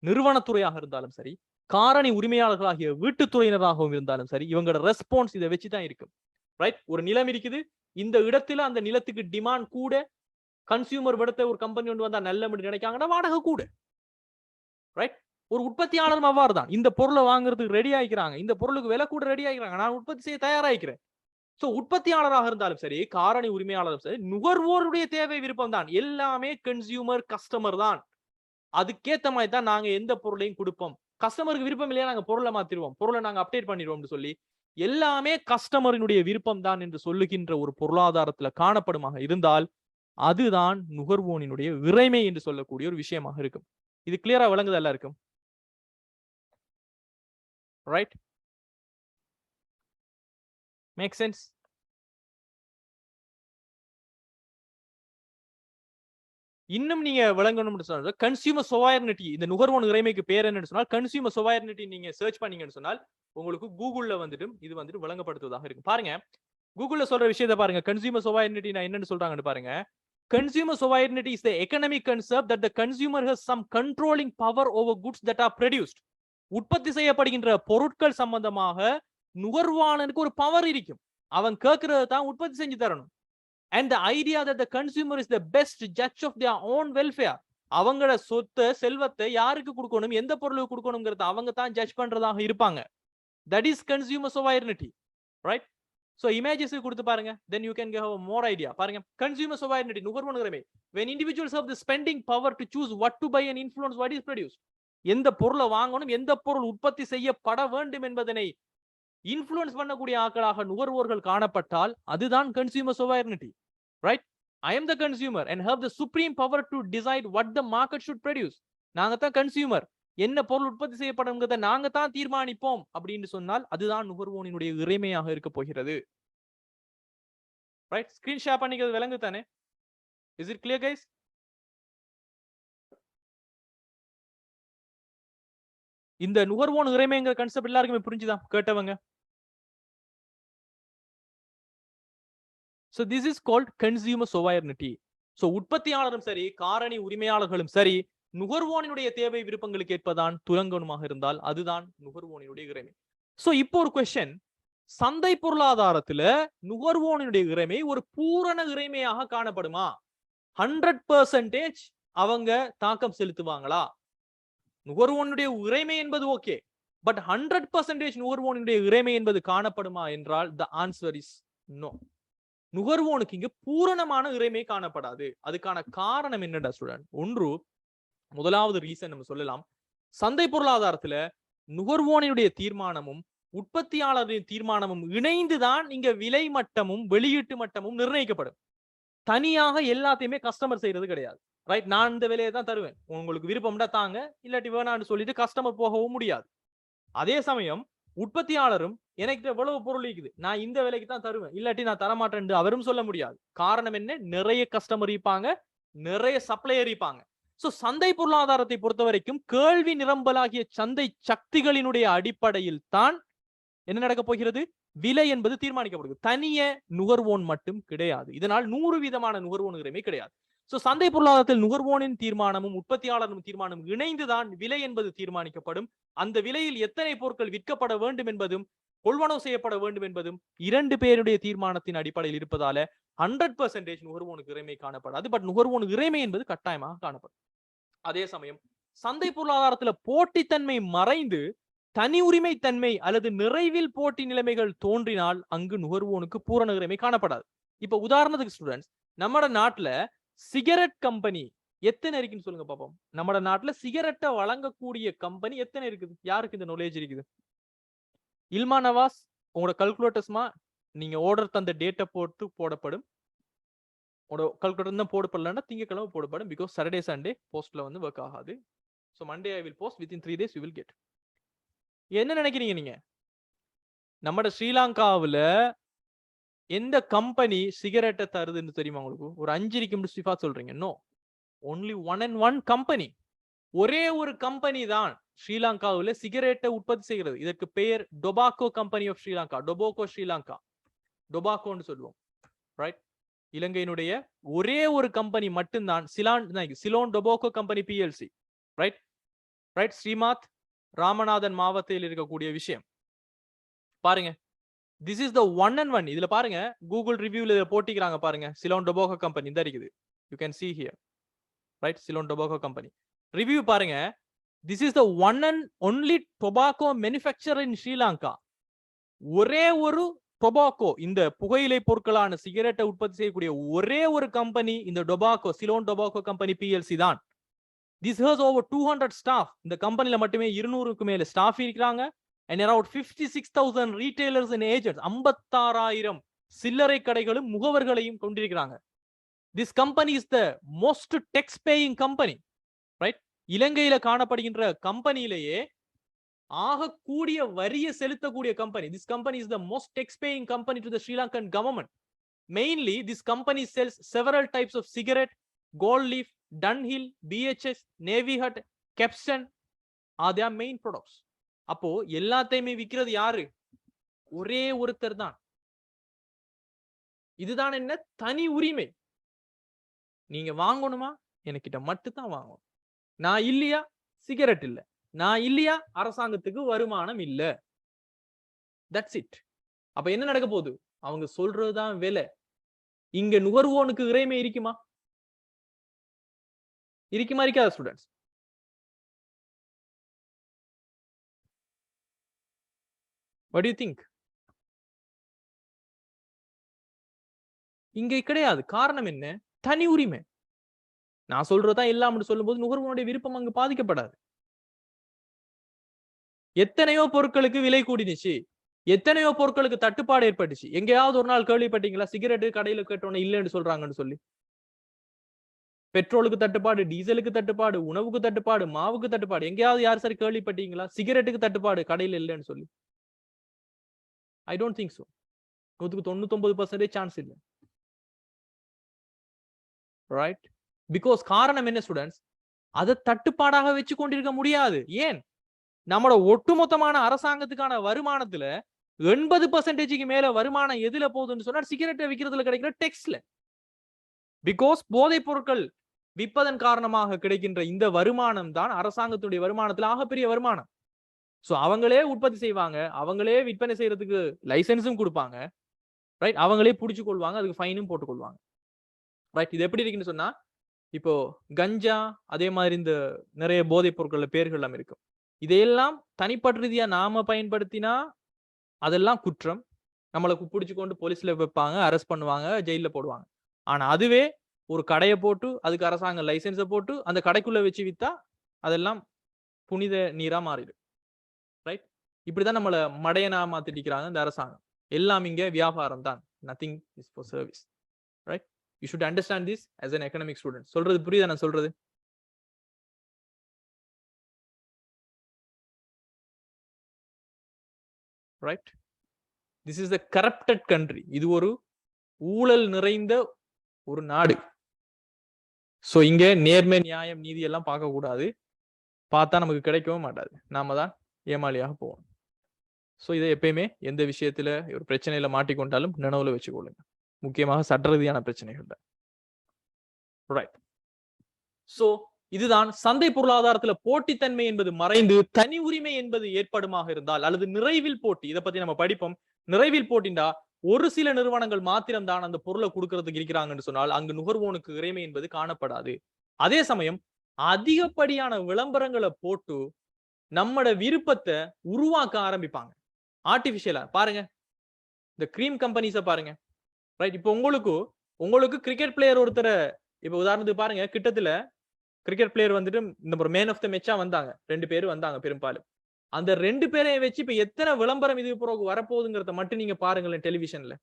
நிறுவனத்துறையாக இருந்தாலும் சரி, காரணி உரிமையாளர்களாகிய வீட்டுத்துறையினராகவும் இருந்தாலும் சரி, இவங்களோட ரெஸ்பான்ஸ் இதை வச்சுதான் இருக்கும், ரைட்? ஒரு நிலம் இருக்குது, இந்த இடத்துல அந்த நிலத்துக்கு டிமாண்ட் கூட, கன்சியூமர் விடத்தை ஒரு கம்பெனி கொண்டு வந்தா நல்ல நினைக்காங்கன்னா வாடகை கூட, ரைட்? ஒரு உற்பத்தியாளரும் அவ்வாறு தான், இந்த பொருளை வாங்குறதுக்கு ரெடி ஆகிக்கிறாங்க, இந்த பொருளுக்கு விலை கூட ரெடி ஆகிக்கிறாங்க, நான் உற்பத்தி செய்ய தயாராகிறேன். சோ உற்பத்தியாளராக இருந்தாலும் சரி, காரணி உரிமையாளரும் சரி, நுகர்வோருடைய தேவை விருப்பம் தான், எல்லாமே கன்சியூமர் கஸ்டமர் தான். அதுக்கேத்த மாதிரி தான் நாங்க எந்த பொருளையும் கொடுப்போம். கஸ்டமருக்கு விருப்பம் இல்லையா நாங்க பொருளை மாத்திடுவோம், பொருளை நாங்க அப்டேட் பண்ணிடுவோம் சொல்லி எல்லாமே கஸ்டமரினுடைய விருப்பம் தான் என்று சொல்லுகின்ற ஒரு பொருளாதாரத்துல காணப்படுமாக இருந்தால் அதுதான் நுகர்வோனினுடைய இறைமை என்று சொல்லக்கூடிய ஒரு விஷயமாக இருக்கும். இது கிளியரா விளங்குது எல்லாருக்கும்? ரைட்? Make sense? இன்னும் நீங்க விளங்கணும்னு சொன்னா கன்சியூமர் சொவயர்னிட்டி, இந்த நுகர்வோன் இறைமைக்கு பேர் என்னன்னு சொன்னால் கன்சியூமர் சொவயர்னிட்டி நீங்க சர்ச் பண்ணீங்கன்னு சொன்னால் உங்களுக்கு கூகுள்ல வந்துட்டு இது வந்துட்டு விளங்கப்படுத்துவதாக இருக்கும். பாருங்க கூகுள்ல சொல்ற விஷயத்தை பாருங்க. கன்சியூமர் சொவயர்னிட்டி என்னன்னு சொல்றாங்கன்னு பாருங்க. Consumer sovereignty is the economic concept that the consumer has some controlling power over goods that are produced. உற்பத்தி செய்யப்படுகின்ற பொருட்கள் சம்பந்தமாக நுகர்வாளனுக்கு ஒரு பவர் இருக்கும். அவன் கேட்கறத தான் உற்பத்தி செஞ்சு தரணும். And the idea that the consumer is the best judge of their own welfare. அவங்களோட சொத்தை செல்வத்தை யாருக்கு கொடுக்கணும், எந்த பொருளுக்கு கொடுக்கணும்ங்கறத அவங்க தான் ஜட்ஜ் பண்றதாக இருப்பாங்க. That is consumer sovereignty, right? So images கொடுத்து பாருங்க, then you can have a more idea. பாருங்க consumer sovereignty நுகர்வோன் உரிமை. When individuals have the spending power to choose what to buy and influence what is produced. எந்த பொருளை வாங்கணும், எந்த பொருள் உற்பத்தி செய்யப்பட வேண்டும் என்பதனை இன்ஃப்ளூயன்ஸ் பண்ணக்கூடிய ஆட்களாக நுகர்வோர்கள் காணப்பட்டால் அதுதான் consumer sovereignty, right? I am the consumer and have the supreme power to decide what the market should produce. நாங்க தான் கன்சியூமர், என்ன பொருள் உற்பத்தி செய்யப்படும்ங்கிறத நாங்க தான் தீர்மானிப்போம் அப்படின்னு சொன்னால் அதுதான் நுகர்வோனினுடைய இறைமையாக இருக்க போகிறது. ரைட், ஸ்கிரீன் ஷேர் பண்ணிக்கிறது விளங்கு தானே? Is it clear guys? இந்த நுகர்வோன் இறைமைங்கிற கான்செப்ட் எல்லாருக்குமே புரிஞ்சுதான் கேட்டவங்க? So this is called consumer sovereignty. So உற்பத்தியாளரும் சரி காரணி உரிமையாளர்களும் சரி நுகர்வோனினுடைய தேவை விருப்பங்களுக்கு ஏற்பதான் துலங்கணுமாக இருந்தால் அதுதான் நுகர்வோனினுடைய இறைமை. சோ இப்போ ஒரு கொஸ்டின், சந்தை பொருளாதாரத்துல நுகர்வோனினுடைய இறைமை ஒரு பூரண இறைமையாக காணப்படுமா? 100% அவங்க தாக்கம் செலுத்துவாங்களா? நுகர்வோனுடைய இறைமை என்பது ஓகே, பட் 100% நுகர்வோனுடைய இறைமை என்பது காணப்படுமா என்றால் the answer is no. நுகர்வோனுக்கு இங்கு பூரணமான இறைமை காணப்படாது. அதுக்கான காரணம் என்னடா ஸ்டூடெண்ட்? ஒன்று, முதலாவது ரீசன் நம்ம சொல்லலாம், சந்தை பொருளாதாரத்துல நுகர்வோனுடைய தீர்மானமும் உற்பத்தியாளரின் தீர்மானமும் இணைந்துதான் இங்க விலை மட்டமும் வெளியீட்டு மட்டமும் நிர்ணயிக்கப்படும். தனியாக எல்லாத்தையுமே கஸ்டமர் செய்யறது கிடையாது. ரைட், நான் இந்த விலையை தான் தருவேன், உங்களுக்கு விருப்பம்டா தாங்க, இல்லாட்டி வேணான்னு சொல்லிட்டு கஸ்டமர் போகவும் முடியாது. அதே சமயம் உற்பத்தியாளரும் எனக்கு எவ்வளவு பொருள் இருக்குது, நான் இந்த விலைக்கு தான் தருவேன், இல்லாட்டி நான் தரமாட்டேன் அவரும் சொல்ல முடியாது. காரணம் என்ன? நிறைய கஸ்டமர் இருப்பாங்க, நிறைய சப்ளையர் இருப்பாங்க. சோ சந்தை பொருளாதாரத்தை பொறுத்த வரைக்கும் கேள்வி நிரம்பலாகிய சந்தை சக்திகளினுடைய அடிப்படையில் தான் என்ன நடக்க போகிறது? விலை என்பது தீர்மானிக்கப்படுகிறது. தனிய நுகர்வோன் மட்டும் கிடையாது. இதனால் 100 விதமான நுகர்வோன் உரிமை கிடையாது. சோ சந்தை பொருளாதாரத்தில் நுகர்வோனின் தீர்மானமும் உற்பத்தியாளரின் தீர்மானமும் இணைந்துதான் விலை என்பது தீர்மானிக்கப்படும். அந்த விலையில் எத்தனை பொருட்கள் விற்கப்பட வேண்டும் என்பதும் கொள்வனவு செய்யப்பட வேண்டும் என்பதும் 2 பேருடைய தீர்மானத்தின் அடிப்படையில் இருப்பதால 100% நுகர்வோனுக்கு இறைமை காணப்படாது. பட் நுகர்வோன் இறைமை என்பது கட்டாயமாக காணப்படும். அதே சமயம் சந்தை பொருளாதாரத்துல போட்டித்தன்மை மறைந்து தனி உரிமை தன்மை அல்லது நிறைவில் போட்டி நிலைமைகள் தோன்றினால் அங்கு நுகர்வோனுக்கு பூரண இறைமை காணப்படாது. இப்ப உதாரணத்துக்கு ஸ்டூடெண்ட்ஸ், நம்ம நாட்டுல சிகரெட் கம்பெனி எத்தனை இருக்குன்னு சொல்லுங்க பாப்போம். நம்ம நாட்டுல சிகரெட்டை வழங்கக்கூடிய கம்பெனி எத்தனை இருக்குது? யாருக்கு இந்த நாலேஜ் இருக்குது? இல்மா நவாஸ், உங்களோட கல்குலேட்டர்ஸ்மா நீங்க ஆர்டர் தந்த டேட்டா போட்டு போடப்படும். கல்குலேட்டர் தான் போடப்படலன்னா திங்கக்கிழமை போடப்படும். பிகாஸ் சாட்டர்டே சண்டே போஸ்ட்ல வந்து ஒர்க் ஆகாது. So Monday I will post, within 3 days you will get. என்ன நினைக்கிறீங்க நீங்க? நம்ம ஸ்ரீலங்காவில் எந்த கம்பெனி சிகரெட்டை தருதுன்னு தெரியுமா உங்களுக்கு? ஒரு 5 இருக்குன்னு சிஃபா சொல்றீங்க. No, only 1 and 1 company. ஒரே ஒரு கம்பெனி தான் ஸ்ரீலங்காவில் சிகரெட்டை உற்பத்தி செய்கிறது. இதற்கு பெயர் tobacco company of Sri Lanka. Tobacco Sri Lanka, டொபாக்கோன்னு சொல்லுவோம். ரைட், இலங்கையினுடைய ஒரே ஒரு கம்பெனி மட்டும்தான் Ceylon tobacco company PLC. Right right, ஸ்ரீமாத் Ramanathan மாவட்டத்தில் இருக்கக்கூடிய விஷயம் பாருங்க. This is the 1 and 1. இதுல பாருங்க, கூகுள் ரிவ்யூல போட்டிக்கிறாங்க பாருங்க. சிலோன் டொபாக்கோ கம்பெனி இந்த இருக்குது. You can see here. Right, Ceylon tobacco company review பாருங்க. This is the 1 and only tobacco manufacturer in Sri Lanka. ஒரே ஒரு டொபாக்கோ, இந்த புகையிலை பொருட்களான சிகரெட்டை உற்பத்தி செய்யக்கூடிய ஒரே ஒரு கம்பெனி இந்த tobacco, Ceylon tobacco company PLC தான். This has over 200 staff. இந்த கம்பெனில மட்டுமே 200க்கு மேல ஸ்டாஃப் இருக்கிறாங்க. And around 56,000 retailers and agents. 56,000 சில்லறை கடைகளும் முகவர்களையும் கொண்டிருக்கிறாங்க. This company is the most tax paying company. Right? இலங்கையில காணப்படுகின்ற கம்பெனியிலேயே ஆக கூடிய வரியை செலுத்தக்கூடிய company. This company is the most tax paying company to the Sri Lankan government. Mainly this company sells several types of cigarette, gold leaf, Dunhill, BHS, Navy Hut, Capstan are their main products. அப்போ எல்லாத்தையுமே விக்கிறது யாரு? ஒரே ஒருத்தர் தான். இதுதான் என்ன? தனி உரிமை. நீங்க வாங்கணுமா எனக்கிட்ட மட்டும் தான் வாங்கணும். நான் இல்லையா சிகரெட் இல்ல. நான் இல்லையா அரசாங்கத்துக்கு வருமானம் இல்ல. That's it. அப்ப என்ன நடக்க போகுது? அவங்க சொல்றதுதான் விலை. இங்க நுகர்வோனுக்கு இறைமை இருக்குமா? இருக்குமா இருக்காத students? What do you think? இங்க கிடையாது. காரணம் என்ன? தனி உரிமை. நான் சொல்றதா எல்லாம் சொல்லும்போது நுகர்வோனுடைய விருப்பம் அங்கு பாதிக்கப்படாது. எத்தனையோ பொருட்களுக்கு விலை கூடினுச்சு, எத்தனையோ பொருட்களுக்கு தட்டுப்பாடு ஏற்பட்டுச்சு. எங்கேயாவது ஒரு நாள் கேள்விப்பட்டீங்களா சிகரெட் கடையில கேட்டோன்னு இல்லைன்னு சொல்றாங்கன்னு சொல்லி? பெட்ரோலுக்கு தட்டுப்பாடு, டீசலுக்கு தட்டுப்பாடு, உணவுக்கு தட்டுப்பாடு, மாவுக்கு தட்டுப்பாடு, எங்கேயாவது யார் சரி கேள்விப்பட்டீங்களா சிகரெட்டுக்கு தட்டுப்பாடு கடையில இல்லைன்னு சொல்லி? I don't think so. 99% chance இல்லை. ரைட்? பிகாஸ் காரணம் என்ன ஸ்டூடெண்ட்ஸ்? அதை தட்டுப்பாடாக வச்சு கொண்டிருக்க முடியாது. ஏன்? நம்மளோட ஒட்டுமொத்தமான அரசாங்கத்துக்கான வருமானத்துல 80% மேல வருமானம் எதுல போகுதுன்னு சொன்னா சிகரெட்டை விற்கிறதுல கிடைக்கிற டெக்ஸ்ல. பிகாஸ் போதைப் பொருட்கள் விற்பதன் காரணமாக கிடைக்கின்ற இந்த வருமானம் தான் அரசாங்கத்துடைய வருமானத்துல ஆகப்பெரிய வருமானம். சோ அவங்களே உற்பத்தி செய்வாங்க, அவங்களே விற்பனை செய்யறதுக்கு லைசன்ஸும் கொடுப்பாங்க. ரைட்? அவங்களே புடிச்சு கொள்வாங்க, அதுக்கு ஃபைனும் போட்டுக் கொள்வாங்க. ரைட்? இது எப்படி இருக்குன்னு சொன்னா, இப்போ கஞ்சா அதே மாதிரி இந்த நிறைய போதைப் பொருட்கள் பேர்கள் எல்லாம் இருக்கும். இதையெல்லாம் தனிப்பட்ட ரீதியா நாம பயன்படுத்தினா அதெல்லாம் குற்றம். நம்மளை பிடிச்சு கொண்டு போலீஸ்ல வைப்பாங்க, அரெஸ்ட் பண்ணுவாங்க, ஜெயில போடுவாங்க. ஆனா அதுவே ஒரு கடையை போட்டு அதுக்கு அரசாங்க லைசன்ஸை போட்டு அந்த கடைக்குள்ள வச்சு வித்தா அதெல்லாம் புனித நீரா மாறிடும். ரைட்? இப்படிதான் நம்மளை மடையனா மாத்திட்டிக்கிறாங்க இந்த அரசாங்கம். எல்லாம் இங்க வியாபாரம் தான். Nothing is for service. Right? You should understand this as an economic student. சொல்றது புரியுதா நான் சொல்றது? Right? This is the corrupted country. இது ஒரு ஊழல் நிறைந்த ஒரு நாடு. சோ இங்க நேர்மை, நியாயம், நீதி எல்லாம் பார்க்க கூடாது. பார்த்தா நமக்கு கிடைக்கவும் மாட்டாது. நாம தான் ஏமாளியாக போவோம். சோ இதை எப்பயுமே எந்த விஷயத்துல ஒரு பிரச்சனையில மாட்டிக்கொண்டாலும் நினைவுல வச்சுக்கொள்ளுங்க. முக்கியமாக சட்ட ரீதியான பிரச்சனைகள்ல. ரைட்? சோ இதுதான் சந்தை பொருளாதாரத்துல போட்டித்தன்மை என்பது மறைந்து தனி உரிமை என்பது ஏற்படுமாக இருந்தால், அல்லது நிறைவில் போட்டி, இதை பத்தி நம்ம படிப்போம். நிறைவில் போட்டிண்டா ஒரு சில நிறுவனங்கள் மாத்திரம் தான் அந்த பொருளை கொடுக்கறதுக்கு இருக்கிறாங்கன்னு சொன்னால் அங்கு நுகர்வோனுக்கு இறைமை என்பது காணப்படாது. அதே சமயம் அதிகப்படியான விளம்பரங்களை போட்டு நம்மட விருப்பத்தை உருவாக்க ஆரம்பிப்பாங்க. ஆர்டிபிஷியலா பாருங்க, இந்த கிரீம் கம்பெனிஸை பாருங்க. ரைட்? இப்போ உங்களுக்கு கிரிக்கெட் பிளேயர் ஒருத்தரை இப்ப உதாரணத்துக்கு பாருங்க, கிட்டத்துல கிரிக்கெட் பிளேயர் வந்துட்டு இந்த ஒரு மேன் ஆஃப் த மேட்சா வந்தாங்க, 2 பேர் வந்தாங்க பெரும்பாலும். அந்த 2 பேரையும் வச்சு இப்ப எத்தனை விளம்பரம் இது பிறகு வரப்போகுதுங்கிறத மட்டும் நீங்க பாருங்களேன் டெலிவிஷன்ல.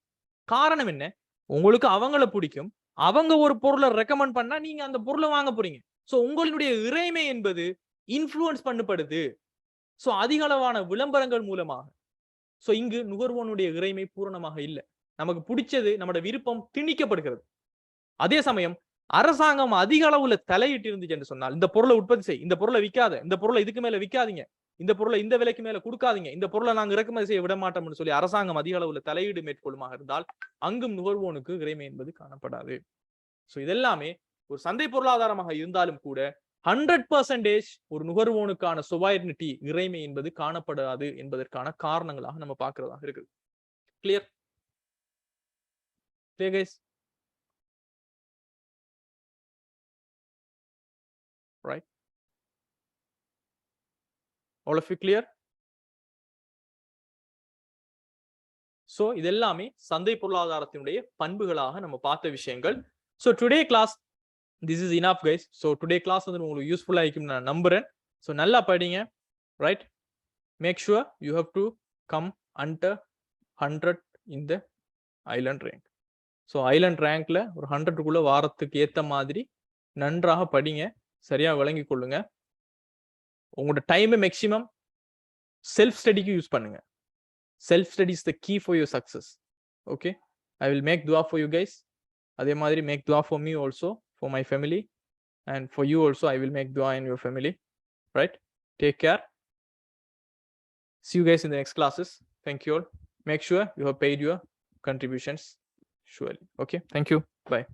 காரணம் என்ன? உங்களுக்கு அவங்கள பிடிக்கும், அவங்க ஒரு பொருளை ரெக்கமெண்ட் பண்ணா நீங்க அந்த பொருளை வாங்க போறீங்க. சோ உங்களுடைய இறைமை என்பது இன்ஃப்ளூயன்ஸ் பண்ணப்படுது. சோ அதிக அளவான விளம்பரங்கள் மூலமாக. சோ இங்கு நுகர்வோனுடைய இறைமை பூரணமாக இல்லை. நமக்கு பிடிச்சது நம்மளோட விருப்பம் திணிக்கப்படுகிறது. அதே சமயம் அரசாங்கம் அதிக அளவுல தலையிட்டு இருந்துச்சு என்று சொன்னால், இந்த பொருளை உற்பத்தி செய், இந்த பொருளை விற்காத, இந்த பொருளை இதுக்கு மேல விற்காதீங்க, இந்த பொருளை இந்த விலைக்கு மேல கொடுக்காதீங்க, இந்த பொருளை நாங்க இறக்குமதி செய்ய விட மாட்டோம்னு சொல்லி அரசாங்கம் அதிக அளவுல தலையீடு மேற்கொள்ளுமாக இருந்தால் அங்கும் நுகர்வோனுக்கு இறைமை என்பது காணப்படாது. சோ இதெல்லாமே ஒரு சந்தை பொருளாதாரமாக இருந்தாலும் கூட 100% ஒரு நுகர்வோனுக்கான சொவர்னிட்டி, இறைமை என்பது காணப்படாது என்பதற்கான காரணங்களாக நம்ம பார்க்கிறதாக இருக்குது. Clear? Clear guys? Right? All of you clear? So இதெல்லாமே சந்தை பொருளாதாரத்தினுடைய பண்புகளாக நம்ம பார்த்த விஷயங்கள். So today class, this is enough guys. So today class வந்து உங்களுக்கு யூஸ்ஃபுல்லா இருக்கும்னு நான் நம்புறேன். So நல்லா படிங்க. Right? Make sure you have to come under 100 in the island rank. So island rankல ஒரு 100க்குள்ள வாரத்துக்கு ஏத்த மாதிரி நன்றாக படிங்க, சரியா விளங்கி கொள்ளுங்க. உங்களோட டைம் மேக்ஸிமம் செல்ஃப் ஸ்டடிக்கு யூஸ் பண்ணுங்க. Self study is the key for your success. Okay, I will make துவா ஃபார் யூ கைஸ். அதே மாதிரி மேக் துவா for me also, for my family. and for you also I will make dua in your family, right? Take care. See you guys in the next classes. Thank you all. Make sure you have paid your contributions surely. Okay, thank you. Bye.